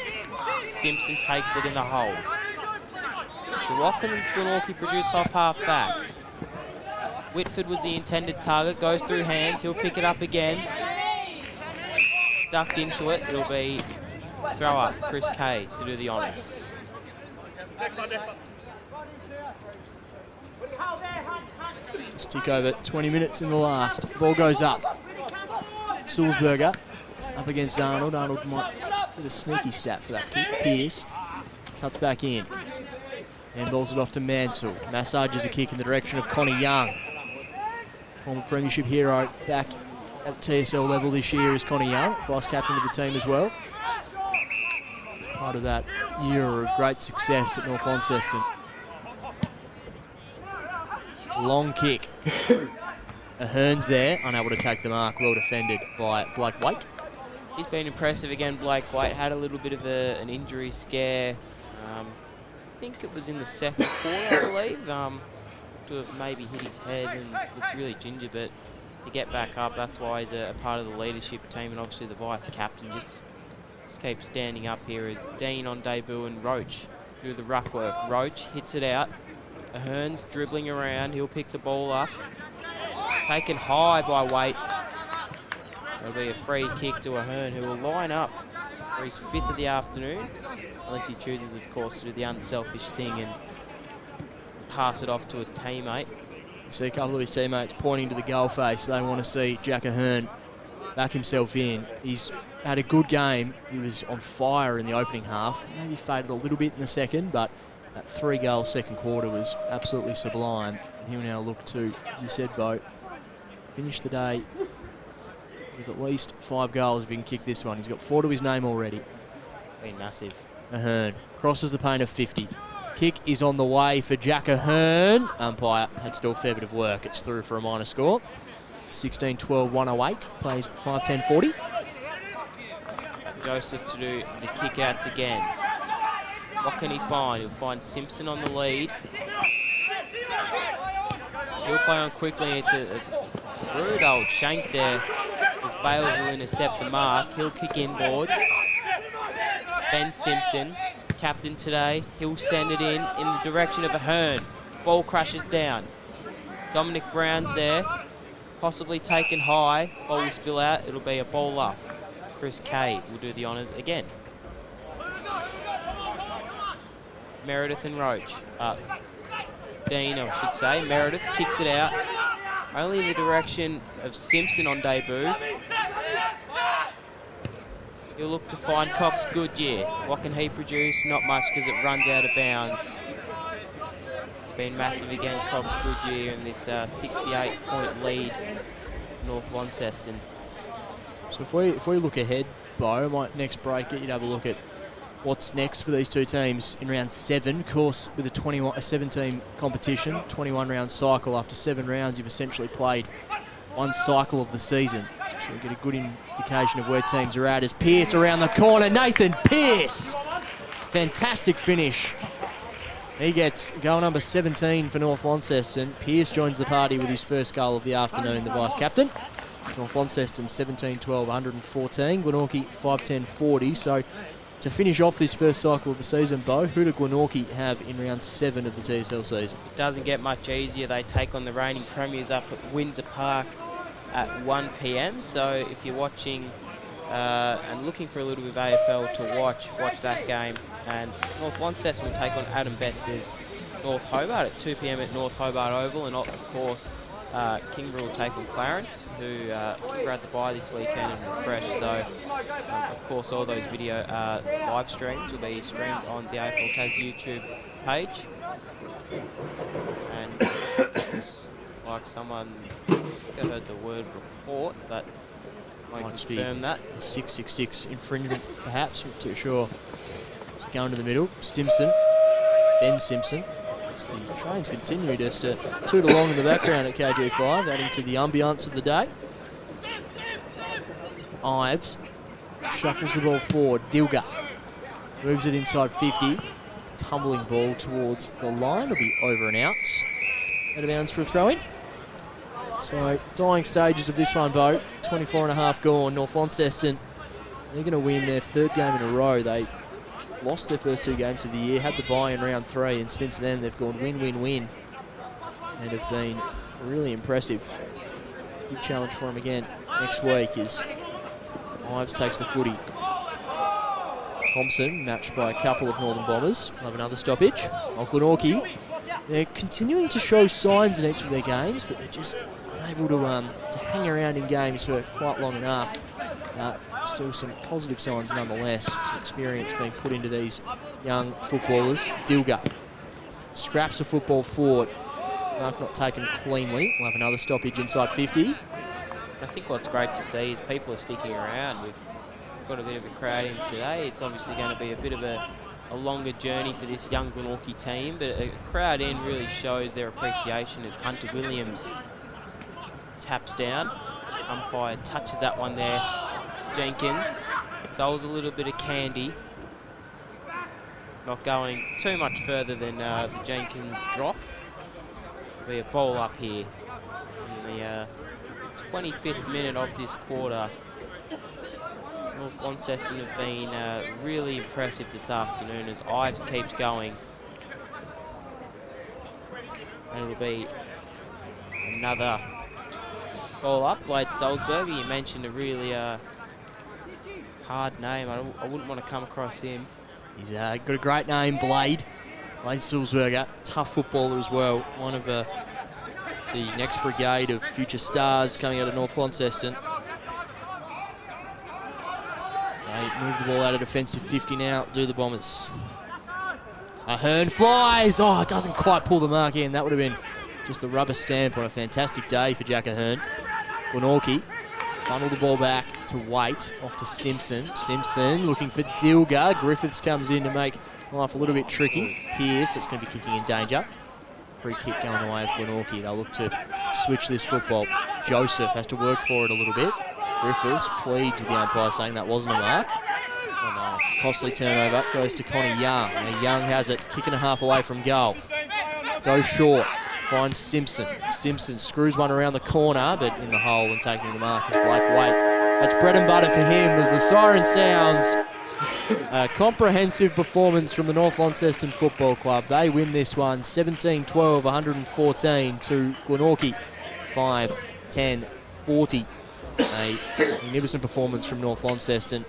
Simpson takes it in the hole. So what can Glenorchy produce off half back? Whitford was the intended target, goes through hands, he'll pick it up again. Ducked into it, it'll be throw up, Chris Kay to do the honours. Just tick over 20 minutes in the last. Ball goes up. Sulzberger up against Arnold. Arnold might get a sneaky stat for that kick. Pearce cuts back in. And balls it off to Mansell. Massages a kick in the direction of Connie Young. Former premiership hero back at TSL level this year is Connie Young, vice captain of the team as well. Part of that era of great success at North Launceston. Long kick. Ahern's there, unable to take the mark, well defended by Blake Waite. He's been impressive again, Blake Waite. Had a little bit of an injury scare. I think it was in the second quarter, I believe. To have maybe hit his head and looked really ginger, but to get back up, that's why he's a part of the leadership team, and obviously the vice captain just keeps standing up here as Dean on debut and Roach do the ruck work. Roach hits it out. Ahern's dribbling around, he'll pick the ball up. Taken high by Waite. It'll be a free kick to Ahern, who will line up for his 5th of the afternoon, unless he chooses, of course, to do the unselfish thing and pass it off to a teammate. You see a couple of his teammates pointing to the goal face. They want to see Jack Ahern back himself in. He's had a good game. He was on fire in the opening half. Maybe faded a little bit in the second, but that 3-goal second quarter was absolutely sublime. And he'll now look to, as you said, Bo, finish the day with at least 5 goals if he can kick this one. He's got 4 to his name already. Been massive. Ahern crosses the paint of 50. Kick is on the way for Jack Ahern. Umpire had to do a fair bit of work. It's through for a minor score. 16-12, 108. Plays 5-10-40. Joseph to do the kick-outs again. What can he find? He'll find Simpson on the lead. He'll play on quickly. It's a rude old shank there as Bales will intercept the mark. He'll kick inboards. Ben Simpson, captain today, he'll send it in the direction of Ahern. Ball crashes down. Dominic Brown's there, possibly taken high. Ball will spill out. It'll be a ball up. Chris Kay will do the honours again. Meredith and Roach. Dean, I should say. Meredith kicks it out. Only in the direction of Simpson on debut. He'll look to find Cox Goodyear. What can he produce? Not much, because it runs out of bounds. It's been massive again, Cox Goodyear, in this 68-point lead, North Launceston. So if we look ahead, Bo, I might next break get you to have a look at what's next for these two teams in round 7. Of course, with a 17 competition, 21-round cycle. After 7 rounds, you've essentially played 1 cycle of the season. So we get a good indication of where teams are at as Pearce around the corner. Nathan Pearce! Fantastic finish. He gets goal number 17 for North Launceston. Pearce joins the party with his first goal of the afternoon, the vice-captain. North Launceston 17-12, 114. Glenorchy 5-10-40. So to finish off this first cycle of the season, Bo, who do Glenorchy have in round 7 of the TSL season? It doesn't get much easier. They take on the reigning premiers up at Windsor Park at 1 p.m. So if you're watching and looking for a little bit of AFL to watch that game. And North Launceston will take on Adam Bester's North Hobart at 2 p.m. at North Hobart Oval. And of course, Kingborough will take on Clarence, who Kingborough had the bye this weekend and refreshed. So, of course, all those video live streams will be streamed on the AFL Taz YouTube page. And looks like someone, I think I heard the word report, but I won't confirm that. 666 infringement, perhaps. I'm not too sure. It's going to the middle. Simpson, Ben Simpson. As the trains continue just to toot along in the background at KG5, adding to the ambience of the day. Ives shuffles the ball forward. Dilger moves it inside 50. Tumbling ball towards the line. It'll be over and out. Out of bounds for a throw-in. So, dying stages of this one, Bo. 24 and a half gone. North Launceston, they're going to win their third game in a row. They lost their first 2 games of the year, had the bye in round 3, and since then they've gone win, win, win, and have been really impressive. Big challenge for them again next week is Ives takes the footy. Thompson, matched by a couple of Northern Bombers. We'll have another stoppage. Glenorchy, they're continuing to show signs in each of their games, but they're just unable to hang around in games for quite long enough. Still some positive signs nonetheless. Some experience being put into these young footballers. Dilger scraps the football forward. Mark not taken cleanly. We'll have another stoppage inside 50. I think what's great to see is people are sticking around. We've got a bit of a crowd in today. It's obviously going to be a bit of a longer journey for this young Glenorchy team, but a crowd in really shows their appreciation as Hunter Williams taps down. Umpire touches that one there. Jenkins sols a little bit of candy. Not going too much further than the Jenkins drop. There'll be a ball up here in the 25th minute of this quarter. North Launceston have been really impressive this afternoon as Ives keeps going. And it'll be another ball up. Blade Salzberger, you mentioned a really hard name. I wouldn't want to come across him. He's got a great name, Blade. Blade Salzberger, tough footballer as well. One of the next brigade of future stars coming out of North Launceston. They move the ball out of defensive 50 now, do the Bombers. Ahern flies. Oh, it doesn't quite pull the mark in. That would have been just the rubber stamp on a fantastic day for Jack Ahern. Glenorchy funnel the ball back to Waite, off to Simpson. Simpson looking for Dilger. Griffiths comes in to make life a little bit tricky. Pearce, that's going to be kicking in danger. Free kick going the way of Glenorchy. They'll look to switch this football. Joseph has to work for it a little bit. Griffiths pleads with the umpire saying that wasn't a mark. Oh no, costly turnover goes to Connie Young. Now Young has it, kick and a half away from goal. Goes short, finds Simpson. Simpson screws one around the corner, but in the hole and taking the mark is Blake Waite. That's bread and butter for him as the siren sounds. A comprehensive performance from the North Launceston Football Club. They win this one 17-12, 114 to Glenorchy 5-10-40. A magnificent performance from North Launceston.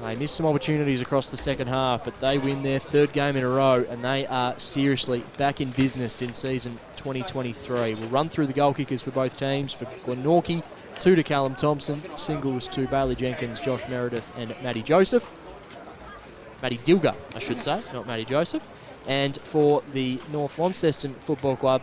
They missed some opportunities across the second half, but they win their third game in a row, and they are seriously back in business in season 2023. We'll run through the goal kickers for both teams. For Glenorchy, 2 to Callum Thompson, singles to Bailey Jenkins, Josh Meredith and Matty Joseph. Matty Dilger, I should say, not Matty Joseph. And for the North Launceston Football Club,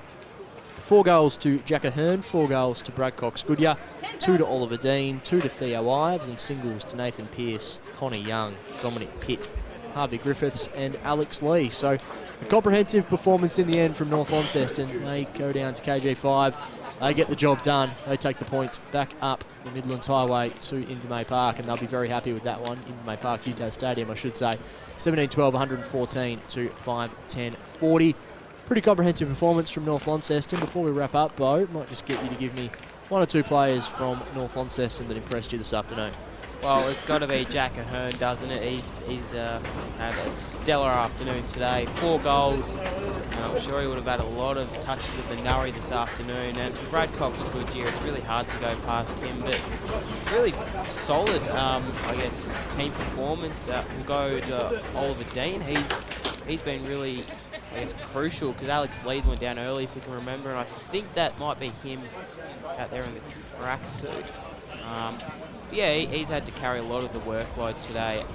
4 goals to Jack Ahern, 4 goals to Brad Cox-Goodyear, 2 to Oliver Dean, 2 to Theo Ives, and singles to Nathan Pearce, Connie Young, Dominic Pitt, Harvey Griffiths and Alex Lee. So a comprehensive performance in the end from North Launceston. They go down to KG5, they get the job done, they take the points back up the Midlands Highway to Invermay Park, and they'll be very happy with that one. Invermay Park, UTAS Stadium, I should say. 17-12, 114 to 5-10-40. Pretty comprehensive performance from North Launceston. Before we wrap up, Bo, might just get you to give me 1 or 2 players from North Launceston that impressed you this afternoon. Well, it's got to be Jack Ahern, doesn't it? He's had a stellar afternoon today. 4 goals. And I'm sure he would have had a lot of touches of the Nurry this afternoon. And Brad Cox-Goodyear, it's really hard to go past him, but really solid, I guess, team performance. We'll go to Oliver Dean. He's been really I guess, crucial because Alex Lees went down early, if you can remember, and I think that might be him out there in the tracksuit. Yeah, he's had to carry a lot of the workload today,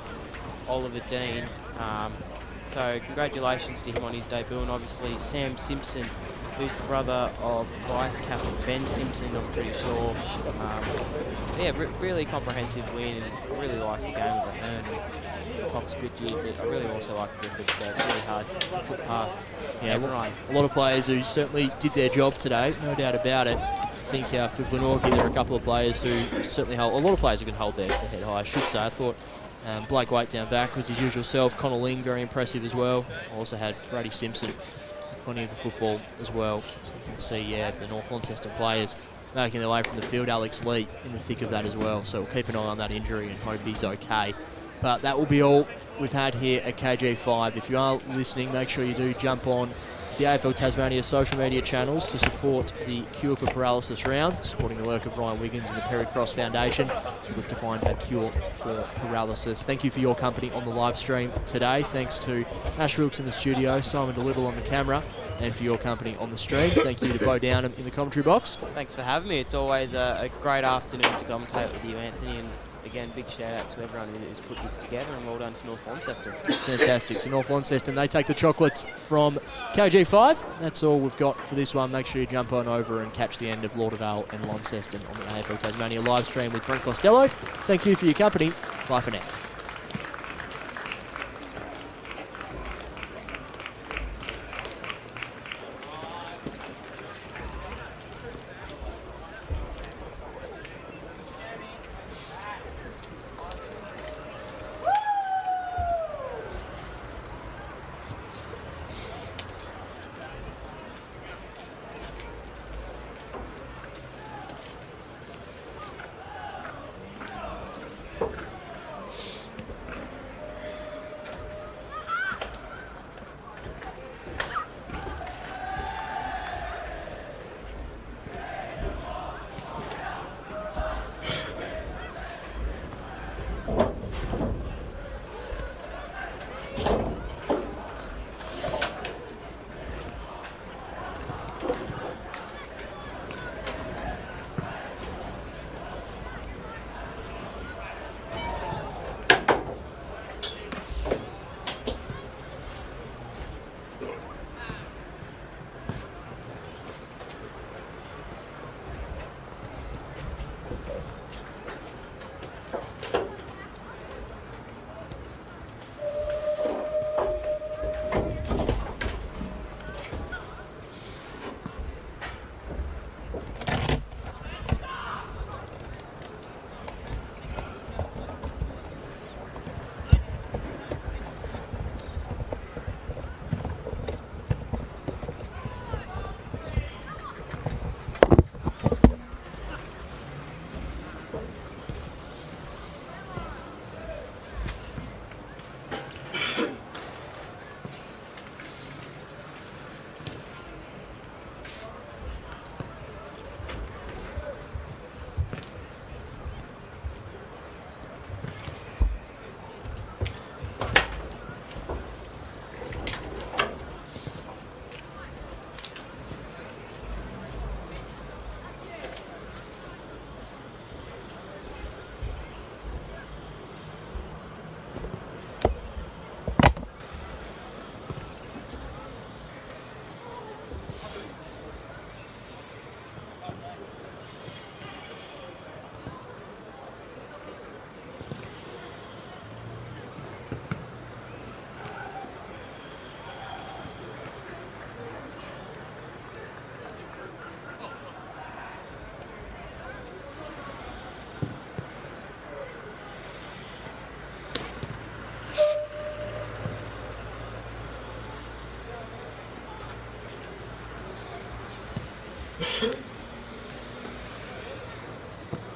Oliver Dean. So congratulations to him on his debut, and obviously Sam Simpson, who's the brother of Vice-Captain Ben Simpson, I'm pretty sure. Yeah, really comprehensive win, and I really like the game of the Hearn and Cox Goodyear, but I really also like Griffith, so it's really hard to put past everyone. A lot of players who certainly did their job today, no doubt about it. I think for Glenorchy, there are a couple of players who certainly hold, a lot of players who can hold their head high, I should say. I thought Blake Waite down back was his usual self. Connor Ling, very impressive as well. Also had Brady Simpson, plenty of the football as well. You can see, the North Launceston players making their way from the field. Alex Lee in the thick of that as well. So we'll keep an eye on that injury and hope he's okay. But that will be all we've had here at KG5. If you are listening, make sure you do jump on to the AFL Tasmania social media channels to support the Cure for Paralysis round, supporting the work of Ryan Wiggins and the Perry Cross Foundation to look to find a cure for paralysis. Thank you for your company on the live stream today. Thanks to Ash Wilkes in the studio, Simon DeLittle on the camera, and for your company on the stream. Thank you to Bo Downham in the commentary box. Thanks for having me. It's always a great afternoon to commentate with you, Anthony, and again, big shout out to everyone who's put this together, and well done to North Launceston. Fantastic. So North Launceston, they take the chocolates from KG5. That's all we've got for this one. Make sure you jump on over and catch the end of Lauderdale and Launceston on the AFL Tasmania live stream with Brent Costello. Thank you for your company. Bye for now.